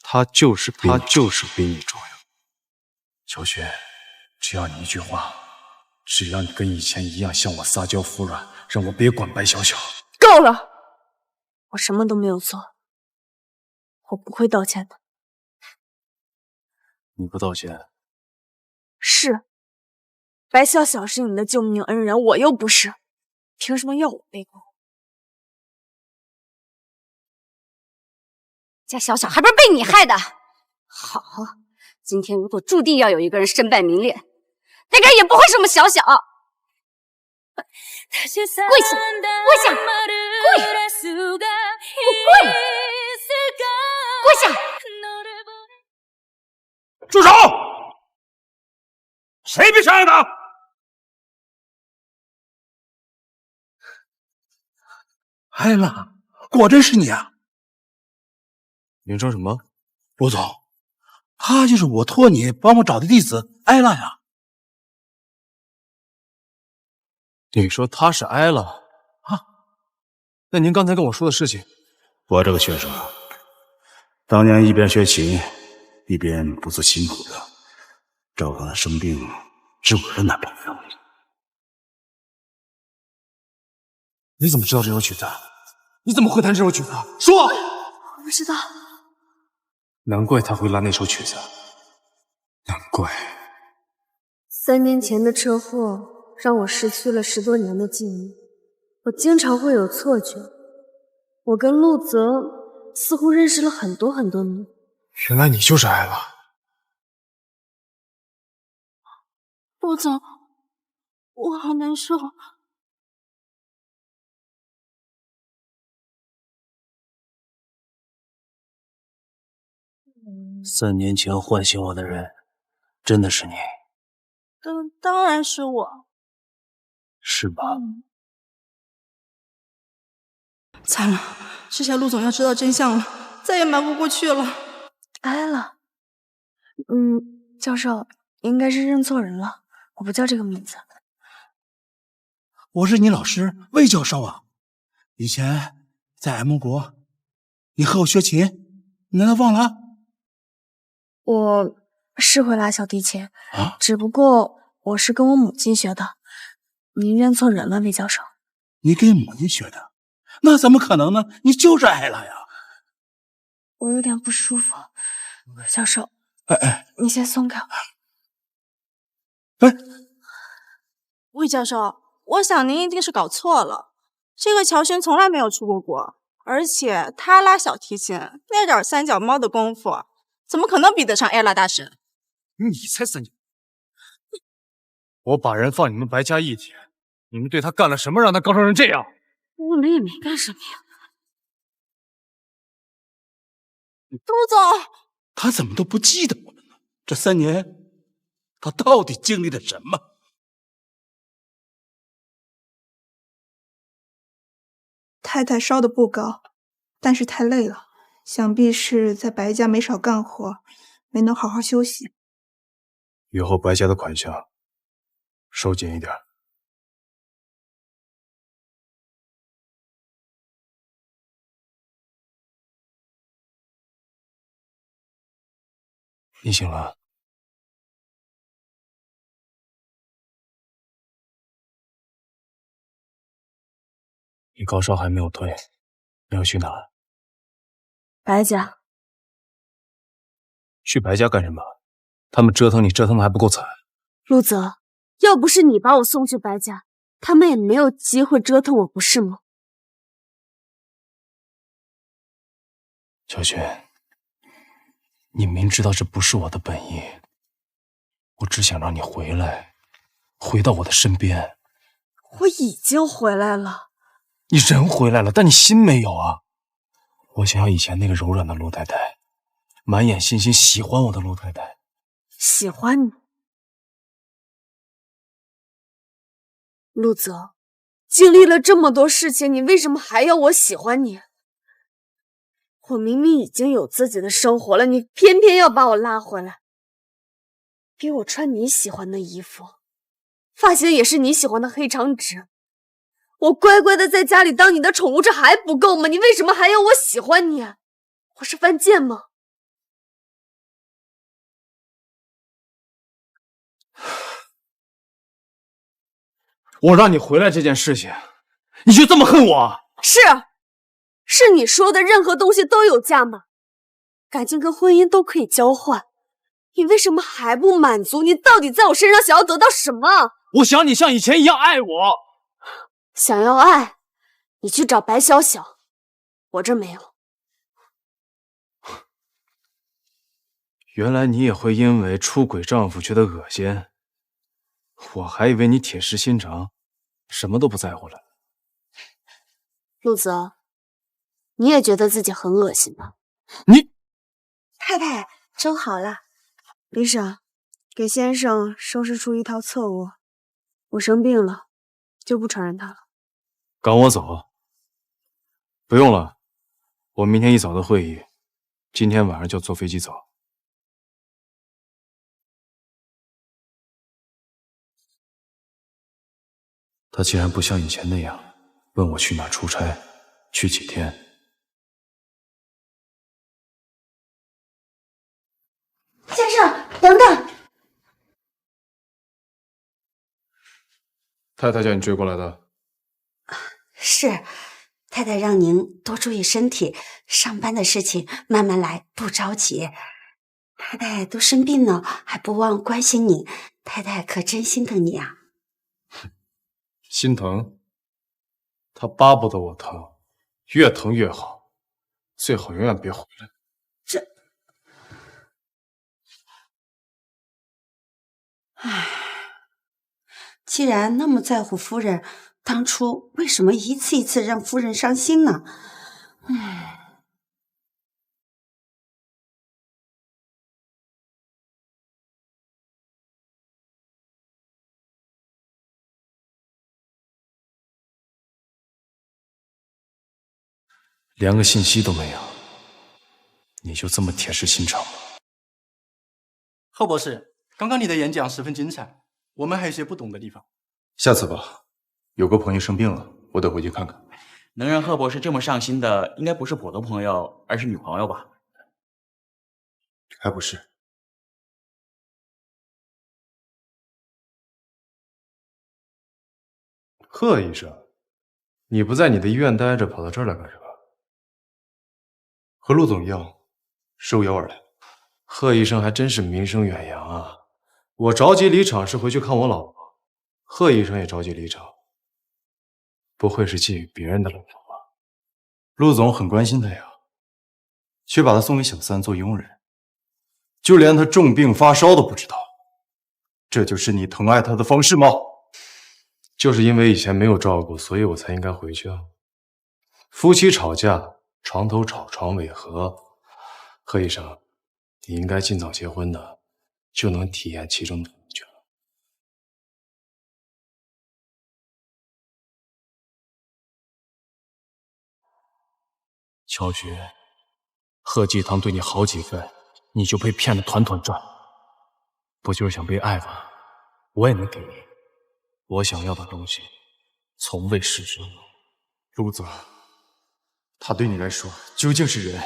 他就是比你重要。乔轩，只要你一句话，只要你跟以前一样向我撒娇服软，让我别管白小小。够了！我什么都没有做，我不会道歉的。你不道歉？是，白小小是你的救命恩人，我又不是，凭什么要我背锅？家小小还不是被你害的？好，今天如果注定要有一个人身败名裂，那个人也不会是我们小小。跪下，跪下，跪！不跪！跪下！住手！谁逼上来的？艾拉，果真是你啊！您说什么？陆总，他就是我托你帮我找的弟子艾拉呀。你说他是艾拉啊？那您刚才跟我说的事情，我这个学生当年一边学琴，一边不辞辛苦的照顾她生病治我的男朋友。你怎么知道这首曲子？你怎么会弹这首曲子？说！我不知道。难怪他会拉那首曲子，难怪。3年前的车祸让我失去了10多年的记忆，我经常会有错觉。我跟陆泽似乎认识了很多年。原来你就是艾拉。陆总，我好难受。3年前唤醒我的人，真的是你？当然是我。是吧？惨了，这下陆总要知道真相了，再也瞒不过去了。艾拉，教授应该是认错人了，我不叫这个名字。我是你老师魏教授啊，以前在 M 国，你和我学琴，你难道忘了？我是会拉小提琴，只不过我是跟我母亲学的。您认错人了，魏教授。你跟母亲学的？那怎么可能呢？你就是艾拉呀！我有点不舒服，教授。哎，你先松开我。魏教授，我想您一定是搞错了。这个乔勋从来没有出过国，而且他拉小提琴那点三脚猫的功夫，怎么可能比得上艾拉大神？你才三脚！我把人放你们白家1天，你们对他干了什么，让他高尚成这样？我们也没干什么呀。陆总，他怎么都不记得我们呢？这3年，他到底经历了什么？太太烧的不高，但是太累了，想必是在白家没少干活，没能好好休息。以后白家的款项收紧一点。你醒了？你高烧还没有退，你要去哪？白家。去白家干什么？他们折腾你，折腾的还不够惨？陆泽，要不是你把我送去白家，他们也没有机会折腾我，不是吗？小雪，你明知道这不是我的本意，我只想让你回来，回到我的身边。我已经回来了。你人回来了，但你心没有啊！我想要以前那个柔软的陆太太，满眼信心喜欢我的陆太太。喜欢你？陆泽，经历了这么多事情，你为什么还要我喜欢你？我明明已经有自己的生活了，你偏偏要把我拉回来，逼我穿你喜欢的衣服，发型也是你喜欢的黑长直。我乖乖的在家里当你的宠物，这还不够吗？你为什么还要我喜欢你？我是犯贱吗？我让你回来这件事情，你就这么恨我？是你说的任何东西都有价码，感情跟婚姻都可以交换，你为什么还不满足？你到底在我身上想要得到什么？我想你像以前一样爱我。想要爱，你去找白小小，我这没有。原来你也会因为出轨丈夫觉得恶心，我还以为你铁石心肠，什么都不在乎了。陆泽，你也觉得自己很恶心吧？你太太，粥好了。李婶，给先生收拾出一套侧卧。我生病了，就不传染他了。赶我走？不用了，我明天一早的会议，今天晚上就要坐飞机走。他竟然不像以前那样问我去哪出差，去几天。先生，等等！太太叫你追过来的。是，太太让您多注意身体，上班的事情慢慢来，不着急。太太都生病了，还不忘关心你，太太可真心疼你啊！心疼？他巴不得我疼，越疼越好，最好永远别回来。唉，既然那么在乎夫人，当初为什么一次一次让夫人伤心呢？连个信息都没有，你就这么铁石心肠吗？贺博士，刚刚你的演讲十分精彩，我们还有些不懂的地方。下次吧，有个朋友生病了，我得回去看看。能让贺博士这么上心的，应该不是普通朋友，而是女朋友吧？还不是。贺医生，你不在你的医院待着，跑到这儿来干什么？和陆总一样，受邀而来。贺医生还真是名声远扬啊！我着急离场是回去看我老婆，贺医生也着急离场，不会是觊觎别人的老婆吧？陆总很关心他呀，却把他送给小三做佣人，就连他重病发烧都不知道。这就是你疼爱他的方式吗？就是因为以前没有照顾，所以我才应该回去啊。夫妻吵架，床头吵，床尾和。贺医生，你应该尽早结婚的，就能体验其中的乐趣了。乔学，贺继堂对你好几分，你就被骗得团团转，不就是想被爱吗？我也能给你，我想要的东西，从未失之。陆总，他对你来说究竟是人，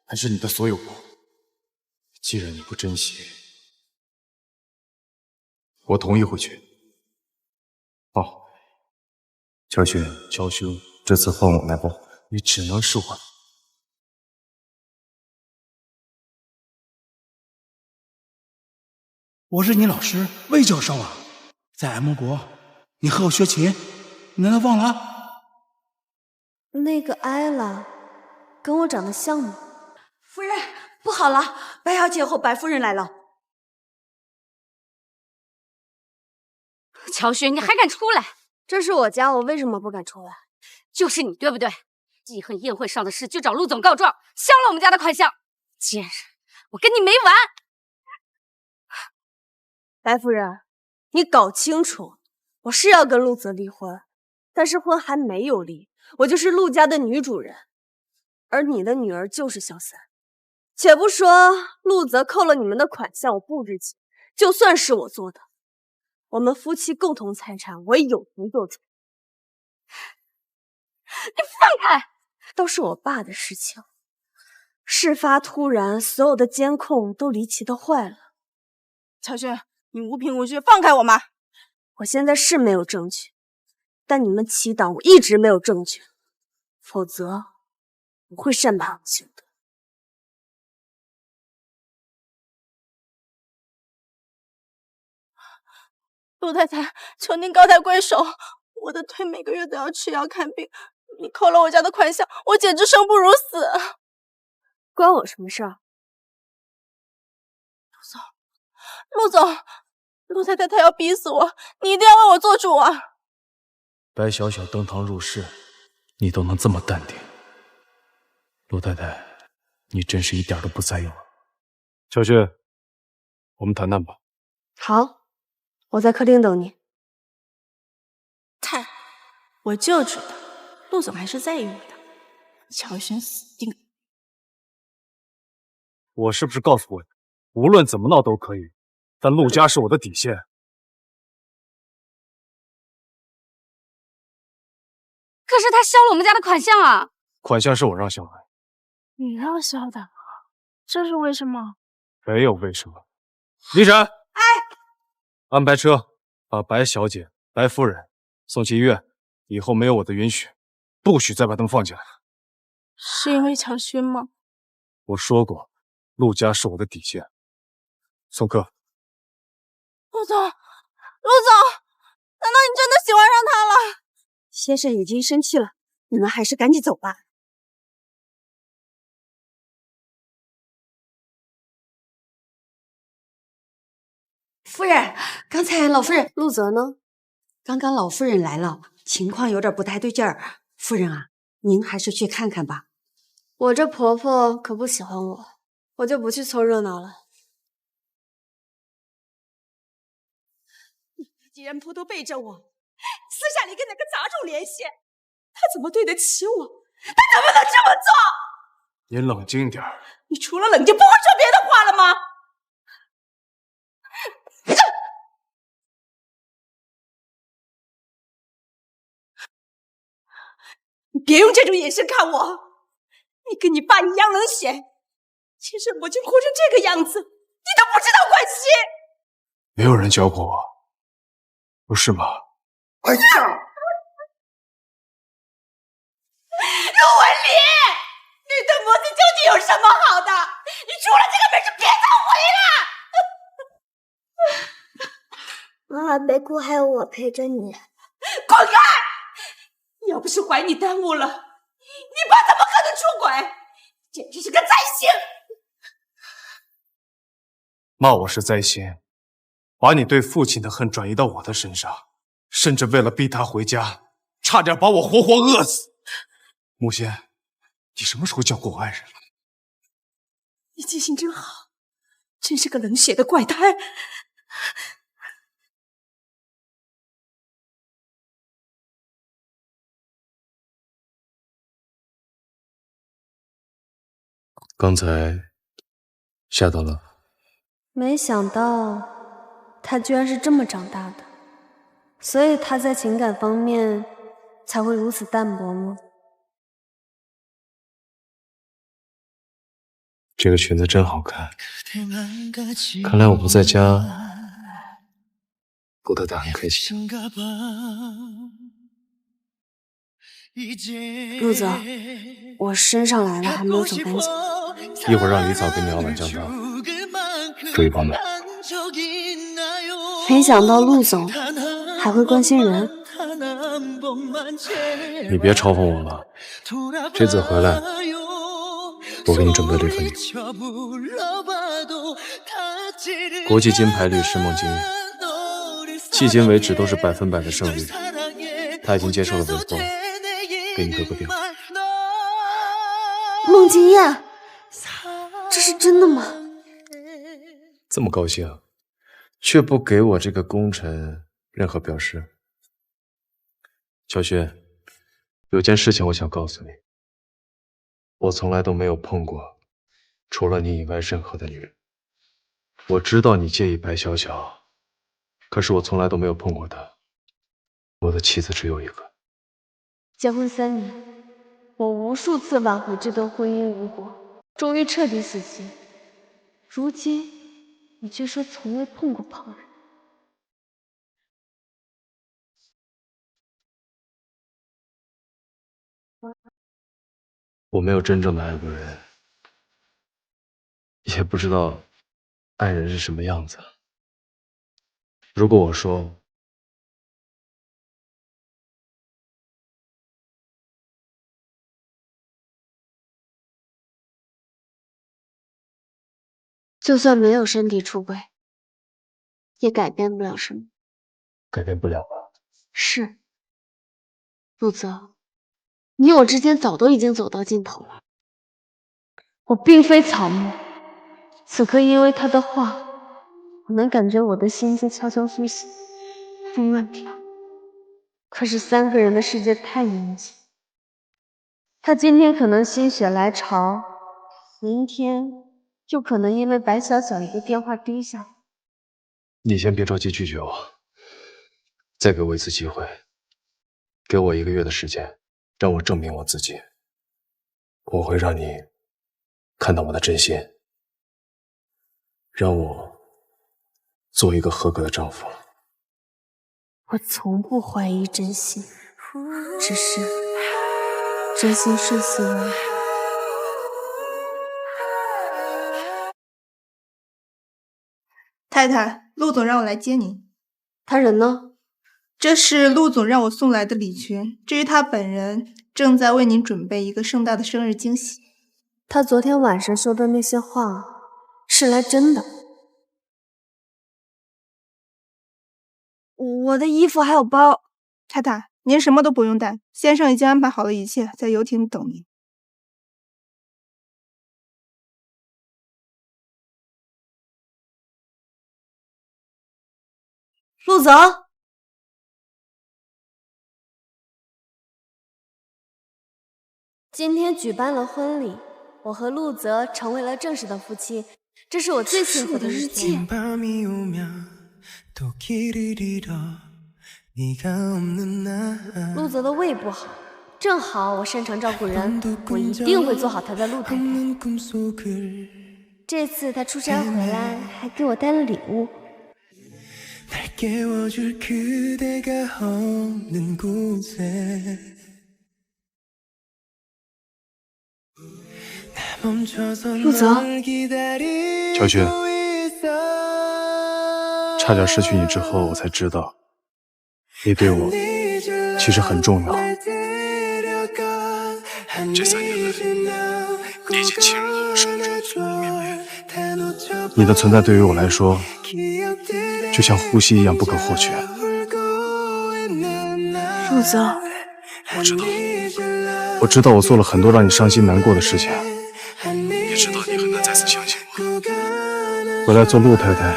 还是你的所有物？既然你不珍惜，我同意回去。哦，乔勋，这次换我来吧，你只能是我。我是你老师魏教授啊，在 M 国，你和我学琴，你难道忘了？那个艾拉，跟我长得像吗？夫人，不好了，白小姐和白夫人来了。乔轩，你还敢出来？这是我家，我为什么不敢出来？就是你，对不对？记恨宴会上的事就找陆总告状，消了我们家的款项。贱人，我跟你没完！白夫人，你搞清楚，我是要跟陆泽离婚，但是婚还没有离，我就是陆家的女主人，而你的女儿就是小三。且不说陆泽扣了你们的款项，我不知情，就算是我做的，我们夫妻共同财产，我也有权做主。你放开！都是我爸的事情，事发突然，所有的监控都离奇的坏了。乔轩，你无凭无据，放开我妈！我现在是没有证据，但你们齐党我一直没有证据，否则不会善罢甘休的。陆太太，求您高抬贵手，我的腿每个月都要吃药看病，你扣了我家的款项，我简直生不如死。关我什么事儿？陆总，陆太太她要逼死我，你一定要为我做主啊！白小小登堂入室，你都能这么淡定。陆太太，你真是一点都不在意我。小雪，我们谈谈吧。好，我在客厅等你。我就知道，陆总还是在意我的。乔轩死定了！我是不是告诉过你，无论怎么闹都可以，但陆家是我的底线。可是他销了我们家的款项啊！款项是我让销来，你让销的，这是为什么？没有为什么。李婶，安排车把白小姐、白夫人送去医院，以后没有我的允许，不许再把他们放进来。是因为乔勋吗？我说过，陆家是我的底线。送客。陆总，难道你真的喜欢上他了？先生已经生气了，你们还是赶紧走吧。夫人，刚才老夫人，陆泽呢？刚刚老夫人来了，情况有点不太对劲儿。夫人啊，您还是去看看吧。我这婆婆可不喜欢我，我就不去凑热闹了。你既然偷偷背着我，私下里跟那个杂种联系，他怎么对得起我？他怎么能这么做？您冷静点儿。你除了冷静，不会说别的话了吗？你别用这种眼神看我，你跟你爸一样冷血，亲生母亲哭成这个样子，你都不知道惋惜。没有人教过我，不是吗？哎呀！陆文林，你的母亲究竟有什么好的？你除了这个本事，别再回来！妈妈别哭，还有我陪着你。滚开！要不是怀你耽误了，你爸怎么可能出轨？简直是个灾星！骂我是灾星，把你对父亲的恨转移到我的身上，甚至为了逼他回家，差点把我活活饿死。木仙，你什么时候叫过我爱人了？你记性真好，真是个冷血的怪胎。刚才吓到了。没想到他居然是这么长大的，所以他在情感方面才会如此淡薄吗？这个裙子真好看，看来我不在家，陆太太很开心。陆泽，我身上来了，还没有走干净。一会儿让李嫂给你熬碗姜汤，注意保暖。没想到陆总还会关心人。你别嘲讽我了，这次回来，我给你准备了一份礼物，国际金牌律师孟金玉，迄今为止都是100%的胜率，他已经接受了委托，给你哥哥辩护。孟金燕，这是真的吗？这么高兴，却不给我这个功臣任何表示。乔轩，有件事情我想告诉你，我从来都没有碰过除了你以外任何的女人。我知道你介意白小小，可是我从来都没有碰过她。我的妻子只有一个。结婚3年，我无数次挽回这段婚姻无果，终于彻底死心。如今你却说从未碰过旁人。我没有真正的爱过人，也不知道爱人是什么样子。如果我说就算没有身体出轨，也改变不了什么。改变不了啊。是，陆泽，你我之间早都已经走到尽头了。我并非草木，此刻因为他的话，我能感觉我的心在悄悄苏醒，风乱飘。可是3个人的世界太明显，他今天可能心血来潮，明天就可能因为白小小一个电话低下来。你先别着急拒绝我，再给我一次机会，给我1个月的时间，让我证明我自己。我会让你看到我的真心，让我做一个合格的丈夫。我从不怀疑真心，只是真心瞬息万变。太太，陆总让我来接您。他人呢？这是陆总让我送来的礼群，至于他本人，正在为您准备一个盛大的生日惊喜。他昨天晚上说的那些话，是来真的。我的衣服还有包。太太，您什么都不用带，先生已经安排好了一切，在游艇等您。陆泽，今天举办了婚礼，我和陆泽成为了正式的夫妻，这是我最幸福的日子。陆泽的胃不好，正好我擅长照顾人，我一定会做好他的陆太太。这次他出差回来，还给我带了礼物。陆泽，乔轩，差点失去你之后，我才知道，你对我其实很重要。这3年来，你已经侵入了我生命中的面面。你的存在对于我来说，就像呼吸一样不可或缺。陆泽，我知道我做了很多让你伤心难过的事情，也知道你很难再次相信我。回来做陆太太，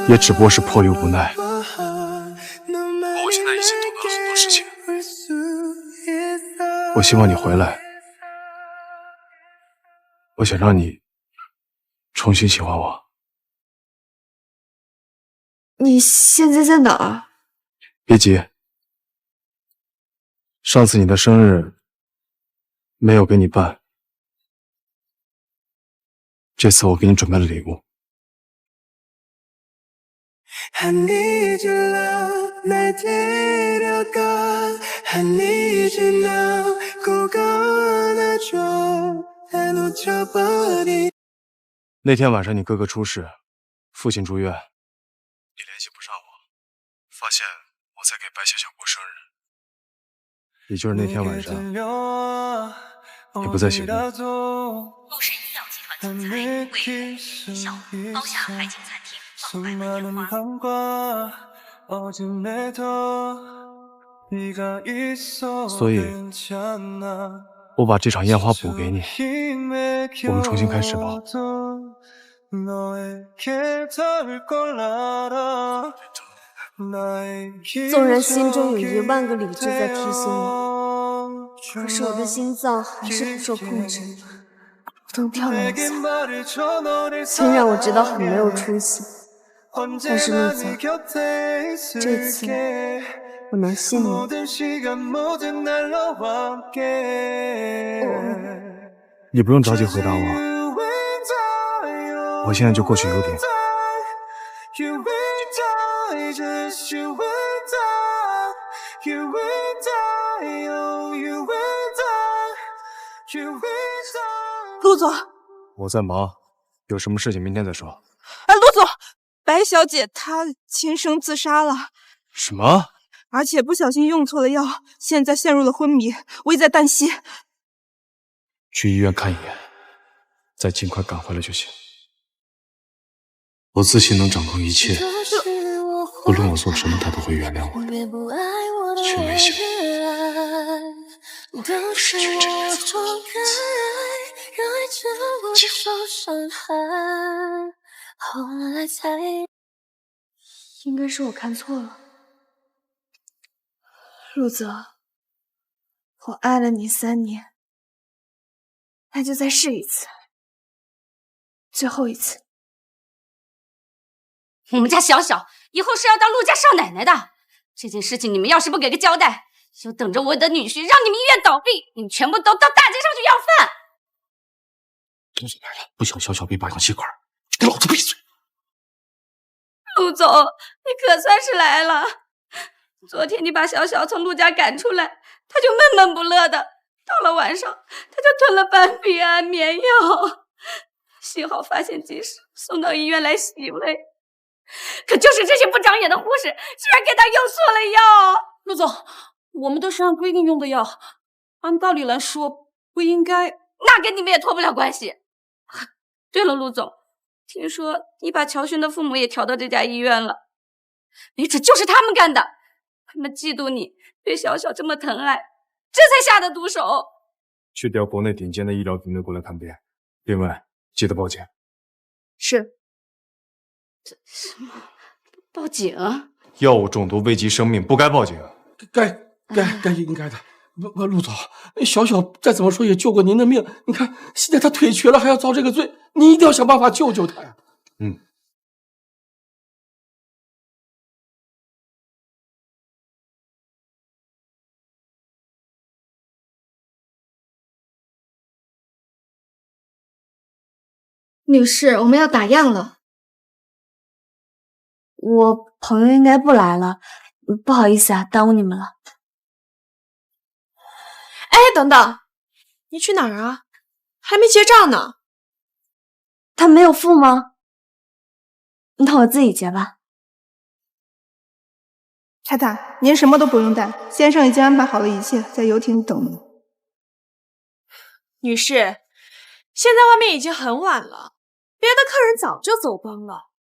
也只不过是迫于无奈。我现在已经懂得了很多事情，我希望你回来，我想让你重新喜欢我。你现在在哪儿？别急，上次你的生日没有给你办，这次我给你准备了礼物。那天晚上你哥哥出事，父亲住院，你联系不上我，发现我在给白小小过生日。也就是那天晚上，你不在行动。陆氏医药集团总裁为女校包下海景餐厅放摆了烟花。所以，我把这场烟花补给你，我们重新开始吧。纵然心中有1万个理智在提醒我，可是我的心脏还是不受控制，扑通跳了一下。虽然我知道很没有出息，但是陆泽，这次我能信你。你不用着急回答我，我现在就过去游艇。陆总，我在忙，有什么事情明天再说。陆总，白小姐她轻生自杀了。什么？而且不小心用错了药，现在陷入了昏迷，危在旦夕。去医院看一眼，再尽快赶回来就行。我自信能掌控一切。无论我做什么，他都会原谅我的，却没想到失去这辈子的应该是我看错了，陆泽，我爱了你3年，那就再试一次，最后一次。我们家小小以后是要当陆家少奶奶的，这件事情你们要是不给个交代，就等着我的女婿让你们医院倒闭，你们全部都到大街上去要饭。陆总来了，不想小小被拔上气管，给老子闭嘴！陆总，你可算是来了。昨天你把小小从陆家赶出来，他就闷闷不乐的，到了晚上他就吞了半瓶安眠药，幸好发现及时，送到医院来洗胃。可就是这些不长眼的护士，居然给他用错了药。陆总，我们都是按规定用的药，按道理来说不应该。那跟你们也脱不了关系。对了，陆总，听说你把乔勋的父母也调到这家医院了，没准就是他们干的。他们嫉妒你对小小这么疼爱，这才下的毒手。去调国内顶尖的医疗团队过来看病，另外记得报警。是。这什么？报警？药物中毒危及生命，不该报警。应该的。不，陆总，小小再怎么说也救过您的命，你看现在他腿瘸了，还要遭这个罪，你一定要想办法救救他呀。女士，我们要打样了。我朋友应该不来了，不好意思啊，耽误你们了。哎，等等，你去哪儿啊？还没结账呢。他没有付吗？那我自己结吧。太太，您什么都不用带，先生已经安排好了一切，在游艇等您。女士，现在外面已经很晚了，别的客人早就走光了。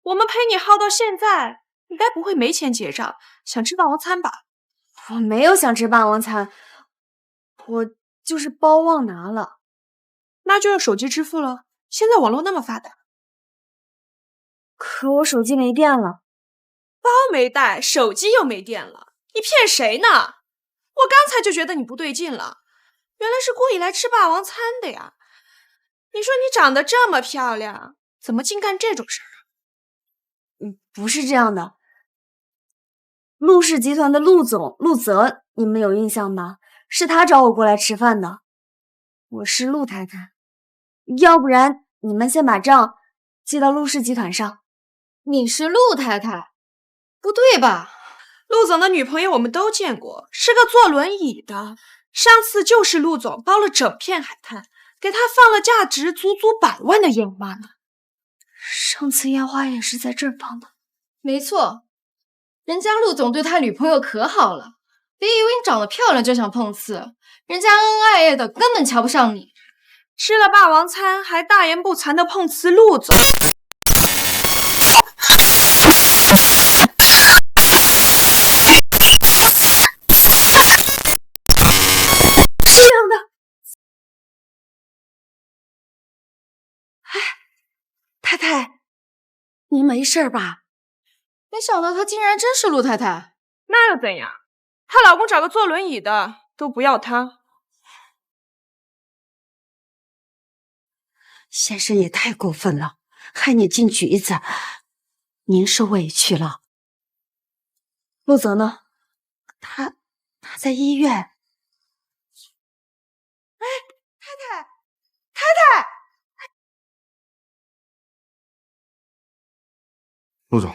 我们陪你耗到现在，你该不会没钱结账，想吃霸王餐吧？我没有想吃霸王餐，我就是包忘拿了。那就用手机支付了，现在网络那么发达。可我手机没电了。包没带，手机又没电了，你骗谁呢？我刚才就觉得你不对劲了，原来是故意来吃霸王餐的呀。你说你长得这么漂亮，怎么净干这种事儿啊？不是这样的。陆氏集团的陆总陆泽，你们有印象吧？是他找我过来吃饭的。我是陆太太，要不然你们先把账记到陆氏集团上。你是陆太太？不对吧？陆总的女朋友我们都见过，是个坐轮椅的。上次就是陆总包了整片海滩，给他放了价值足100万的烟花呢。上次烟花也是在这儿放的。没错，人家陆总对他女朋友可好了，别以为你长得漂亮就想碰瓷，人家恩恩爱爱的，根本瞧不上你。吃了霸王餐还大言不惭的碰瓷陆总。是这样的。哎，太太，您没事吧？没想到她竟然真是陆太太。那又怎样？她老公找个坐轮椅的都不要她。先生也太过分了，害你进局子，您受委屈了。陆泽呢？他在医院。哎，太太！陆总，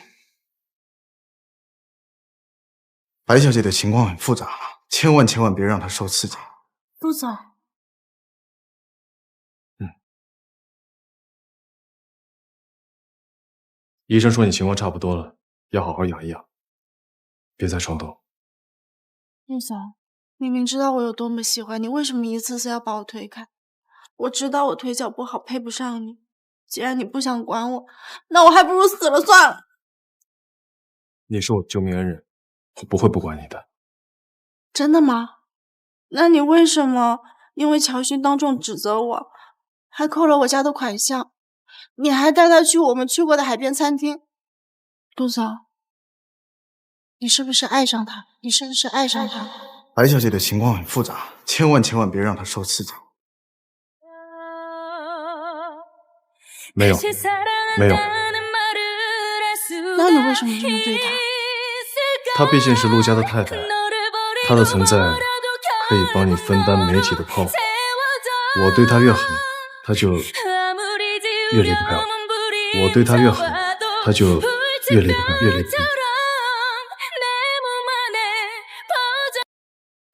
白小姐的情况很复杂，千万别让她受刺激。陆总。医生说你情况差不多了，要好好养一养，别再冲动。陆总，明明知道我有多么喜欢你，为什么一次次要把我推开？我知道我腿脚不好，配不上你。既然你不想管我，那我还不如死了算了。你是我救命恩人，我不会不管你的。真的吗？那你为什么因为乔勋当众指责我，还扣了我家的款项？你还带他去我们去过的海边餐厅。陆总，你是不是爱上他？你是不是爱上他？白小姐的情况很复杂，千万别让她受刺激。没有。那你为什么这么对他？她毕竟是陆家的太太，她的存在可以帮你分担媒体的炮火。我对她越狠，她就越离不开我；我对她越狠，她就越离不开我。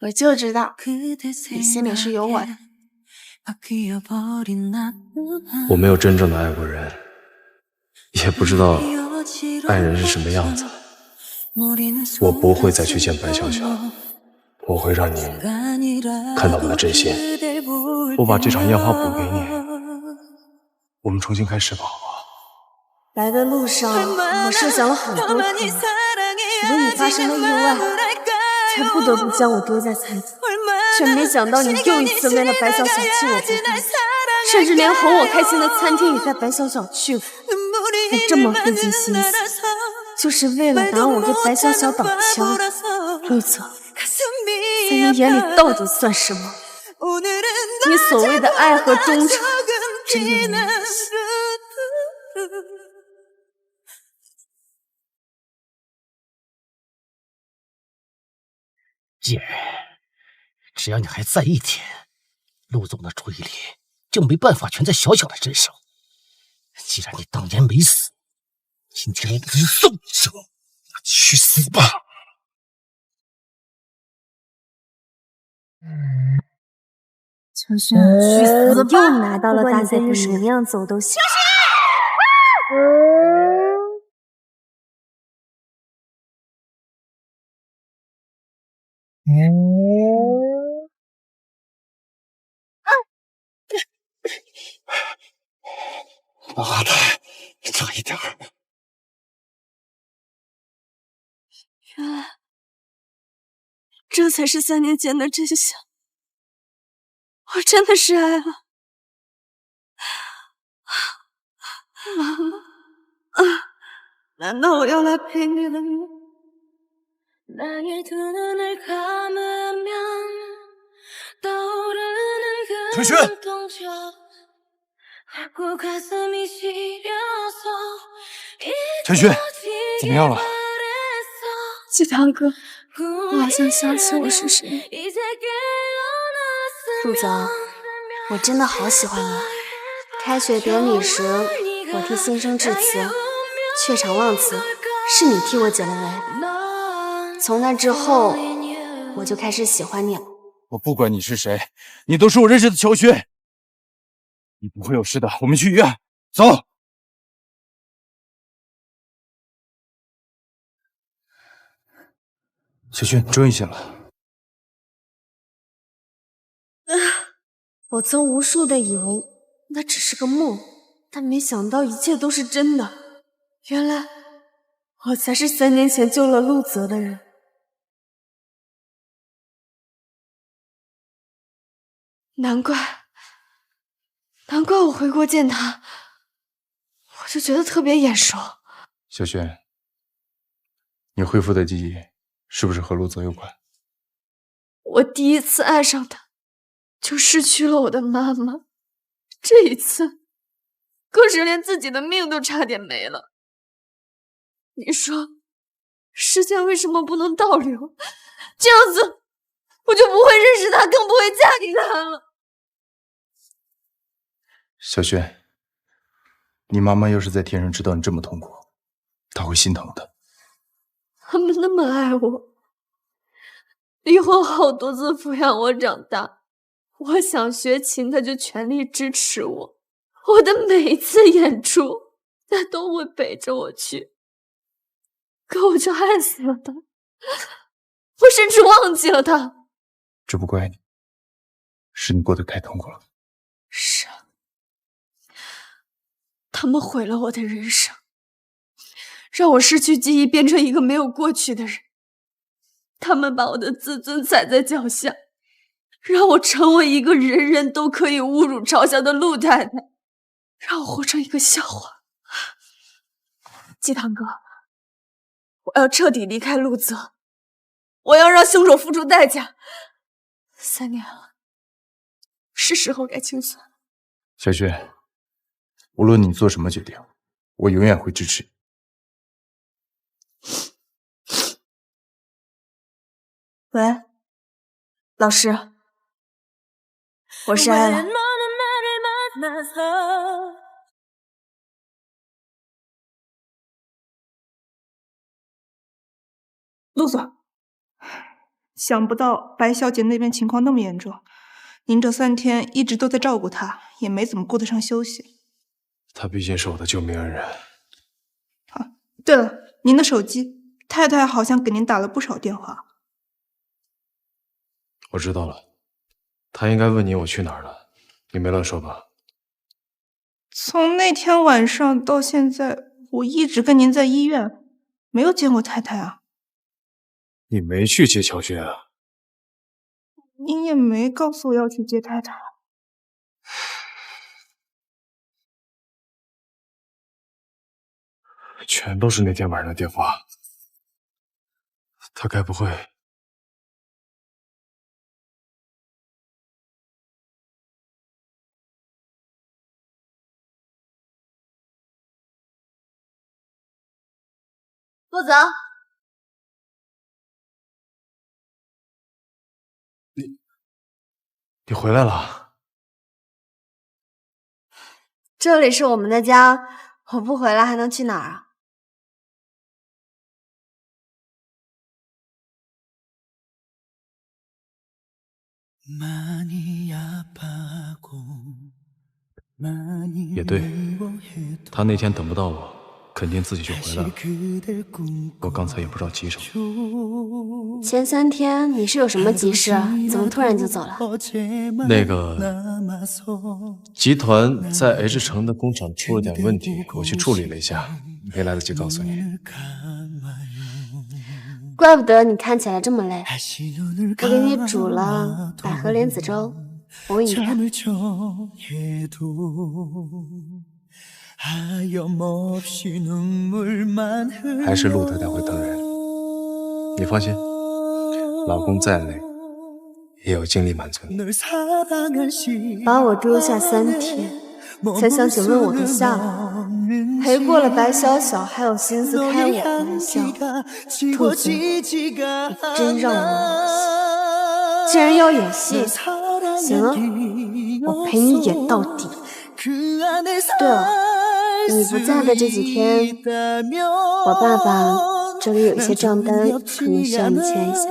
我就知道你心里是有我的。我没有真正的爱过人，也不知道爱人是什么样子。我不会再去见白小小，我会让你看到我的真心。我把这场烟花补给你，我们重新开始吧，好不好？来的路上，我设想了很多可能，以为你发生了意外，才不得不将我丢在菜子，却没想到你又一次为了白小小弃我不顾，甚至连哄我开心的餐厅也带白小小去过，还这么费尽心思，就是为了拿我给白小小挡枪。陆泽，在你眼里到底算什么？你所谓的爱和忠诚，真的没有戏。贱人，只要你还在一天，陆总的注意力就没办法全在小小的身上。既然你当年没死，今天我不是送你走，那去死吧！乔勋，去死吧！又拿到了大赛跟什么样走都行。妈的，差一点儿！原来，这才是3年前的真相。我真的是爱了妈妈难道我要来陪你了吗？陈轩，陈轩，怎么样了？季堂哥，我好像想起我是谁。陆泽，我真的好喜欢你。开学典礼时，我替新生致辞，怯场忘词，是你替我解了围。从那之后，我就开始喜欢你了。我不管你是谁，你都是我认识的乔轩。你不会有事的，我们去医院，走。小轩，终于醒了。我曾无数的以为那只是个梦，但没想到一切都是真的。原来我才是3年前救了陆泽的人。难怪我回国见他，我就觉得特别眼熟。小轩，你恢复的记忆是不是和陆泽有关？我第一次爱上他，就失去了我的妈妈。这一次，更是连自己的命都差点没了。你说，时间为什么不能倒流？这样子，我就不会认识他，更不会嫁给他了。小轩，你妈妈要是在天上知道你这么痛苦，她会心疼的。他们那么爱我，离婚后多次抚养我长大。我想学琴，他就全力支持我。我的每一次演出，他都会陪着我去。可我就爱死了他，我甚至忘记了他。这不怪你，是你过得太痛苦了。是啊，他们毁了我的人生，让我失去记忆，变成一个没有过去的人。他们把我的自尊踩在脚下，让我成为一个人人都可以侮辱嘲笑的陆太太，让我活成一个笑话。鸡汤哥，我要彻底离开陆泽，我要让凶手付出代价。3年了，是时候该清算。小雪，无论你做什么决定，我永远会支持你。喂，老师，我是艾拉。陆总，想不到白小姐那边情况那么严重，您这3天一直都在照顾她，也没怎么顾得上休息。他毕竟是我的救命恩人。对了，您的手机，太太好像给您打了不少电话。我知道了，他应该问你我去哪儿了，你没乱说吧？从那天晚上到现在，我一直跟您在医院，没有见过太太啊。你没去接乔轩啊？您也没告诉我要去接太太。全都是那天晚上的电话，他该不会……陆泽，你回来了？这里是我们的家，我不回来还能去哪儿啊？也对，他那天等不到我，肯定自己就回来了。我刚才也不知道急什么。前3天你是有什么急事？怎么突然就走了？那个集团在 H 城的工厂出了点问题，我去处理了一下，没来得及告诉你。怪不得你看起来这么累。我给你煮了百合莲子粥，我喂你看。还是陆太太会疼人，你放心，老公再累也有精力满足你。把我丢下3天，才想起问我的下落，陪过了白小小，还有心思开我的玩笑。兔子，你真让我恶心！既然要演戏，行啊，我陪你演到底。对了，你不在的这几天，我爸爸这里有一些账单，可能需要你签一下。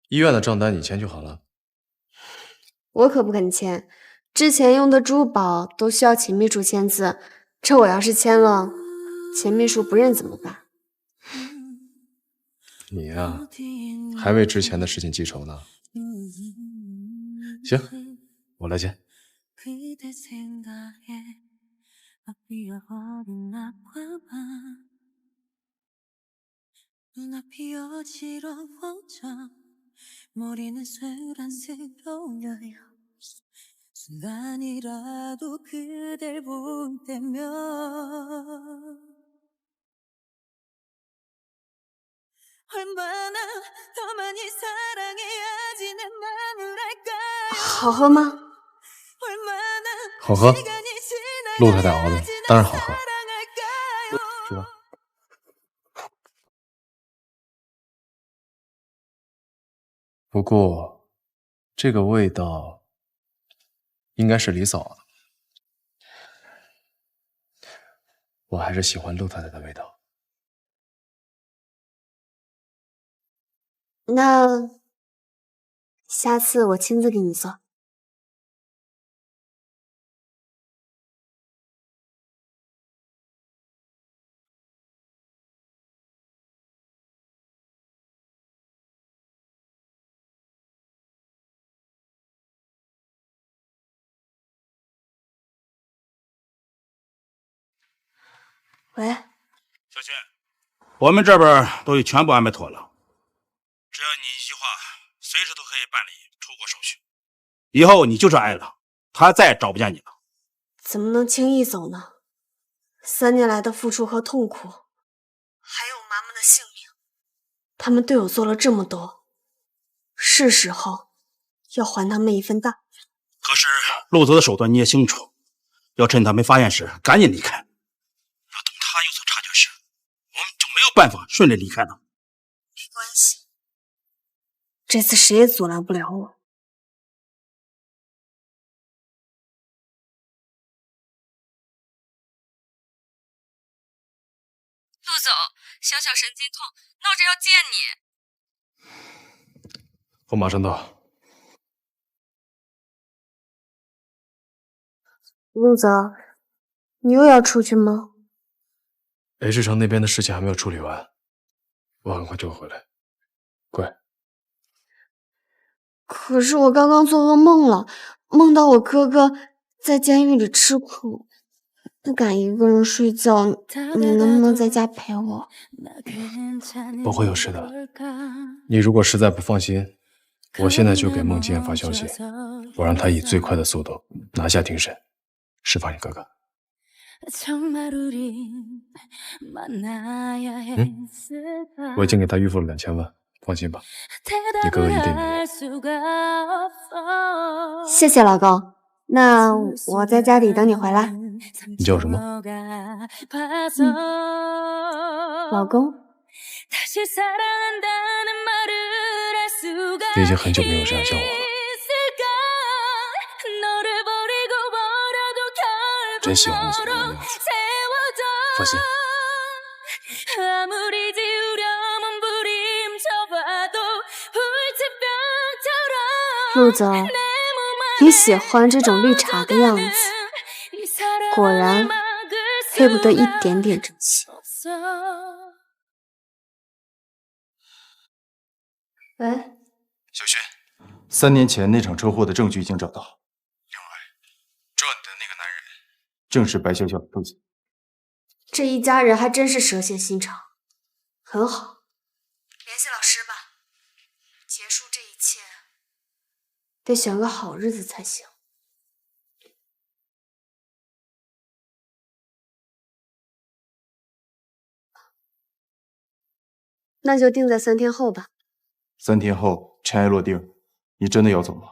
医院的账单你签就好了。我可不肯签，之前用的珠宝都需要秦秘书签字，这我要是签了，秦秘书不认怎么办？你呀，还为之前的事情记仇呢。行，我来签。好喝吗？好喝，陆太太熬的，当然好喝。是吧？不过，这个味道应该是李嫂的，我还是喜欢陆太太的味道。那下次我亲自给你做。喂，小轩，我们这边都已全部安排妥了，只要你一句话，随时都可以办理出国手续。以后你就是艾拉，他再也找不见你了。怎么能轻易走呢？3年来的付出和痛苦，还有妈妈的性命，他们对我做了这么多，是时候要还他们一份大恩。可是陆泽的手段你也清楚，要趁他没发现时赶紧离开。要等他有所察觉时，我们就没有办法顺利离开了。没关系，这次谁也阻拦不了我。陆总，小小神经痛，闹着要见你。我马上到。陆泽，你又要出去吗？ H 城那边的事情还没有处理完，我很快就会回来。乖。可是我刚刚做噩梦了，梦到我哥哥在监狱里吃苦，不敢一个人睡觉，你能不能在家陪我？不会有事的。你如果实在不放心，我现在就给孟建发消息，我让他以最快的速度拿下庭审，释放你哥哥。我已经给他预付了2000万，放心吧，你哥哥一定没事。谢谢老公，那我在家里等你回来。你叫我什么？老公。你已经很久没有这样叫我了。真喜欢你这个样子，放心。陆泽，你喜欢这种绿茶的样子，果然配不得一点点真心。喂，小轩，3年前那场车祸的证据已经找到。另外，撞你的那个男人正是白小小的父亲。这一家人还真是蛇蝎心肠，很好。联系老师吧，结束这一切得选个好日子才行。那就定在3天后吧。3天后尘埃落定，你真的要走吗？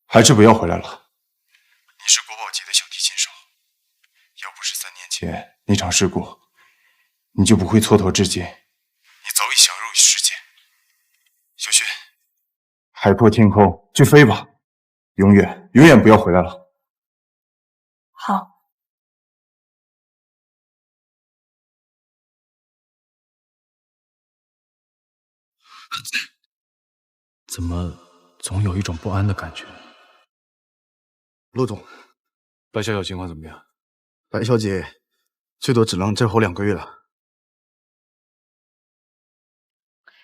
还是不要回来了？你是国宝级的小提琴手，要不是3年前那场事故，你就不会蹉跎至今，你早已享受于世界。小轩，海阔天空，去飞吧，永远不要回来了。好。怎么总有一种不安的感觉？陆总，白小小情况怎么样？白小姐最多只能再活2个月了。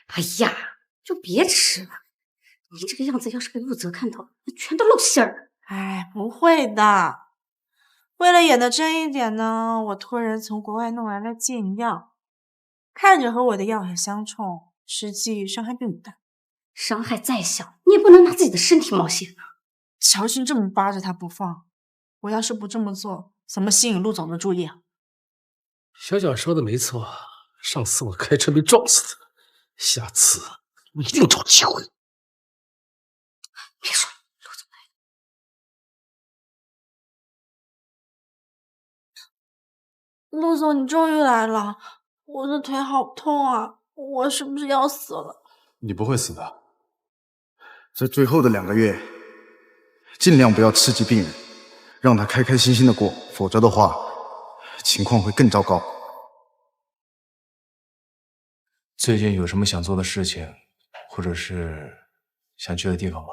哎呀，就别吃了，你这个样子要是被陆泽看到，那全都露馅儿。哎，不会的。为了演得真一点呢，我托人从国外弄来了禁药，看着和我的药很相冲，实际伤害并不大。伤害再小，你也不能拿自己的身体冒险啊！乔勋这么扒着他不放，我要是不这么做，怎么吸引陆总的注意啊？小小说的没错，上次我开车被撞死的，下次我一定找机会。别说，陆总来了。陆总，你终于来了，我的腿好痛啊，我是不是要死了？你不会死的。在最后的2个月，尽量不要刺激病人，让他开开心心的过，否则的话，情况会更糟糕。最近有什么想做的事情，或者是想去的地方吗？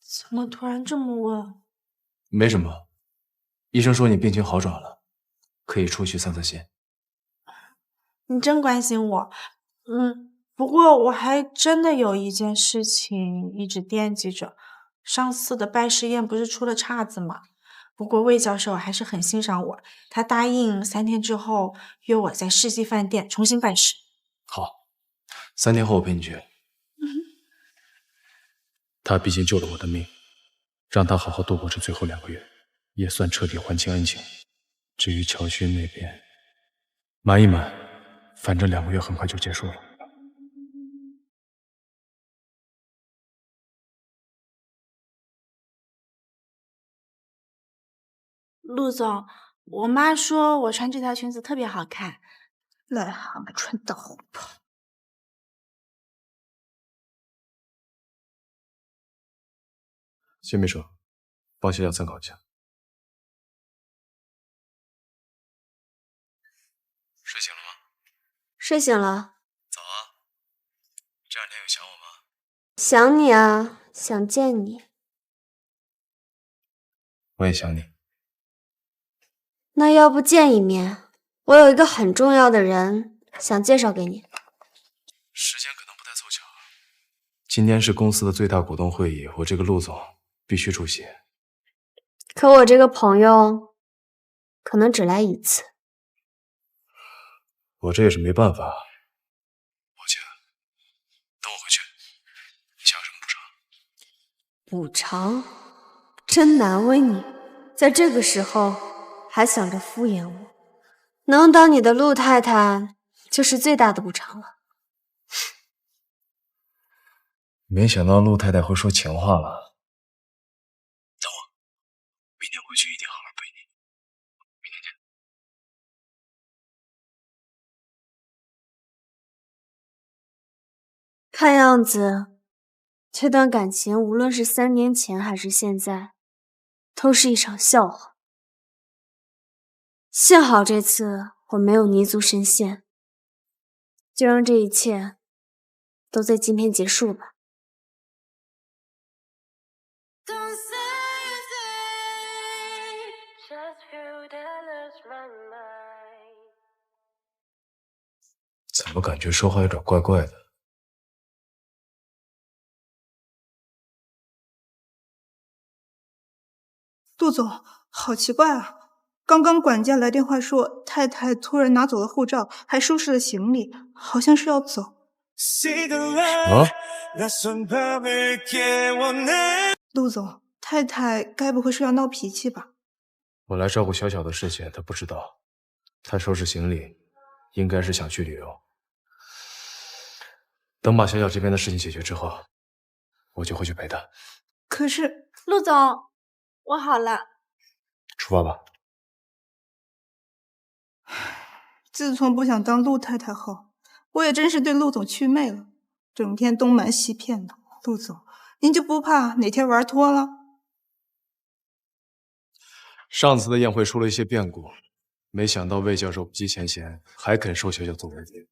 怎么突然这么问？没什么，医生说你病情好转了，可以出去散散心。你真关心我，不过我还真的有一件事情一直惦记着。上次的拜师宴不是出了岔子吗？不过魏教授还是很欣赏我，他答应3天之后约我在世纪饭店重新办事。好，3天后我陪你去。他毕竟救了我的命，让他好好度过这最后2个月，也算彻底还清恩情。至于乔勋那边，瞒一瞒，反正2个月很快就结束了。陆总，我妈说我穿这条裙子特别好看。癞蛤蟆穿大红袍。谢秘书，帮小小参考一下。睡醒了吗？睡醒了。早啊。这2天有想我吗？想你啊，想见你。我也想你。那要不见一面？我有一个很重要的人想介绍给你。时间可能不太凑巧。今天是公司的最大股东会议，我这个陆总必须出席。可我这个朋友可能只来1次。我这也是没办法。抱歉，等我回去，你想要什么补偿？补偿？真难为你，在这个时候还想着敷衍我。能当你的陆太太就是最大的补偿了。没想到陆太太会说情话了。等我，明天回去一定好好陪你。明天见。看样子，这段感情无论是3年前还是现在，都是一场笑话。幸好这次我没有泥足深陷，就让这一切都在今天结束吧。怎么感觉说话有点怪怪的？杜总，好奇怪啊！刚刚管家来电话说，太太突然拿走了护照，还收拾了行李，好像是要走。啊？陆总，太太该不会是要闹脾气吧？我来照顾小小的事情，她不知道。她收拾行李，应该是想去旅游。等把小小这边的事情解决之后，我就会去陪她。可是，陆总，我好了。出发吧。自从不想当陆太太后，我也真是对陆总祛魅了，整天东瞒西骗的。陆总，您就不怕哪天玩脱了？上次的宴会出了一些变故，没想到魏教授不计前嫌，还肯收小小做文件。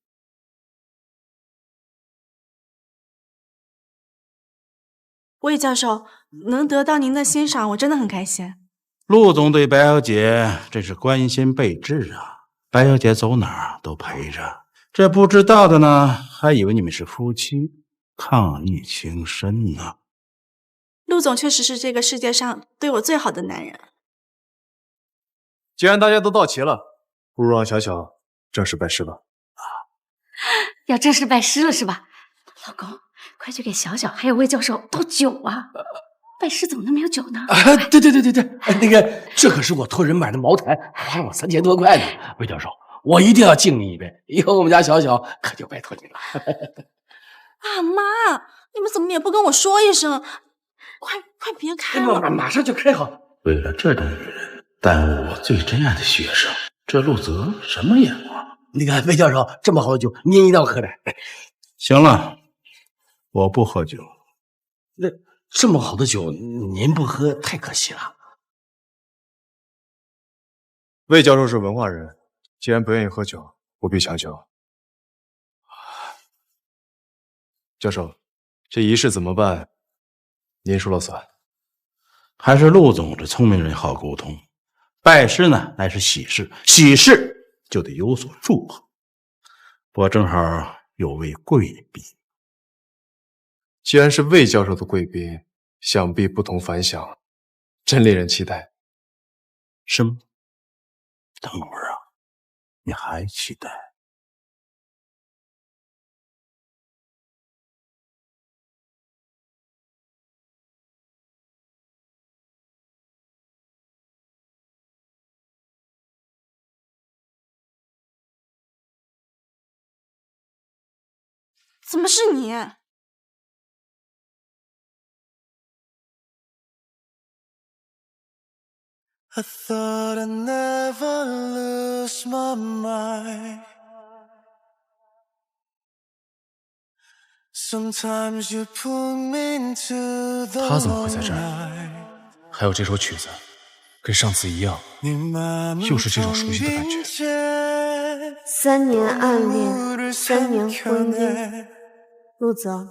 魏教授，能得到您的欣赏，我真的很开心。陆总对白小姐真是关心备至啊！白小姐走哪儿都陪着，这不知道的呢，还以为你们是夫妻，伉俪情深呢。陆总确实是这个世界上对我最好的男人。既然大家都到齐了，不如让小小正式拜师吧。要正式拜师了是吧？老公，快去给小小还有魏教授倒酒啊！拜师怎么能没有酒呢？对，那个，这可是我托人买的茅台，花了我3000多块呢。魏教授，我一定要敬你一杯，以后我们家小小可就拜托你了。啊妈，你们怎么也不跟我说一声？快别开了！马上就开好。为了这种女人，耽误我最珍爱的学生，这陆泽什么眼光？那个魏教授，这么好的酒，您一定要喝的。行了，我不喝酒。那这么好的酒，您不喝太可惜了。魏教授是文化人，既然不愿意喝酒，不必强求。教授，这仪式怎么办？您说了算。还是陆总这聪明人好沟通。拜师呢，乃是喜事，喜事就得有所祝贺。我正好有位贵宾。既然是魏教授的贵宾，想必不同凡响，真令人期待。是吗？等会儿啊，你还期待？怎么是你？I thought I'd never lose my mind. Sometimes you pull me into the 他怎么会在这儿？还有这首曲子，跟上次一样，又是这种熟悉的感觉。3年暗恋，3年婚姻。陆泽，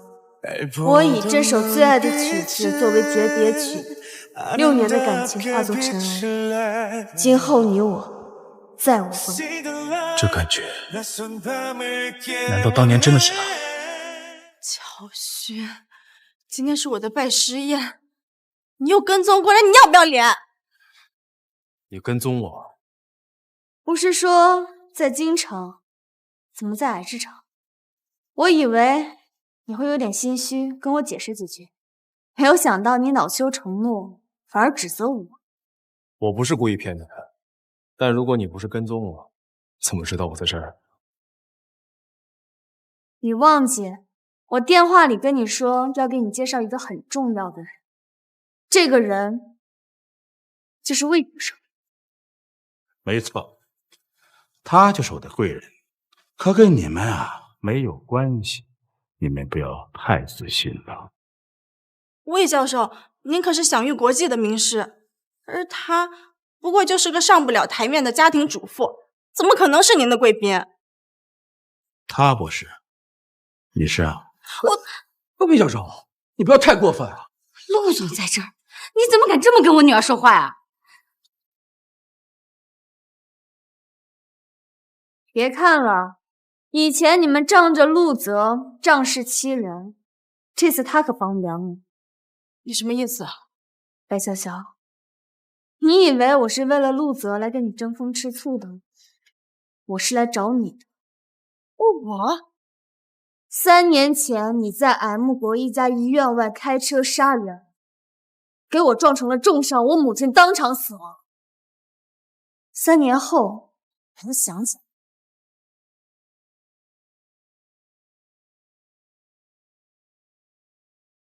我以这首最爱的曲子作为诀别曲，6年的感情化作尘埃。今后你我再无分别。这感觉，难道当年真的是他？乔勋，今天是我的拜师宴，你又跟踪过来，你要不要脸？你跟踪我？不是说在京城，怎么在矮之城？我以为你会有点心虚，跟我解释几句，没有想到你恼羞成怒，反而指责我。我不是故意骗你的，但如果你不是跟踪我，怎么知道我在这儿？你忘记我电话里跟你说要给你介绍一个很重要的人，这个人就是魏女士。没错，他就是我的贵人，可跟你们啊没有关系，你们不要太自信了。魏教授，您可是享誉国际的名师，而他不过就是个上不了台面的家庭主妇，怎么可能是您的贵宾？他不是，你是啊？魏教授，你不要太过分啊！陆总在这儿，你怎么敢这么跟我女儿说话啊？别看了，以前你们仗着陆泽仗势欺人，这次他可帮不了你。你什么意思啊？白潇潇，你以为我是为了陆泽来跟你争风吃醋的？我是来找你的。我？3年前你在 M 国一家医院外开车杀人，给我撞成了重伤，我母亲当场死亡。3年后，我想起来，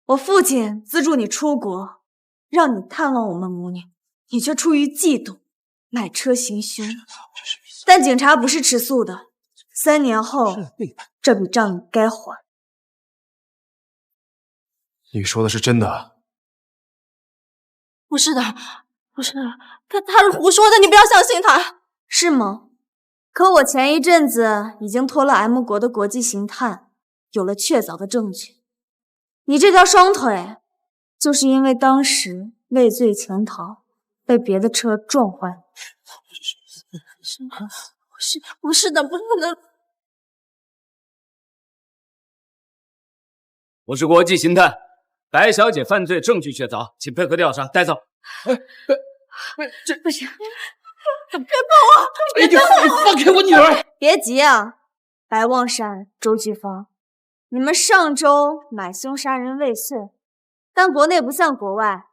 我父亲资助你出国，让你探望我们母女，你却出于嫉妒买车行凶。但警察不是吃素的，3年后这笔账你该还。你说的是真的？不是的，不是的，他是胡说的，你不要相信他。是吗？可我前一阵子已经托了 M 国的国际刑探，有了确凿的证据。你这条双腿，就是因为当时畏罪潜逃，被别的车撞坏。不是的，不是的。我是国际刑探，白小姐犯罪证据确凿，请配合调查，带走。这不行，别碰我！别碰我！你放开我女儿！别急啊，白望山、周菊芳，你们上周买凶杀人未遂，但国内不像国外，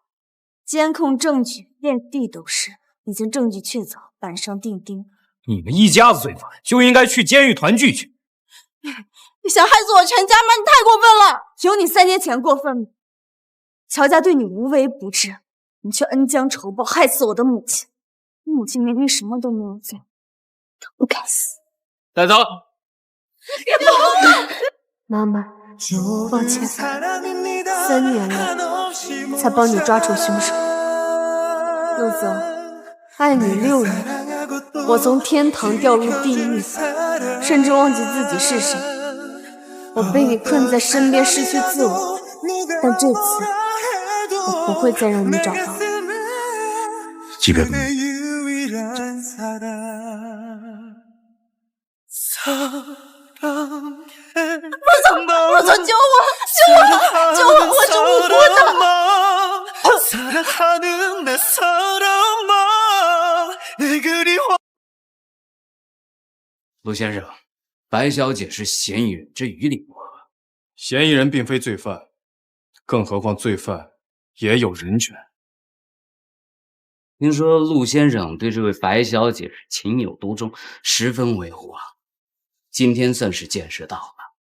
监控证据遍地都是，已经证据确凿，板上钉钉。你们一家子罪犯就应该去监狱团聚去。你想害死我全家吗？你太过分了！有你3年前过分吗？乔家对你无微不至，你却恩将仇报，害死我的母亲。我母亲明明什么都没有做，都不该死。带走。别碰我！妈妈，抱歉，3年了才帮你抓住凶手。陆泽，爱你6年，我从天堂掉入地狱，甚至忘记自己是谁。我被你困在身边，失去自我。但这次，我不会再让你找到。即便陆总，救我！救我！救我！我是无辜的。陆先生，白小姐是嫌疑人，这于理不合。嫌疑人并非罪犯，更何况罪犯也有人权。听说陆先生对这位白小姐是情有独钟，十分维护啊。今天算是见识到了。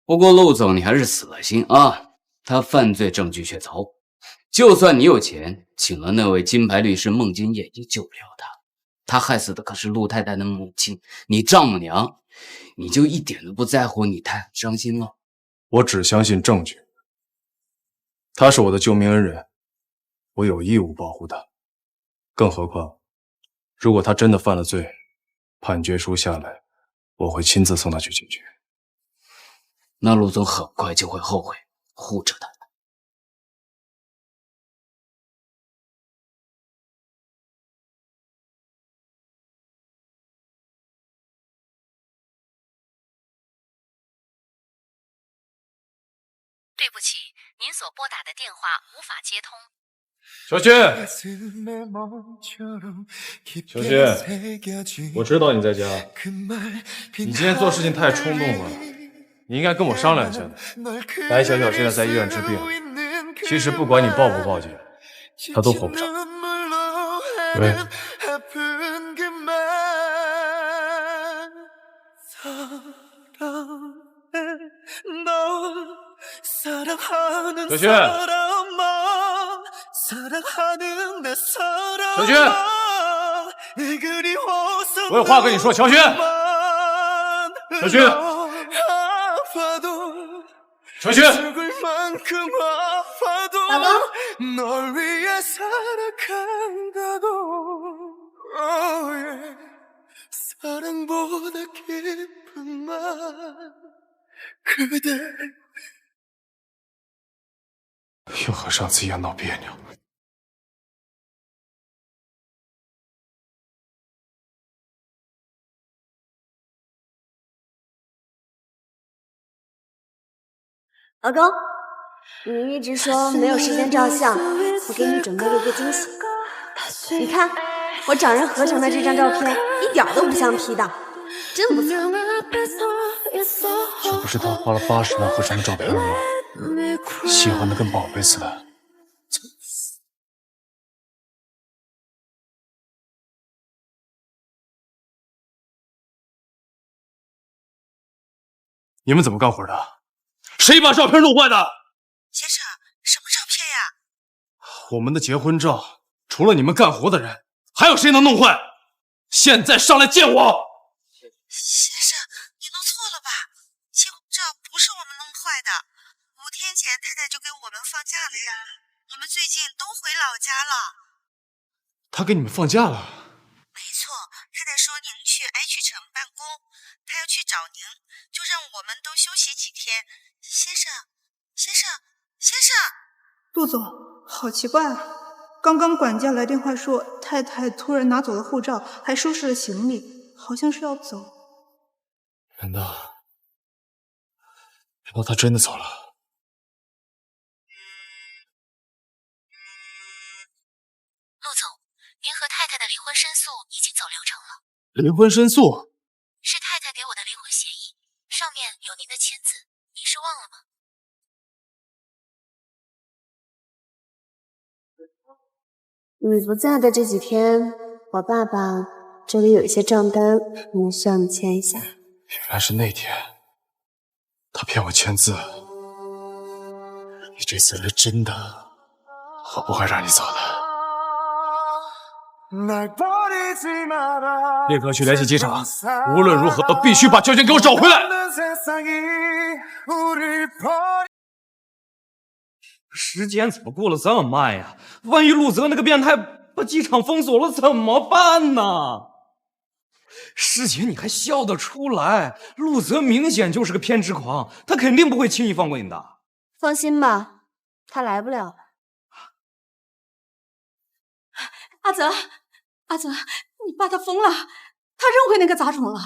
不过陆总，你还是死了心啊！他犯罪证据确凿，就算你有钱，请了那位金牌律师孟金叶，也救不了他。他害死的可是陆太太的母亲，你丈母娘，你就一点都不在乎你太太伤心了？我只相信证据。他是我的救命恩人，我有义务保护他。更何况，如果他真的犯了罪，判决书下来，我会亲自送他去警局。那陆总很快就会后悔，护着他。对不起，您所拨打的电话无法接通。小雪，我知道你在家。你今天做事情太冲动了，你应该跟我商量一下的。白小小现在在医院治病，其实不管你报不报警，她都活不长。喂。小雪，小雪，我有话跟你说，小雪，小雪，小雪，老公。又和上次一样闹别扭。老公，你一直说没有时间照相，我给你准备了一个惊喜。你看，我找人合成的这张照片一点都不像 P 的，真不错。这不是他花了80万合成的照片吗？喜欢的跟宝贝似的。你们怎么干活的？谁把照片弄坏的？先生，什么照片呀？我们的结婚照，除了你们干活的人，还有谁能弄坏？现在上来见我！先生，你弄错了吧？结婚照不是我们弄坏的，5天前太太就给我们放假了呀。我们最近都回老家了。他给你们放假了？没错，太太说您去 H 城办公，她要去找您，就让我们都休息几天。先生，先生，先生，陆总，好奇怪啊！刚刚管家来电话说，太太突然拿走了护照，还收拾了行李，好像是要走。难道他真的走了？陆总，您和太太的离婚申诉已经走流程了。离婚申诉？是太太给我的离婚协议，上面有您的签字，您是忘了吗？你不在的这几天，我爸爸这里有一些账单，需要你签一下。原来是那天，他骗我签字。你这次是真的，我不会让你走的。立刻去联系机场，无论如何都必须把秋千给我找回来。时间怎么过得这么慢呀？万一陆泽那个变态把机场封锁了怎么办呢？师姐，你还笑得出来？陆泽明显就是个偏执狂，他肯定不会轻易放过你的。放心吧，他来不了了。阿泽，阿泽，你爸他疯了，他认回那个杂种了，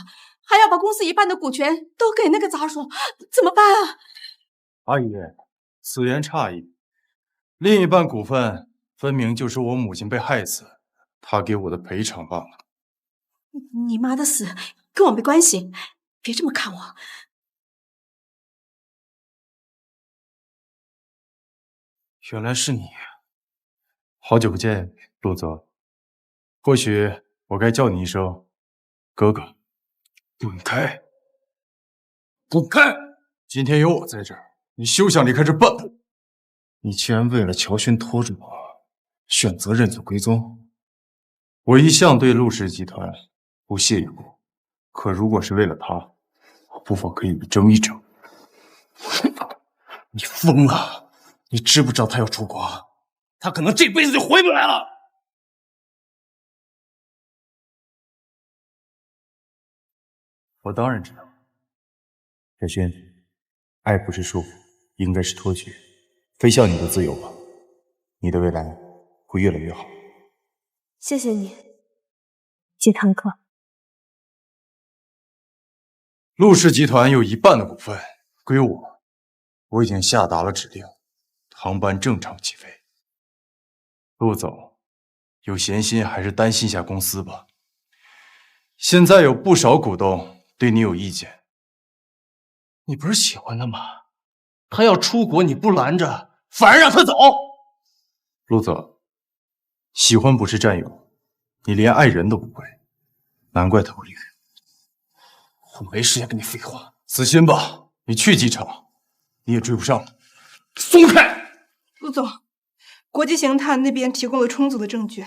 还要把公司一半的股权都给那个杂种，怎么办啊？阿姨，此言差矣。另一半股份分明就是我母亲被害死，他给我的赔偿罢了。你妈的死跟我没关系，别这么看我。原来是你，好久不见，陆泽。或许我该叫你一声哥哥。滚开！滚开！今天有我在这儿，你休想离开这半步。你既然为了乔勋拖住我，选择认祖归宗，我一向对陆氏集团不屑一顾。可如果是为了他，我不妨可以一争一争。你疯了！你知不知道他要出国？他可能这辈子就回不来了。我当然知道。小轩，爱不是束缚，应该是托举。飞向你的自由吧，你的未来会越来越好。谢谢你，季堂哥。陆氏集团有1半的股份归我，我已经下达了指令，航班正常起飞。陆总，有闲心还是担心一下公司吧。现在有不少股东对你有意见。你不是喜欢他吗？他要出国你不拦着，反而让他走。陆总，喜欢不是占有，你连爱人都不会，难怪他会离开。我没时间跟你废话，死心吧！你去机场，你也追不上了。松开！陆总，国际刑探那边提供了充足的证据，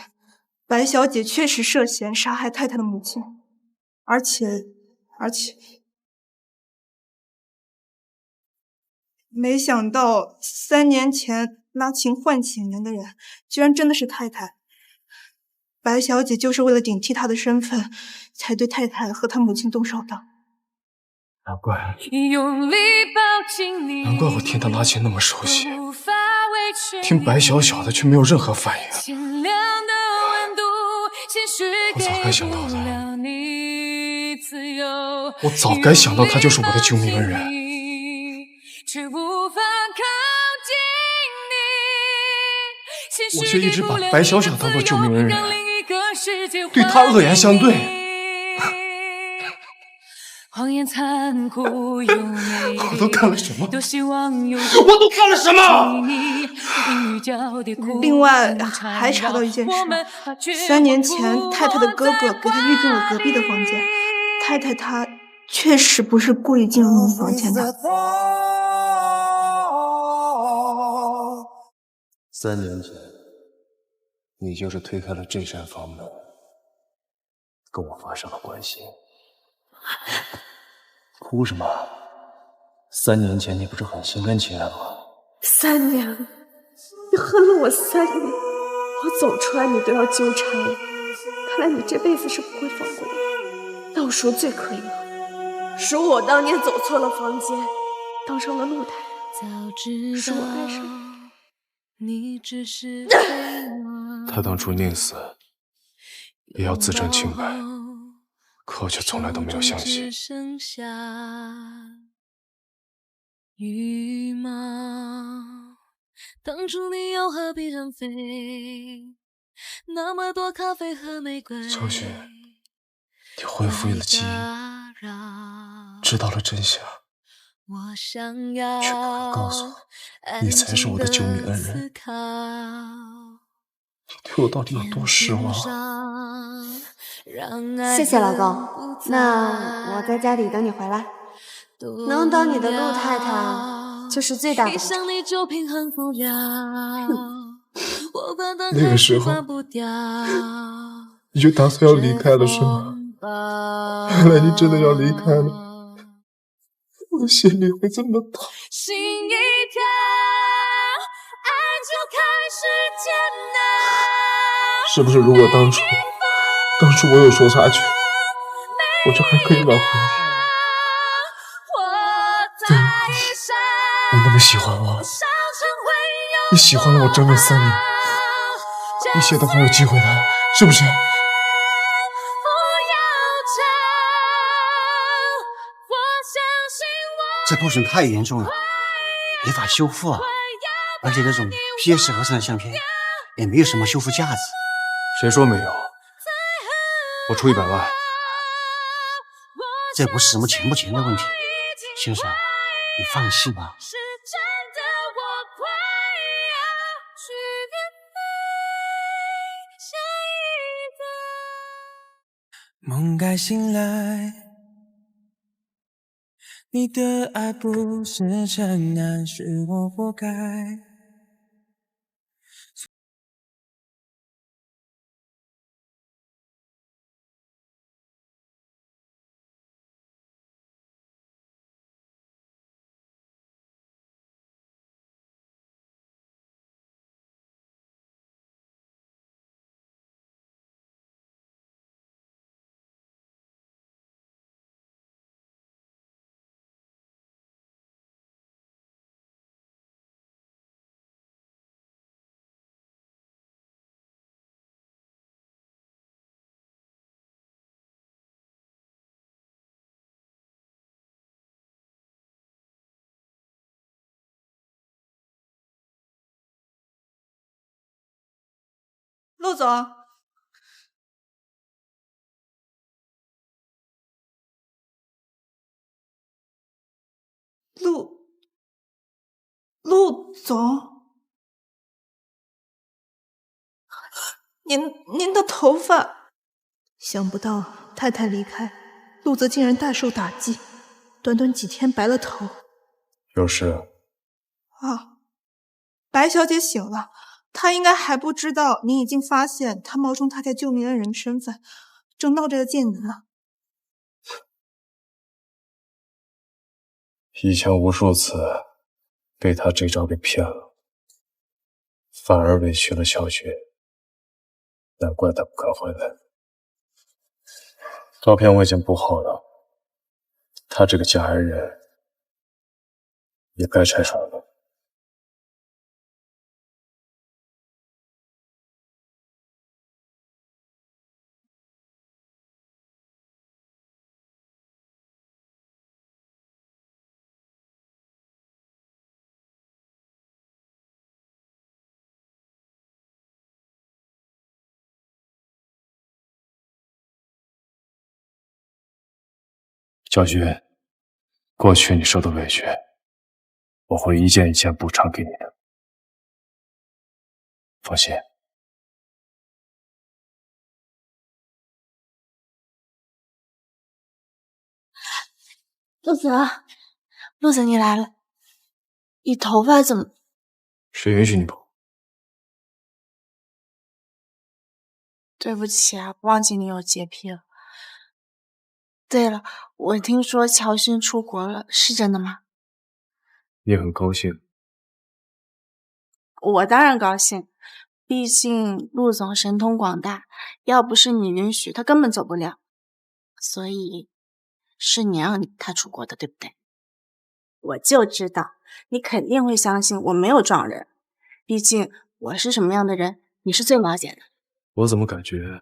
白小姐确实涉嫌杀害太太的母亲，而且，没想到3年前拉情唤醒人的人，居然真的是太太。白小姐就是为了顶替她的身份，才对太太和她母亲动手的。难怪我听他拉琴那么熟悉，听白小小的却没有任何反应。我早该想到的，我早该想到他就是我的救命恩人。我却一直把白小小当做救命恩人，对他恶言相对。我都干了什么？另外还查到一件事，3年前太太的哥哥给她预定了隔壁的房间，太太她确实不是故意进入你房间的。3年前，你就是推开了这扇房门，跟我发生了关系。哭什么？3年前你不是很心甘情愿吗？3年，你恨了我3年，我走出来你都要纠缠我，看来你这辈子是不会放过我。那我赎罪可以吗？赎我当年走错了房间，当上了陆太太，赎我爱上你。他当初宁死也要自证清白，可我却从来都没有相信。羽毛，当初你又何必人飞？那么多咖啡和玫瑰。乔勋，你恢复了记忆，知道了真相，却不肯告诉我，你才是我的救命恩人。你对我到底有多失望？谢谢老公，那我在家里等你回来，能当你的陆太太就是最大的。那个时候你就打算要离开了是吗？原来你真的要离开了，我的心里会这么痛。心一跳，爱就开始煎熬。是不是如果当初我有说下去，我就还可以挽回你？对，你那么喜欢我，你喜欢了我整整3年，一切都还有机会的，是不是？这破损太严重了，没法修复啊！而且这种 PS 合成的相片也没有什么修复价值，谁说没有？我出100万。这不是什么钱不钱的问题，先生，你放心吧。梦该醒来，你的爱不是尘埃，是我活该。陆总，陆总，您的头发，想不到太太离开，陆泽竟然大受打击，短短几天白了头。有事？啊，白小姐醒了。他应该还不知道你已经发现他冒充太太救命恩人的身份，正闹着要见您呢。以前无数次被他这招给骗了，反而委屈了小雪，难怪他不肯回来。照片我已经补好了，他这个假恩人也该拆穿了。小雪，过去你受的委屈，我会一件一件补偿给你的，放心。陆泽，你来了。你头发怎么？谁允许你补？对不起啊，忘记你有洁癖了。对了，我听说乔勋出国了，是真的吗？你很高兴？我当然高兴，毕竟陆总神通广大，要不是你允许，他根本走不了。所以是你让他出国的，对不对？我就知道你肯定会相信我没有撞人，毕竟我是什么样的人，你是最了解的。我怎么感觉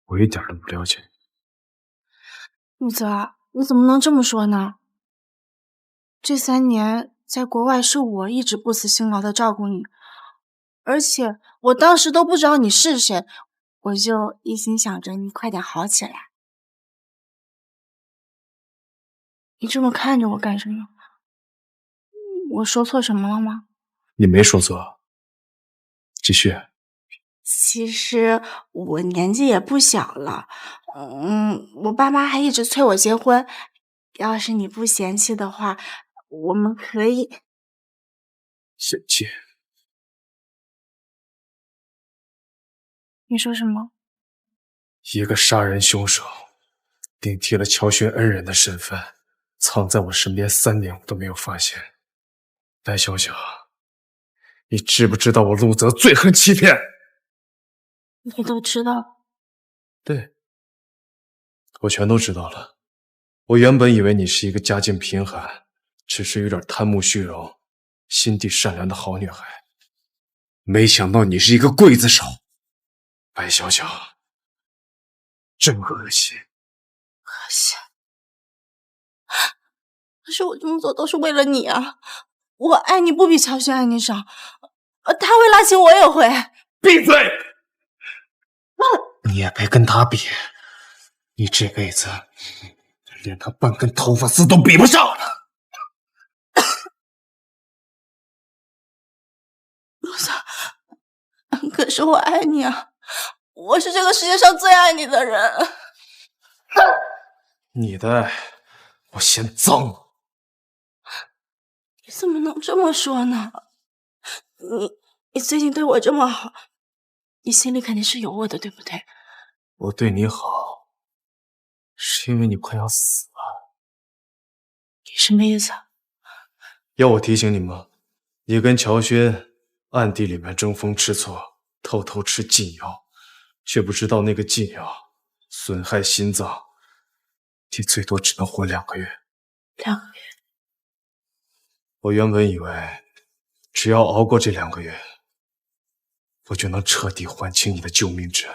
我一点都不了解？陆泽，你怎么能这么说呢？这3年在国外是我一直不辞辛劳的照顾你，而且我当时都不知道你是谁，我就一心想着你快点好起来。你这么看着我干什么？我说错什么了吗？你没说错，继续。其实我年纪也不小了，我爸妈还一直催我结婚。要是你不嫌弃的话，我们可以。嫌弃？你说什么？一个杀人凶手，顶替了乔勋恩人的身份，藏在我身边3年，我都没有发现。白小小，你知不知道我陆泽最恨欺骗？你都知道？对，我全都知道了。我原本以为你是一个家境贫寒，只是有点贪慕虚荣、心地善良的好女孩，没想到你是一个刽子手。白小小，真恶心。恶心。可是我这么做都是为了你啊！我爱你不比乔勋爱你少，他会拉情我也会。闭嘴！你也别跟他比，你这辈子连他半根头发丝都比不上了。陆总，可是我爱你啊，我是这个世界上最爱你的人。你的爱，我嫌脏。你怎么能这么说呢？你最近对我这么好，你心里肯定是有我的，对不对？我对你好，是因为你快要死了。你什么意思啊？要我提醒你吗？你跟乔轩暗地里面争风吃醋，偷偷吃禁药，却不知道那个禁药损害心脏，你最多只能活2个月。2个月？我原本以为只要熬过这2个月，我就能彻底还清你的救命之恩，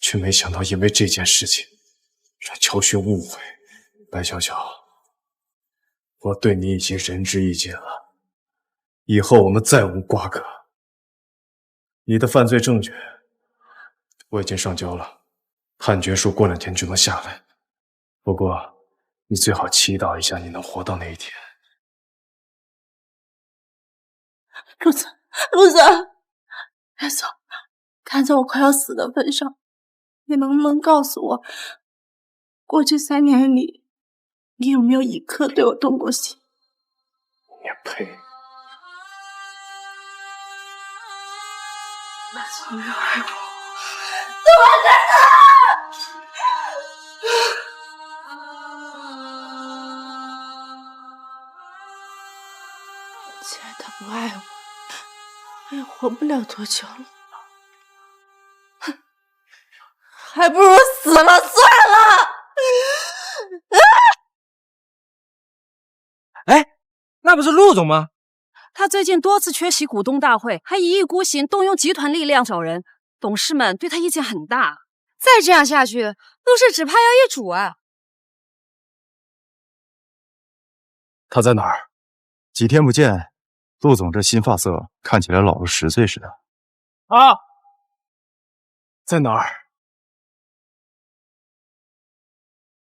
却没想到因为这件事情让乔轩误会。白小乔，我对你已经仁至义尽了，以后我们再无瓜葛。你的犯罪证据我已经上交了，判决书过2天就能下来。不过你最好祈祷一下你能活到那一天。陆总，白总，看在我快要死的份上，你能不能告诉我，过去3年里，你有没有一刻对我动过心？你配！白总没有爱过我，怎么可能？既然他不爱我，我也活不了多久了，还不如死了算了。哎，那不是陆总吗？他最近多次缺席股东大会，还一意孤行动用集团力量找人，董事们对他意见很大。再这样下去，陆氏只怕要易主啊！他在哪儿？几天不见，陆总这新发色看起来老了10岁似的。啊，在哪儿？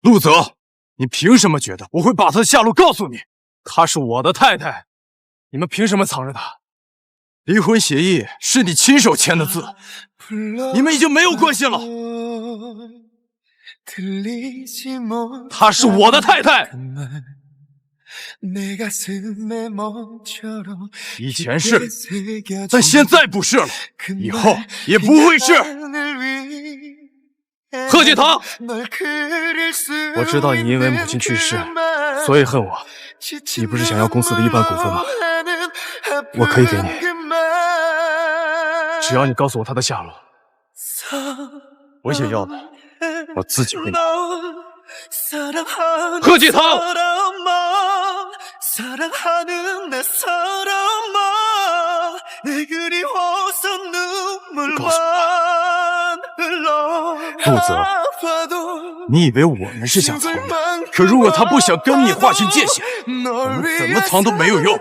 陆泽，你凭什么觉得我会把他的下落告诉你？她是我的太太，你们凭什么藏着她？离婚协议是你亲手签的字，你们已经没有关系了。她是我的太太，以前是，但现在不是了，以后也不会是。贺锦堂，我知道你因为母亲去世，所以恨我。你不是想要公司的1半股份吗？我可以给你，只要你告诉我他的下落。我想要的，我自己会拿。贺锦堂，告诉我，陆泽，你以为我们是想藏你？可如果他不想跟你划清界限，我们怎么藏都没有用。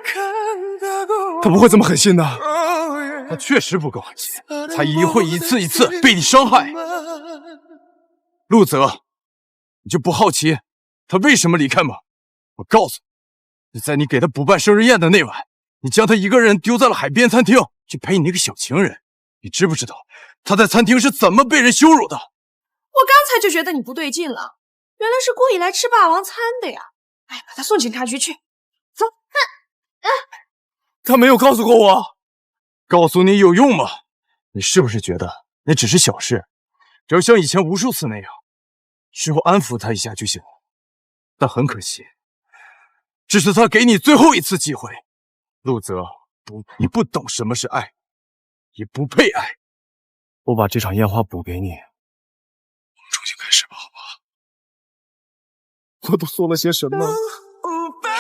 他不会这么狠心的。他确实不够狠心，才会一次一次被你伤害。陆泽，你就不好奇他为什么离开吗？我告诉你，在你给他补办生日宴的那晚，你将他一个人丢在了海边餐厅，去陪你那个小情人。你知不知道他在餐厅是怎么被人羞辱的？我刚才就觉得你不对劲了，原来是故意来吃霸王餐的呀！哎，把他送警察局去，走。他没有告诉过我。告诉你有用吗？你是不是觉得那只是小事，只要像以前无数次那样，事后安抚他一下就行了？但很可惜，这是他给你最后一次机会。陆泽，你不懂什么是爱，也不配爱。我把这场烟花补给你，我们重新开始吧，好不好？我都做了些什么？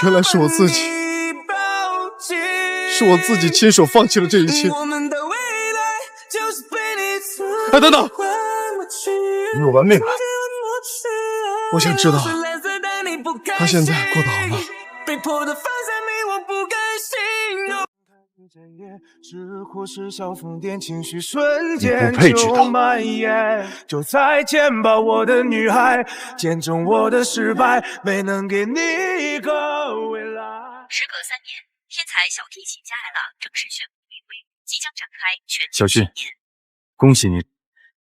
原来是我自己，是我自己亲手放弃了这一切。哎，等等，你有完没完？我想知道他现在过得好吗？只或是小疯癫，情绪瞬间就蔓延。就再见吧，我的女孩，见证我的失败，没能给你一个未来。时隔3年，天才小提琴家艾拉正式宣布回归，即将展开全小旭，恭喜你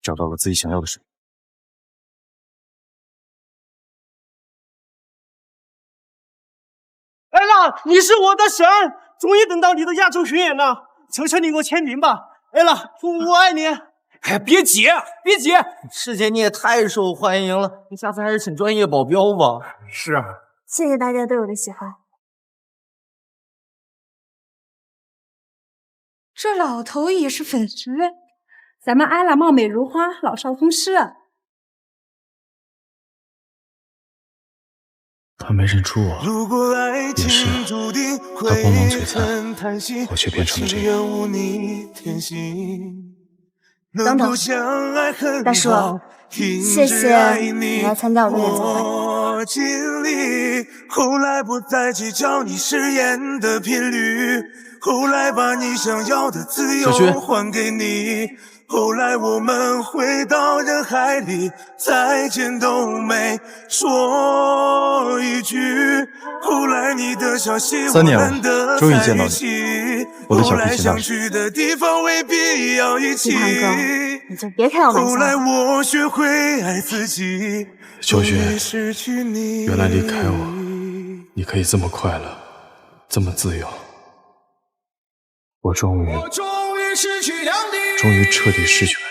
找到了自己想要的水平。艾拉，你是我的神！终于等到你的亚洲巡演了，求求你给我签名吧，艾拉，我爱你！哎，别急，别急，师姐你也太受欢迎了，你下次还是请专业保镖吧。是啊，谢谢大家对我的喜欢。这老头也是粉丝，咱们艾拉貌美如花，老少通吃啊。他没认出我，也是他光芒璀璨，我却变成了这样。等等，大叔，谢谢你来参加我的演奏会。后来不再计较你誓言的频率，后来把你想要的自由还给你。后来我们回到人海里，再见都没说一句。后来你的消息3年了，终于见到你，我的小提琴大师。季堂哥，你就别开我玩笑了。后来我学会爱自己。小雪，原来离开我，你可以这么快乐，这么自由。我终于彻底失去了